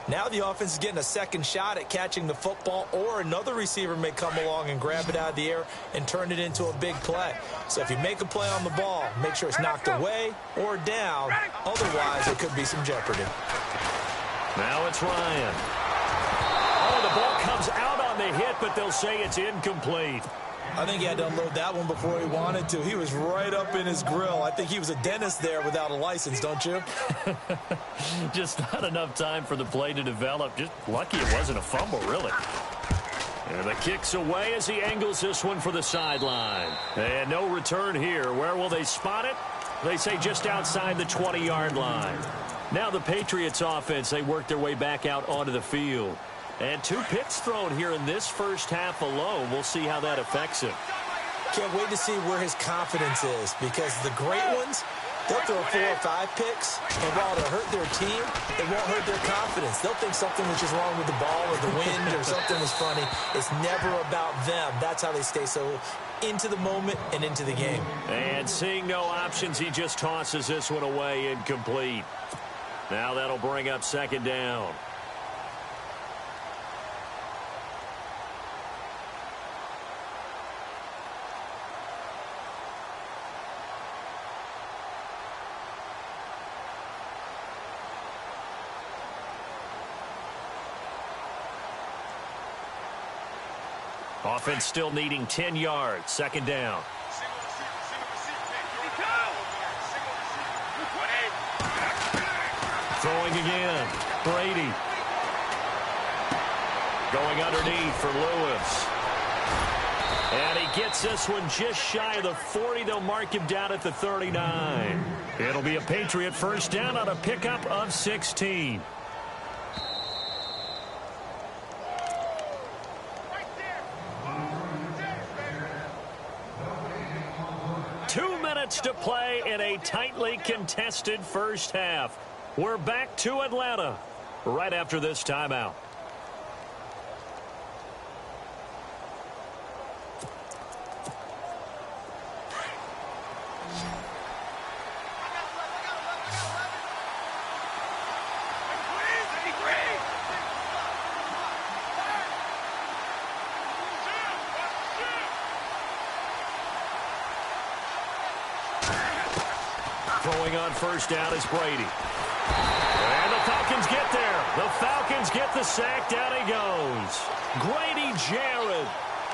now the offense is getting a second shot at catching the football, or another receiver may come along and grab it out of the air and turn it into a big play. So if you make a play on the ball, make sure it's knocked away or down. Otherwise, there could be some jeopardy. Now it's Ryan. Oh, the ball comes out on the hit, but they'll say it's incomplete. I think he had to unload that one before he wanted to. He was right up in his grill. I think he was a dentist there without a license, don't you? Just not enough time for the play to develop. Just lucky it wasn't a fumble, really. And the kick's away as he angles this one for the sideline. And no return here. Where will they spot it? They say just outside the 20-yard line. Now the Patriots offense, they work their way back out onto the field. And 2 picks thrown here in this first half alone. We'll see how that affects him. Can't wait to see where his confidence is, because the great ones, they'll throw 4 or 5 picks, and while it'll hurt their team, it won't hurt their confidence. They'll think something was just wrong with the ball or the wind or something was funny. It's never about them. That's how they stay so into the moment and into the game. And seeing no options, he just tosses this one away incomplete. Now that'll bring up second down. Offense still needing 10 yards. Second down. Throwing again. Brady. Going underneath for Lewis. And he gets this one just shy of the 40. They'll mark him down at the 39. It'll be a Patriot first down on a pickup of 16. To play in a tightly contested first half. We're back to Atlanta right after this timeout. Throwing on first down is Brady. And the Falcons get there. The Falcons get the sack. Down he goes. Grady Jarrett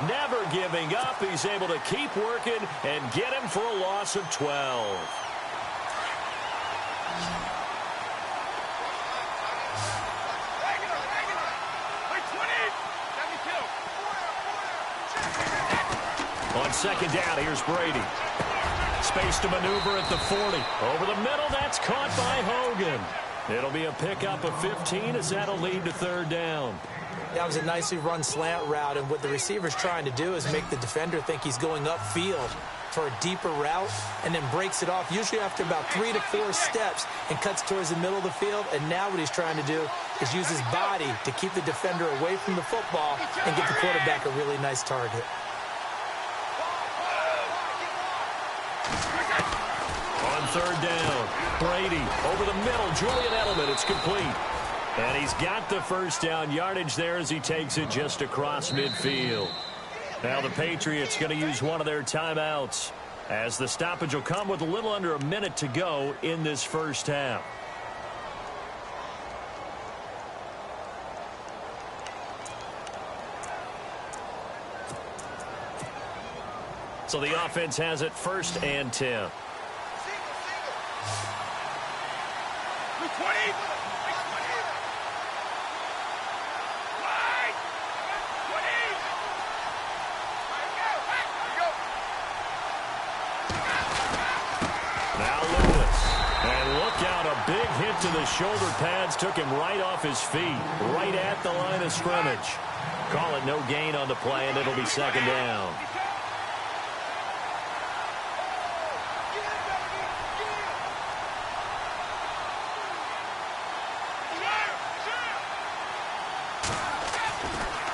never giving up. He's able to keep working and get him for a loss of 12. On second down, here's Brady. Space to maneuver at the 40. Over the middle, that's caught by Hogan. It'll be a pickup of 15 as that'll lead to third down. That was a nicely run slant route, and what the receiver's trying to do is make the defender think he's going upfield for a deeper route and then breaks it off, usually after about 3 to 4 steps, and cuts towards the middle of the field. And now what he's trying to do is use his body to keep the defender away from the football and get the quarterback a really nice target. Third down. Brady over the middle. Julian Edelman. It's complete. And he's got the first down yardage there as he takes it just across midfield. Now the Patriots going to use one of their timeouts. as the stoppage will come with a little under a minute to go in this first half. So the offense has it 1st and 10. Now Lewis. And look out, a big hit to the shoulder pads took him right off his feet, right at the line of scrimmage. Call it no gain on the play, and it'll be 2nd down.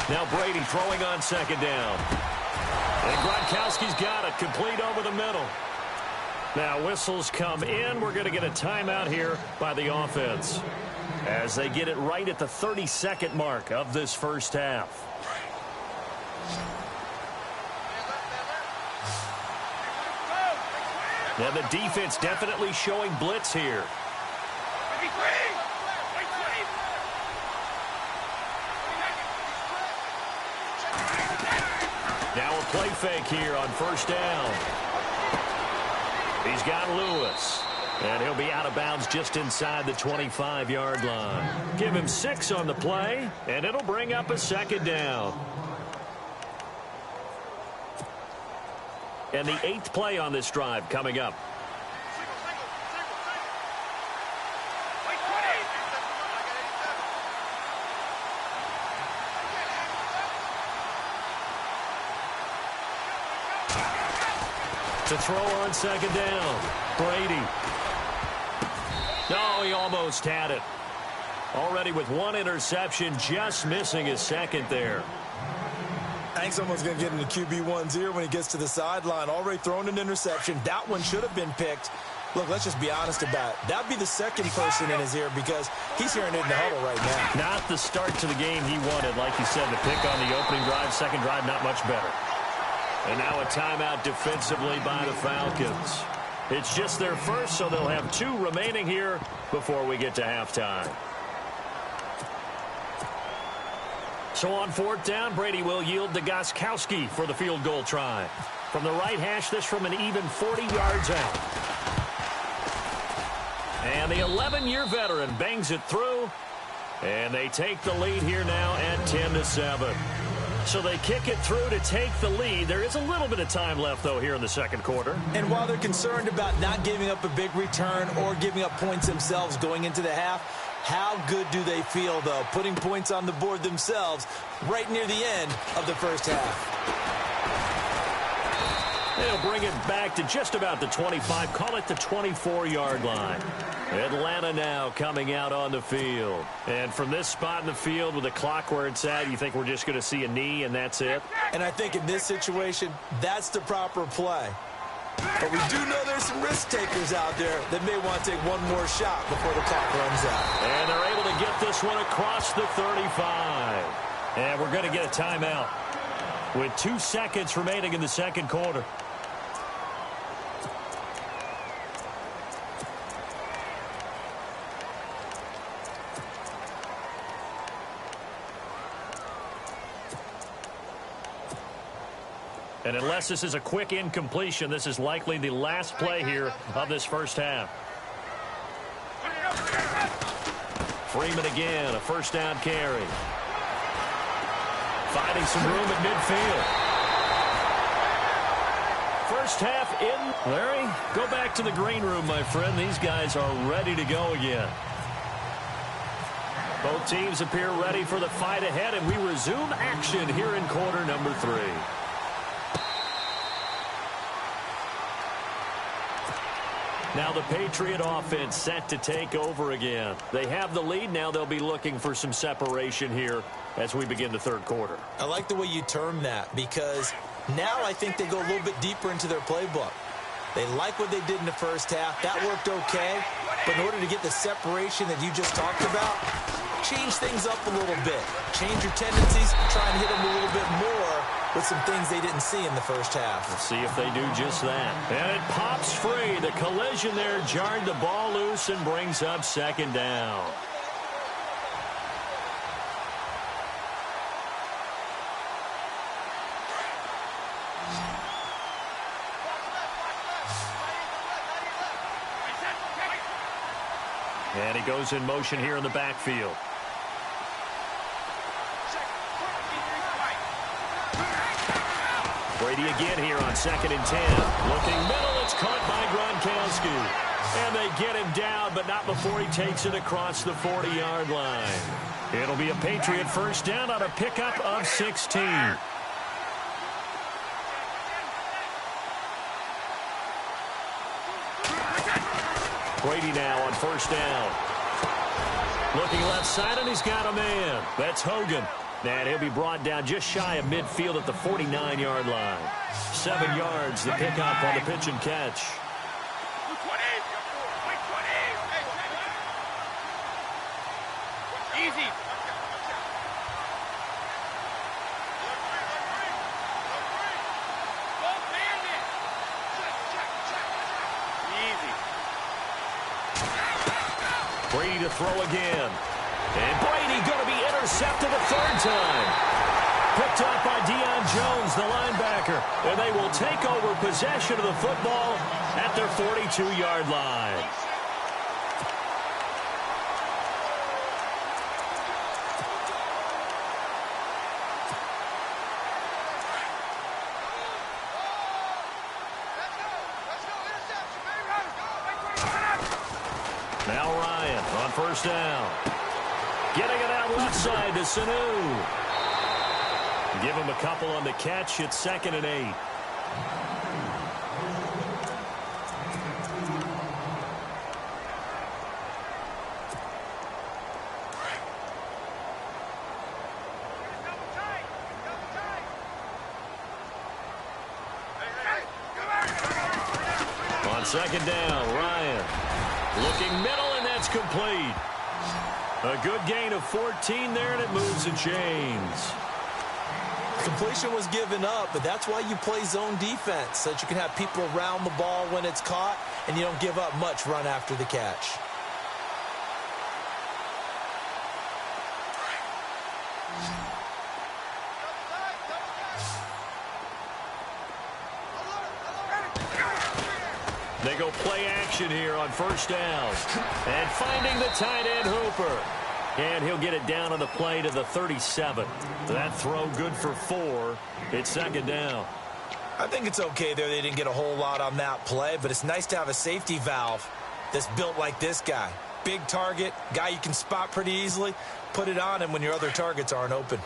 Now Brady throwing on 2nd down. And Gronkowski's got it, complete over the middle. Now whistles come in. We're going to get a timeout here by the offense as they get it right at the 32nd mark of this first half. Now the defense definitely showing blitz here. Now a play fake here on 1st down. He's got Lewis. And he'll be out of bounds just inside the 25-yard line. Give him 6 on the play, and it'll bring up a 2nd down. And the 8th play on this drive coming up. To throw on 2nd down. Brady. No, he almost had it. Already with 1 interception, just missing his 2nd there. I think someone's going to get into QB1's ear when he gets to the sideline. Already thrown an interception. That one should have been picked. Look, let's just be honest about it. That'd be the 2nd person in his ear because he's hearing it in the huddle right now. Not the start to the game he wanted. Like you said, the pick on the opening drive, 2nd drive, not much better. And now a timeout defensively by the Falcons. It's just their first, so they'll have 2 remaining here before we get to halftime. So on 4th down, Brady will yield to Gostkowski for the field goal try. From the right hash, this from an even 40 yards out. And the 11-year veteran bangs it through. And they take the lead here now at 10-7. So they kick it through to take the lead. There is a little bit of time left, though, here in the 2nd quarter. And while they're concerned about not giving up a big return or giving up points themselves going into the half, how good do they feel, though, putting points on the board themselves right near the end of the first half? They'll bring it back to just about the 25. Call it the 24-yard line. Atlanta now coming out on the field. And from this spot in the field with the clock where it's at, you think we're just going to see a knee and that's it? And I think in this situation, that's the proper play. But we do know there's some risk takers out there that may want to take one more shot before the clock runs out. And they're able to get this one across the 35. And we're going to get a timeout with 2 seconds remaining in the 2nd quarter. And unless this is a quick incompletion, this is likely the last play here of this first half. Freeman again, a 1st down carry. Finding some room at midfield. First half in. Larry, go back to the green room, my friend. These guys are ready to go again. Both teams appear ready for the fight ahead, and we resume action here in quarter number 3. Now the Patriot offense set to take over again. They have the lead. Now they'll be looking for some separation here as we begin the 3rd quarter. I like the way you term that because now I think they go a little bit deeper into their playbook. They like what they did in the first half. That worked okay. But in order to get the separation that you just talked about, change things up a little bit. Change your tendencies, try and hit them a little bit more with some things they didn't see in the first half. Let's see if they do just that. And it pops free. The collision there jarred the ball loose and brings up second down. And he goes in motion here in the backfield. Brady again here on 2nd and 10. Looking middle, it's caught by Gronkowski. And they get him down, but not before he takes it across the 40-yard line. It'll be a Patriot first down on a pickup of 16. Brady now on first down. Looking left side, and he's got a man. That's Hogan. And he'll be brought down just shy of midfield at the 49-yard line. 7 yards, the pickup on the pitch and catch. Easy. Brady to throw again. And Brady going to be intercepted a third time. Picked up by Deion Jones, the linebacker. And they will take over possession of the football at their 42-yard line. Now Ryan on first down. Getting it out left side to Sanu. Give him a couple on the catch. It's 2nd and 8. On 2nd down, Ryan. Looking middle, and that's complete. A good gain of 14 there, and it moves the chains. Completion was given up, but that's why you play zone defense, so that you can have people around the ball when it's caught, and you don't give up much run after the catch. They go play action here on first down. And finding the tight end Hooper. And he'll get it down on the play to the 37. That throw good for 4. It's 2nd down. I think it's okay there. They didn't get a whole lot on that play, but it's nice to have a safety valve that's built like this guy. Big target, guy you can spot pretty easily. Put it on him when your other targets aren't open.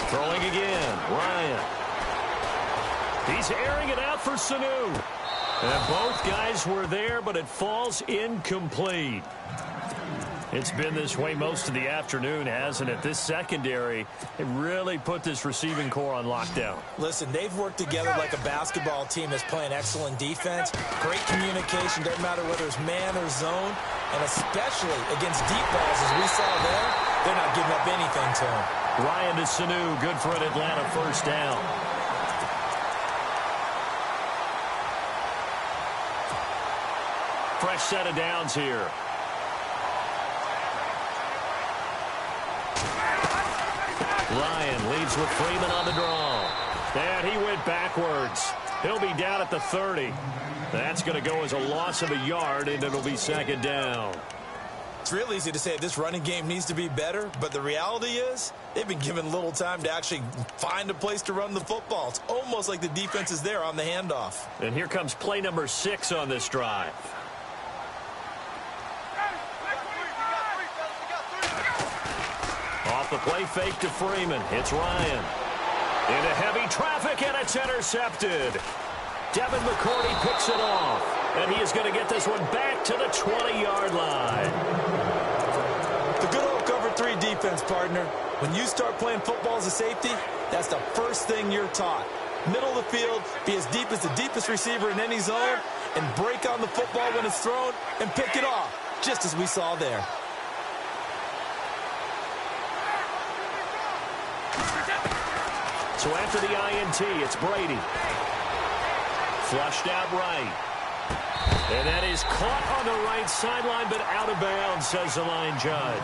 Throwing again, Ryan. He's airing it out for Sanu. And both guys were there, but it falls incomplete. It's been this way most of the afternoon, hasn't it? This secondary, it really put this receiving core on lockdown. Listen, they've worked together like a basketball team that's playing excellent defense. Great communication, doesn't matter whether it's man or zone. And especially against deep balls, as we saw there, they're not giving up anything to them. Ryan to Sanu, good for an Atlanta first down. Fresh set of downs here. Ryan leads with Freeman on the draw. And he went backwards. He'll be down at the 30. That's going to go as a loss of a yard, and it'll be 2nd down. It's real easy to say this running game needs to be better, but the reality is they've been given little time to actually find a place to run the football. It's almost like the defense is there on the handoff. And here comes play number 6 on this drive. Off the play fake to Freeman. It's Ryan. Into heavy traffic, and it's intercepted. Devin McCourty picks it off. And he is going to get this one back to the 20-yard line. The good old cover 3 defense, partner. When you start playing football as a safety, that's the first thing you're taught. Middle of the field, be as deep as the deepest receiver in any zone, and break on the football when it's thrown and pick it off, just as we saw there. So after the INT, it's Brady. Flushed out right. And that is caught on the right sideline, but out of bounds, says the line judge.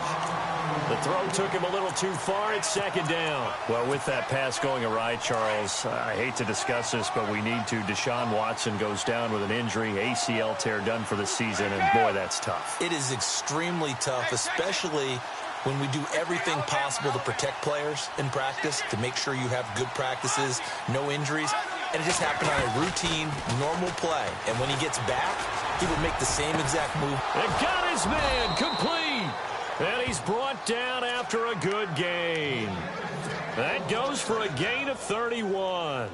The throw took him a little too far. It's second down. Well, with that pass going awry, Charles, I hate to discuss this, but we need to. Deshaun Watson goes down with an injury, ACL tear done for the season, and boy, that's tough. It is extremely tough, especially when we do everything possible to protect players in practice, to make sure you have good practices, no injuries. And it just happened on a routine, normal play. And when he gets back, he will make the same exact move. And got his man complete. And he's brought down after a good gain. That goes for a gain of 31.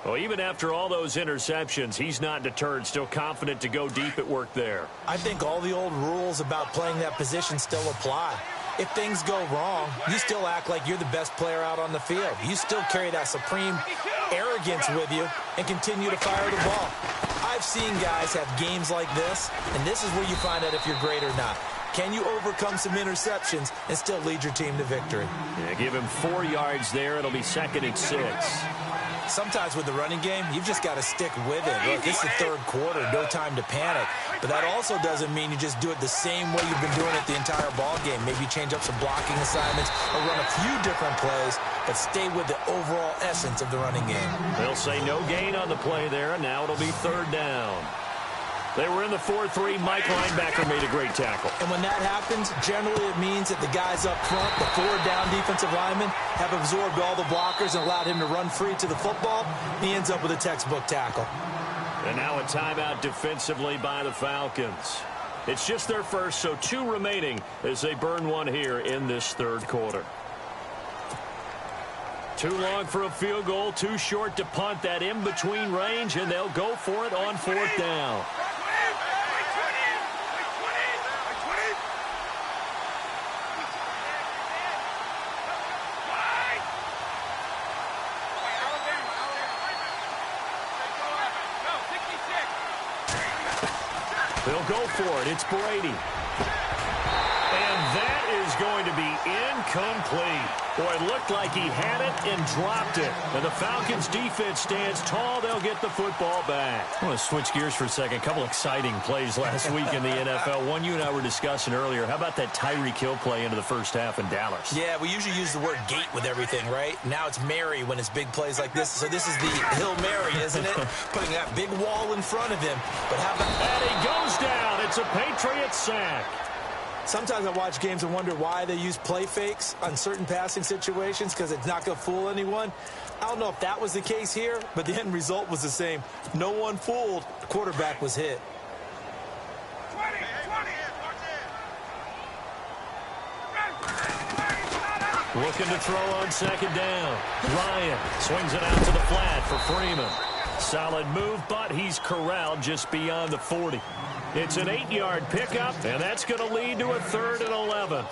Well, even after all those interceptions, he's not deterred, still confident to go deep at work there. I think all the old rules about playing that position still apply. If things go wrong, you still act like you're the best player out on the field. You still carry that supreme arrogance with you and continue to fire the ball. I've seen guys have games like this, and this is where you find out if you're great or not. Can you overcome some interceptions and still lead your team to victory? Yeah, give him 4 yards there. It'll be 2nd and 6. Sometimes with the running game, you've just got to stick with it. Look, this is the third quarter, no time to panic. But that also doesn't mean you just do it the same way you've been doing it the entire ball game. Maybe change up some blocking assignments or run a few different plays, but stay with the overall essence of the running game. They'll say no gain on the play there, and now it'll be 3rd down. They were in the 4-3. Mike linebacker made a great tackle. And when that happens, generally it means that the guys up front, the 4-down defensive linemen, have absorbed all the blockers and allowed him to run free to the football. He ends up with a textbook tackle. And now a timeout defensively by the Falcons. It's just their first, so 2 remaining as they burn one here in this 3rd quarter. Too long for a field goal, too short to punt. That in-between range, and they'll go for it on 4th down. They'll go for it. It's Brady. And that is going to be incomplete. Boy, it looked like he had it and dropped it. And the Falcons defense stands tall. They'll get the football back. I want to switch gears for a second. A couple exciting plays last week in the NFL. One you and I were discussing earlier. How about that Tyreek Hill play into the first half in Dallas? Yeah, we usually use the word gate with everything, right? Now it's Mary when it's big plays like this. So this is the Hill Mary, isn't it? Putting that big wall in front of him. But how about... And he goes down. It's a Patriot sack. Sometimes I watch games and wonder why they use play fakes on certain passing situations, because it's not going to fool anyone. I don't know if that was the case here, but the end result was the same. No one fooled. The quarterback was hit. Looking to throw on 2nd down. Ryan swings it out to the flat for Freeman. Solid move, but he's corralled just beyond the 40. It's an 8-yard pickup, and that's going to lead to a 3rd and 11.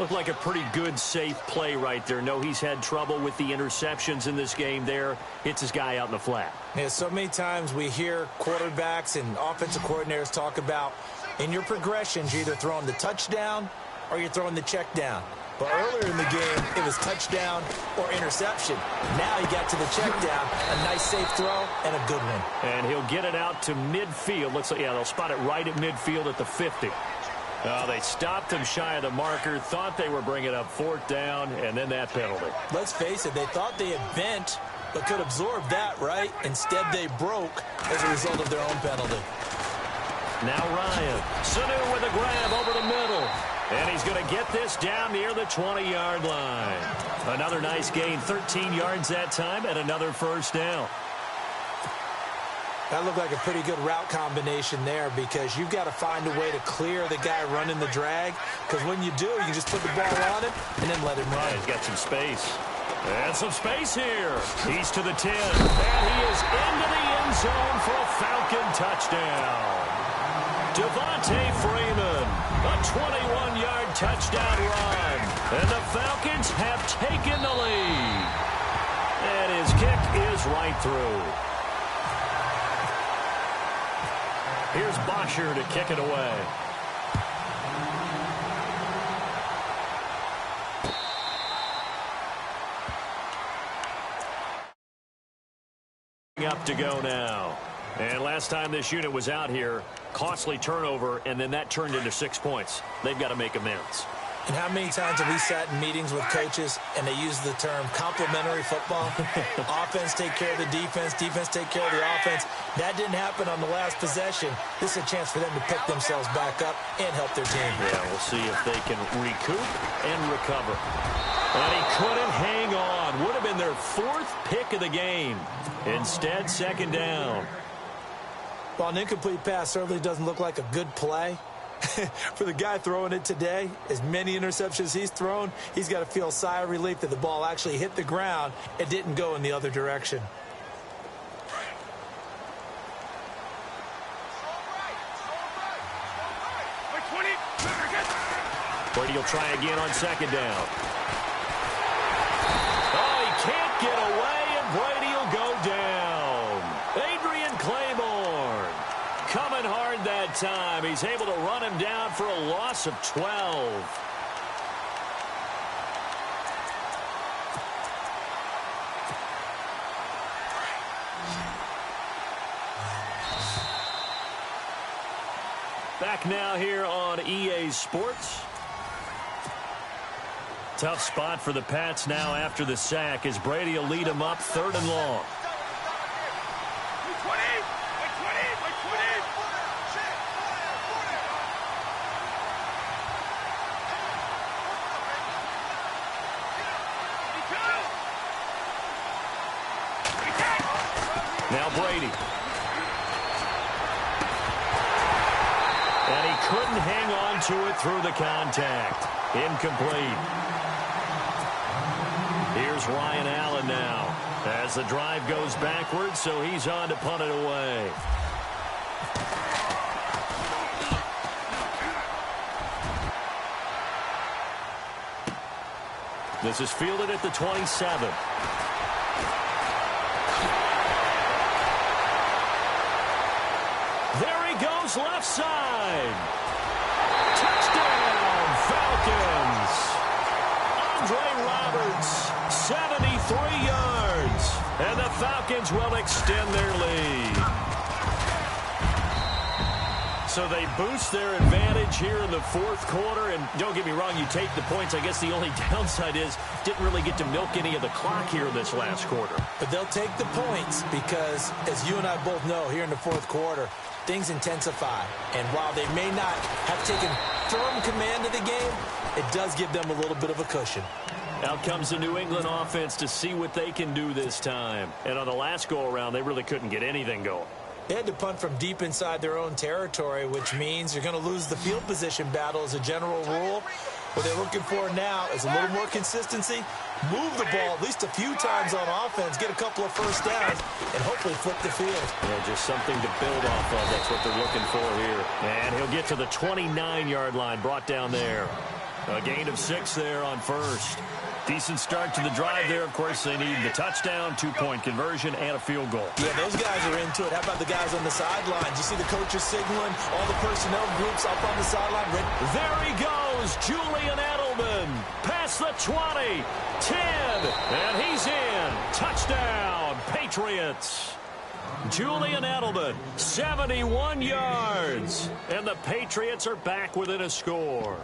Looked like a pretty good, safe play right there. No, he's had trouble with the interceptions in this game there. Hits his guy out in the flat. Yeah, so many times we hear quarterbacks and offensive coordinators talk about in your progressions, you're either throwing the touchdown or you're throwing the check down. But earlier in the game, it was touchdown or interception. Now he got to the check down, a nice safe throw, and a good one. And he'll get it out to midfield. Looks like, yeah, they'll spot it right at midfield at the 50. They stopped him shy of the marker, thought they were bringing up 4th down, and then that penalty. Let's face it, they thought they had bent, but could absorb that, right? Instead, they broke as a result of their own penalty. Now Ryan. Sanu with a grab over the middle. And he's going to get this down near the 20-yard line. Another nice gain, 13 yards that time, and another 1st down. That looked like a pretty good route combination there, because you've got to find a way to clear the guy running the drag, because when you do, you just put the ball on him and then let him run. He's got some space. And some space here. He's to the 10. And he is into the end zone for a Falcon touchdown. Devontae Freeman, a 21-yard touchdown run. And the Falcons have taken the lead. And his kick is right through. Here's Bosher to kick it away. Up to go now. And last time this unit was out here, costly turnover, and then that turned into 6 points. They've got to make amends. And how many times have we sat in meetings with coaches and they use the term complementary football? Offense take care of the defense, defense take care of the offense. That didn't happen on the last possession. This is a chance for them to pick themselves back up and help their team. Yeah, we'll see if they can recoup and recover. And he couldn't hang on. Would have been their 4th pick of the game. Instead, 2nd down. Well, an incomplete pass certainly doesn't look like a good play. For the guy throwing it today, as many interceptions he's thrown, he's got to feel a sigh of relief that the ball actually hit the ground and didn't go in the other direction. Brady will try again on 2nd down. Oh, he can't get away, and Brady will go down. Adrian Claiborne coming hard that time. He's able to run him down for a loss of 12. Back now here on EA Sports. Tough spot for the Pats now after the sack as Brady will lead them up 3rd and long. Now Brady. And he couldn't hang on to it through the contact. Incomplete. Here's Ryan Allen now as the drive goes backwards, so he's on to punt it away. This is fielded at the 27. There he goes left side. Touchdown, Falcons. Andre Roberts, 73 yards. And the Falcons will extend their lead. So they boost their advantage here in the 4th quarter. And don't get me wrong, you take the points. I guess the only downside is didn't really get to milk any of the clock here in this last quarter. But they'll take the points because, as you and I both know, here in the 4th quarter, things intensify. And while they may not have taken firm command of the game, it does give them a little bit of a cushion. Out comes the New England offense to see what they can do this time. And on the last go-around, they really couldn't get anything going. They had to punt from deep inside their own territory, which means you're going to lose the field position battle as a general rule. What they're looking for now is a little more consistency, move the ball at least a few times on offense, get a couple of first downs, and hopefully flip the field. Yeah, just something to build off of. That's what they're looking for here. And he'll get to the 29-yard line, brought down there. A gain of 6 there on 1st. Decent start to the drive there. Of course, they need the touchdown, 2-point conversion, and a field goal. Yeah, those guys are into it. How about the guys on the sidelines? You see the coaches signaling, all the personnel groups up on the sideline. There he goes, Julian Edelman. Past the 20, 10, and he's in. Touchdown, Patriots. Julian Edelman, 71 yards. And the Patriots are back within a score.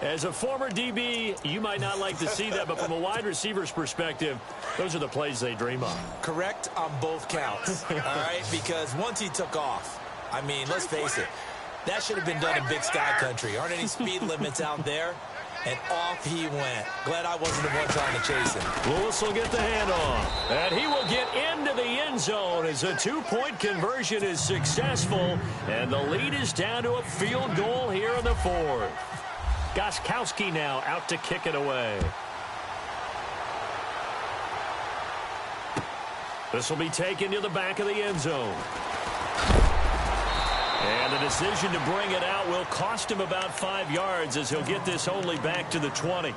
As a former DB, you might not like to see that, but from a wide receiver's perspective, those are the plays they dream of. Correct on both counts, all right? Because once he took off, I mean, let's face it, that should have been done in Big Sky Country. Aren't any speed limits out there? And off he went. Glad I wasn't the one trying to chase him. Lewis will get the handoff, and he will get into the end zone as a 2-point conversion is successful, and the lead is down to a field goal here in the 4th. Gostkowski now out to kick it away. This will be taken to the back of the end zone. And the decision to bring it out will cost him about 5 yards as he'll get this only back to the 20.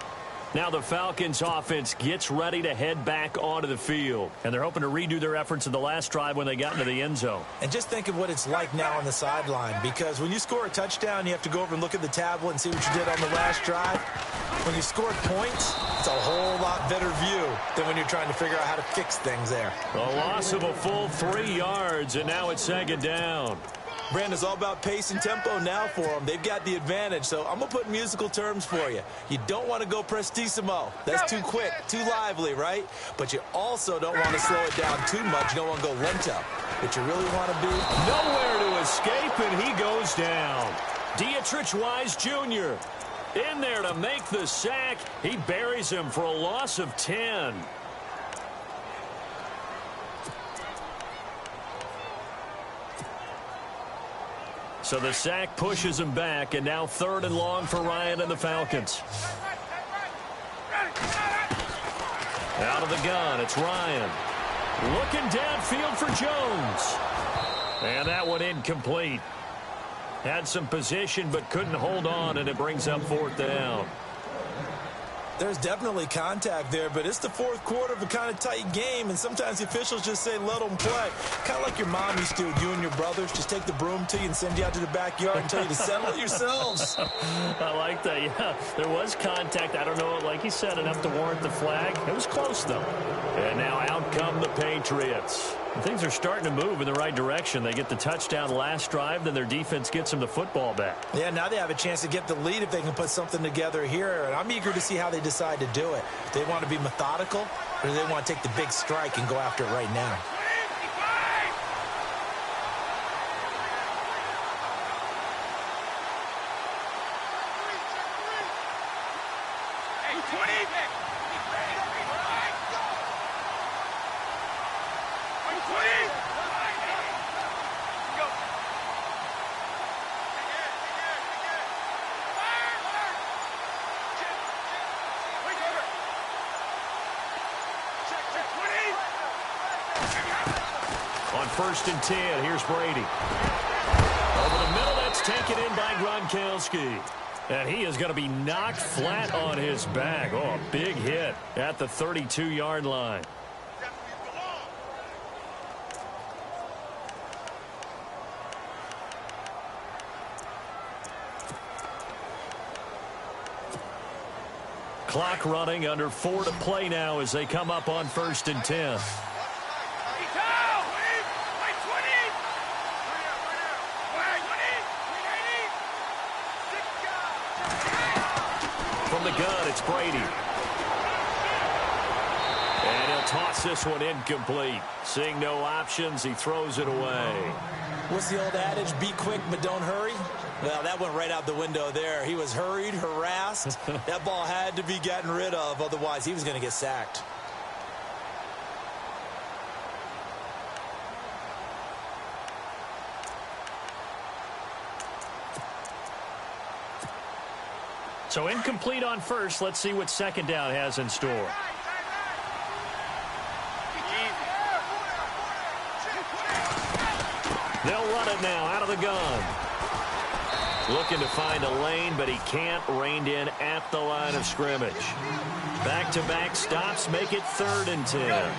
Now the Falcons offense gets ready to head back onto the field. And they're hoping to redo their efforts in the last drive when they got into the end zone. And just think of what it's like now on the sideline, because when you score a touchdown, you have to go over and look at the tablet and see what you did on the last drive. When you scored points, it's a whole lot better view than when you're trying to figure out how to fix things there. A loss of a full 3 yards, and now it's second down. Brandon, it's all about pace and tempo now for them. They've got the advantage, so I'm going to put musical terms for you. You don't want to go prestissimo. That's too quick, too lively, right? But you also don't want to slow it down too much. You don't want to go lento. What you really want to be... Nowhere to escape, and he goes down. Dietrich Wise Jr. in there to make the sack. He buries him for a loss of 10. So the sack pushes him back, and now 3rd and long for Ryan and the Falcons. Out of the gun, it's Ryan. Looking downfield for Jones. And that one incomplete. Had some position, but couldn't hold on, and it brings up 4th down. There's definitely contact there, but it's the 4th quarter of a kind of tight game, and sometimes the officials just say, let them play. Kind of like your mom used to, you and your brothers, just take the broom to you and send you out to the backyard and tell you to settle it yourselves. I like that, yeah. There was contact. I don't know, like you said, enough to warrant the flag. It was close, though. And now out come the Patriots. Things are starting to move in the right direction. They get the touchdown last drive, then their defense gets them the football back. Yeah, now they have a chance to get the lead if they can put something together here. And I'm eager to see how they decide to do it. Do they want to be methodical, or do they want to take the big strike and go after it right now? On 1st and 10, here's Brady. Over the middle, that's taken in by Gronkowski. And he is going to be knocked flat on his back. Oh, a big hit at the 32-yard line. Clock running, under 4 to play now as they come up on 1st and 10. From the gun, it's Brady. And he'll toss this one incomplete. Seeing no options, he throws it away. What's the old adage? Be quick, but don't hurry. Well, that went right out the window there. He was hurried, harassed. That ball had to be gotten rid of. Otherwise, he was going to get sacked. So incomplete on 1st. Let's see what 2nd down has in store. They'll run it now out of the gun. Looking to find a lane, but he can't. Reined in at the line of scrimmage. Back-to-back stops make it 3rd and 10.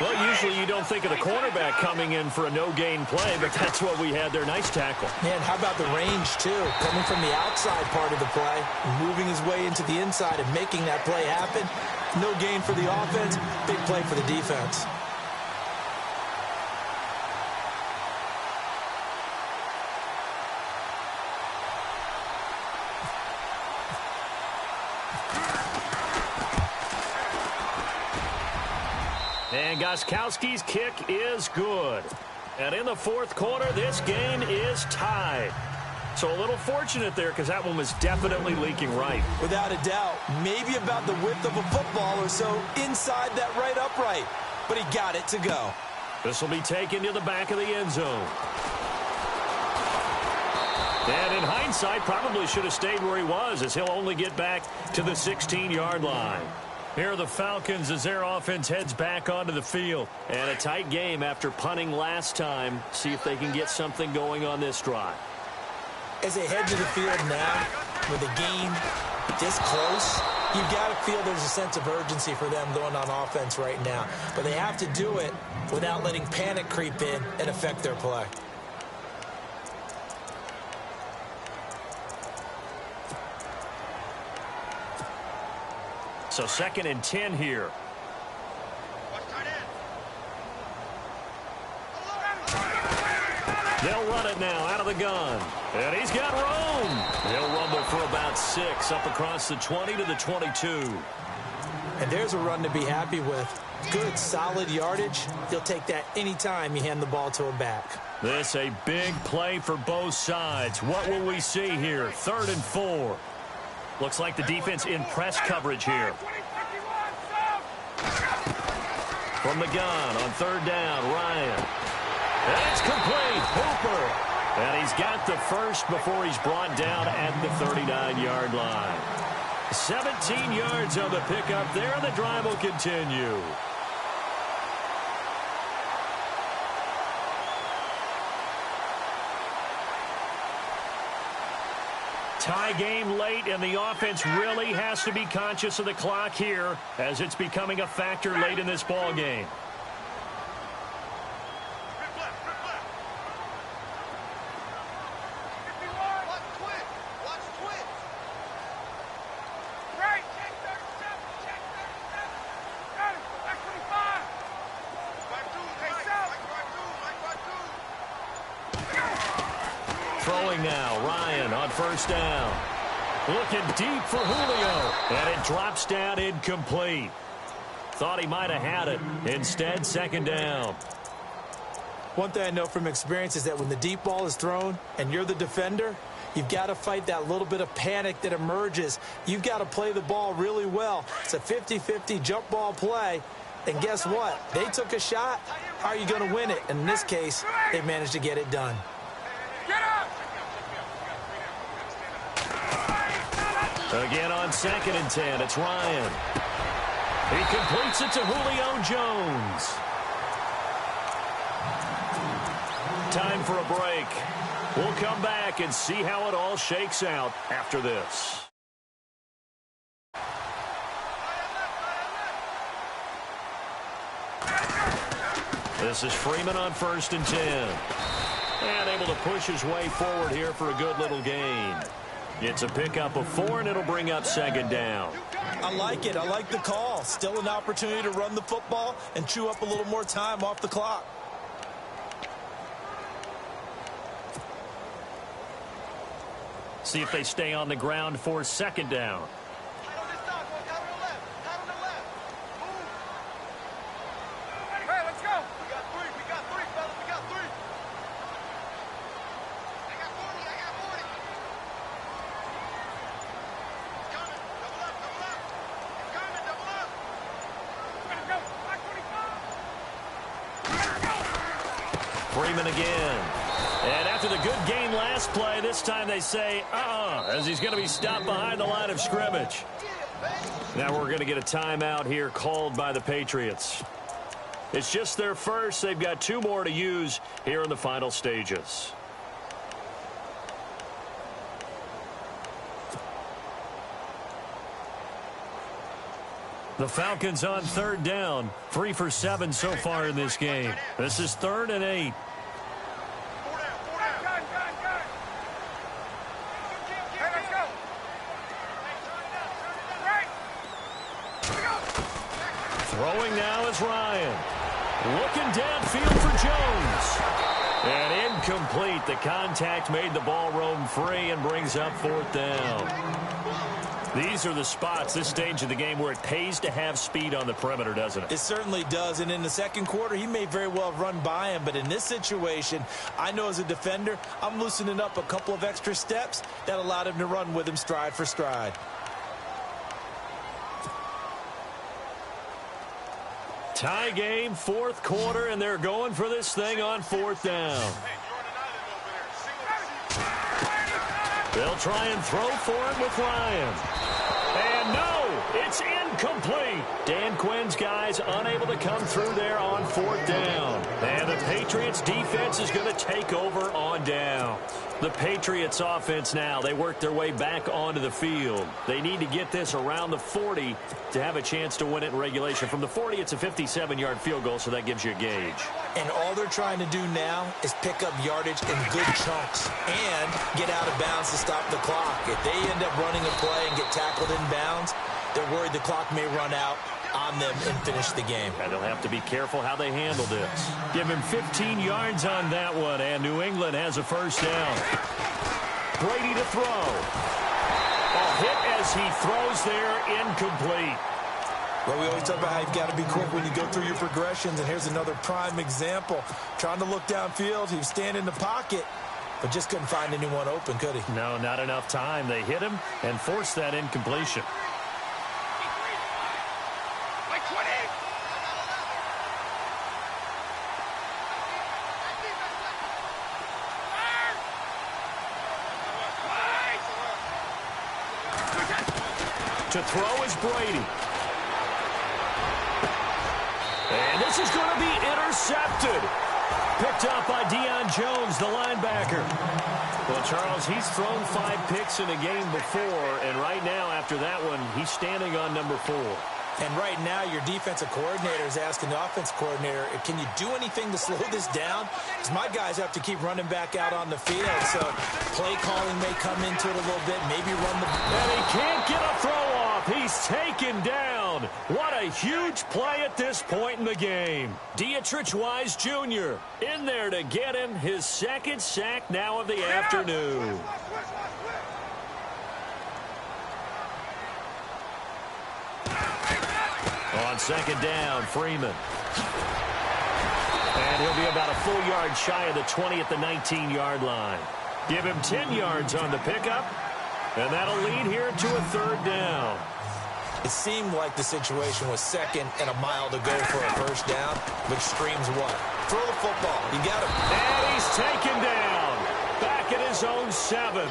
Well, usually you don't think of the cornerback coming in for a no-gain play, but that's what we had there. Nice tackle. Man, how about the range, too? Coming from the outside part of the play, moving his way into the inside and making that play happen. No gain for the offense, big play for the defense. And Gostkowski's kick is good. And in the 4th quarter, this game is tied. So a little fortunate there because that one was definitely leaking right. Without a doubt. Maybe about the width of a football or so inside that right upright. But he got it to go. This will be taken to the back of the end zone. And in hindsight, probably should have stayed where he was, as he'll only get back to the 16-yard line. Here are the Falcons as their offense heads back onto the field. And a tight game after punting last time. See if they can get something going on this drive. As they head to the field now with a gain this close, you've got to feel there's a sense of urgency for them going on offense right now. But they have to do it without letting panic creep in and affect their play. So 2nd and 10 here. They'll run it now out of the gun. And he's got room. He'll rumble for about 6 up across the 20 to the 22. And there's a run to be happy with. Good, solid yardage. You'll take that anytime you hand the ball to a back. This a big play for both sides. What will we see here? 3rd and 4. Looks like the defense in press coverage here. From the gun on 3rd down, Ryan. And it's complete. Hooper. And he's got the first before he's brought down at the 39-yard line. 17 yards on the pickup there, and the drive will continue. Tie game late, and the offense really has to be conscious of the clock here as it's becoming a factor late in this ball game. Throwing now, Ryan on 1st down. Looking deep for Julio, and it drops down incomplete. Thought he might have had it. Instead, 2nd down. One thing I know from experience is that when the deep ball is thrown and you're the defender, you've got to fight that little bit of panic that emerges. You've got to play the ball really well. It's a 50-50 jump ball play. And guess what? They took a shot. How are you going to win it? And in this case, they managed to get it done. Again on 2nd and 10, it's Ryan. He completes it to Julio Jones. Time for a break. We'll come back and see how it all shakes out after this. This is Freeman on 1st and 10. And able to push his way forward here for a good little gain. It's a pickup of 4, and it'll bring up 2nd down. I like it. I like the call. Still an opportunity to run the football and chew up a little more time off the clock. See if they stay on the ground for 2nd down. Freeman again. And after the good gain last play, this time they say, as he's going to be stopped behind the line of scrimmage. Now we're going to get a timeout here called by the Patriots. It's just their first. They've got 2 more to use here in the final stages. The Falcons on 3rd down. 3 for 7 so far in this game. This is 3rd and 8. Throwing now is Ryan. Looking downfield for Jones. And incomplete. The contact made the ball roam free and brings up 4th down. These are the spots, this stage of the game, where it pays to have speed on the perimeter, doesn't it? It certainly does. And in the 2nd quarter, he may very well have run by him. But in this situation, I know as a defender, I'm loosening up a couple of extra steps that allowed him to run with him stride for stride. Tie game, 4th quarter, and they're going for this thing on 4th down. They'll try and throw for it with Ryan. And no, it's incomplete. Dan Quinn's guys unable to come through there on 4th down. And the Patriots defense is going to take over on down. The Patriots offense now, they work their way back onto the field. They need to get this around the 40 to have a chance to win it in regulation. From the 40, it's a 57-yard field goal, so that gives you a gauge. And all they're trying to do now is pick up yardage in good chunks and get out of bounds to stop the clock. If they end up running a play and get tackled in bounds, they're worried the clock may run out on them and finish the game. And they'll have to be careful how they handle this. Give him 15 yards on that one, and New England has a first down. Brady to throw. A hit as he throws there, incomplete. Well, we always talk about how you've got to be quick when you go through your progressions, and here's another prime example. Trying to look downfield, he was standing in the pocket, but just couldn't find anyone open, could he? No, not enough time. They hit him and forced that incompletion. To throw is Brady. And this is going to be intercepted. Picked up by Deion Jones, the linebacker. Well, Charles, he's thrown 5 picks in a game before, and right now, after that one, he's standing on number 4. And right now, your defensive coordinator is asking the offensive coordinator, can you do anything to slow this down? Because my guys have to keep running back out on the field, so play calling may come into it a little bit, maybe run the... And he can't get a throw off. He's taken down. What a huge play at this point in the game. Dietrich Wise Jr. in there to get him his second sack now of the afternoon. On second down, Freeman. And he'll be about a full yard shy of the 20 at the 19-yard line. Give him 10 yards on the pickup, and that'll lead here to a third down. It seemed like the situation was second and a mile to go for a first down, which screams what? Throw the football. You got him. And he's taken down. Back at his own 7.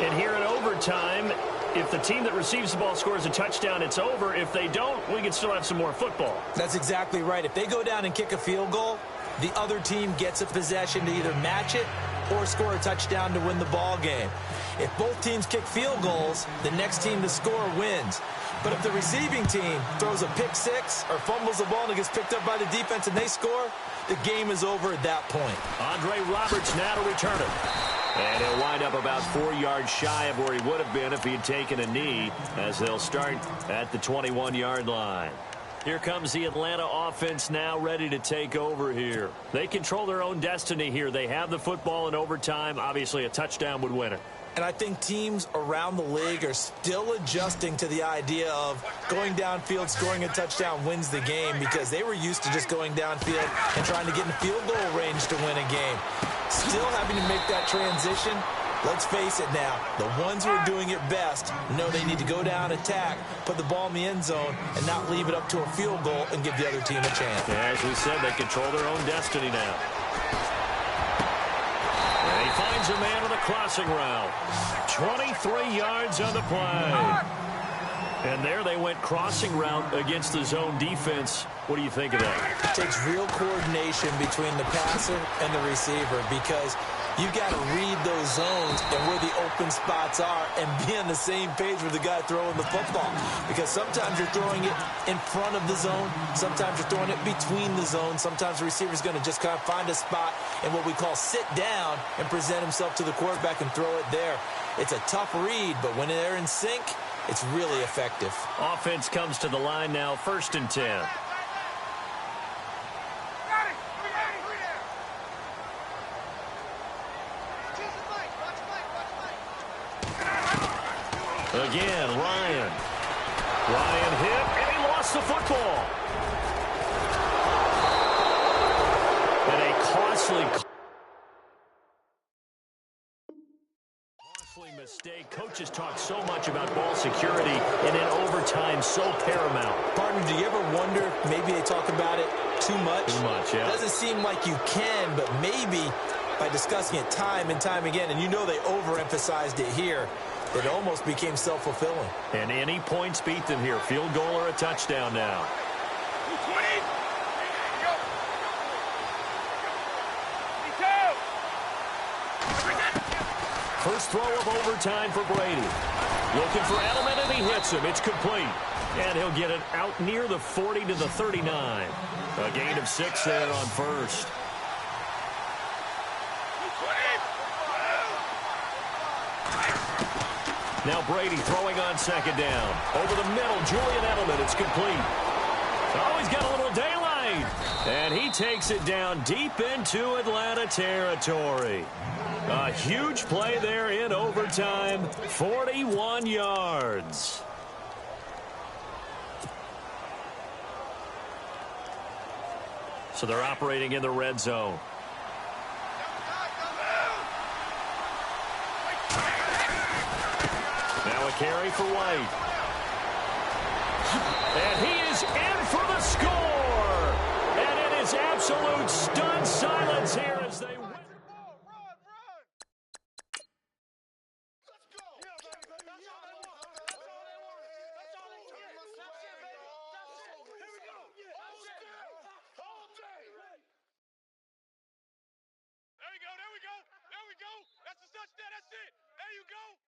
And here in overtime, if the team that receives the ball scores a touchdown, it's over. If they don't, we can still have some more football. That's exactly right. If they go down and kick a field goal, the other team gets a possession to either match it or score a touchdown to win the ball game. If both teams kick field goals, the next team to score wins. But if the receiving team throws a pick 6 or fumbles the ball and it gets picked up by the defense and they score, the game is over at that point. Andre Roberts now to return it. And he'll wind up about 4 yards shy of where he would have been if he had taken a knee, as they'll start at the 21-yard line. Here comes the Atlanta offense now ready to take over here. They control their own destiny here. They have the football in overtime. Obviously, a touchdown would win it. And I think teams around the league are still adjusting to the idea of going downfield, scoring a touchdown wins the game, because they were used to just going downfield and trying to get in field goal range to win a game. Still having to make that transition. Let's face it now, the ones who are doing it best know they need to go down, attack, put the ball in the end zone, and not leave it up to a field goal and give the other team a chance. Yeah, as we said, they control their own destiny now. And he finds a man on the crossing route. 23 yards on the play. And there they went crossing route against the zone defense. What do you think of that? It takes real coordination between the passer and the receiver, because you got to read those zones and where the open spots are and be on the same page with the guy throwing the football. Because sometimes you're throwing it in front of the zone. Sometimes you're throwing it between the zones. Sometimes the receiver's going to just kind of find a spot and what we call sit down and present himself to the quarterback and throw it there. It's a tough read, but when they're in sync, it's really effective. Offense comes to the line now, 1st and 10. Again, Ryan. Ryan hit, and he lost the football. And a costly mistake. Coaches talk so much about ball security, and in overtime, so paramount. Partner, do you ever wonder, maybe they talk about it too much? Too much, yeah. It doesn't seem like you can, but maybe by discussing it time and time again, and you know they overemphasized it here, it almost became self-fulfilling. And any points beat them here, field goal or a touchdown now. First throw of overtime for Brady. Looking for Edelman, and he hits him. It's complete. And he'll get it out near the 40 to the 39. A gain of 6 there on first. Now Brady throwing on second down. Over the middle, Julian Edelman. It's complete. Oh, he's got a little daylight. And he takes it down deep into Atlanta territory. A huge play there in overtime. 41 yards. So they're operating in the red zone. Now a carry for White. And he is in for the score. And it is absolute stunned silence here as they win. There we go. That's the touchdown. That's it. There you go.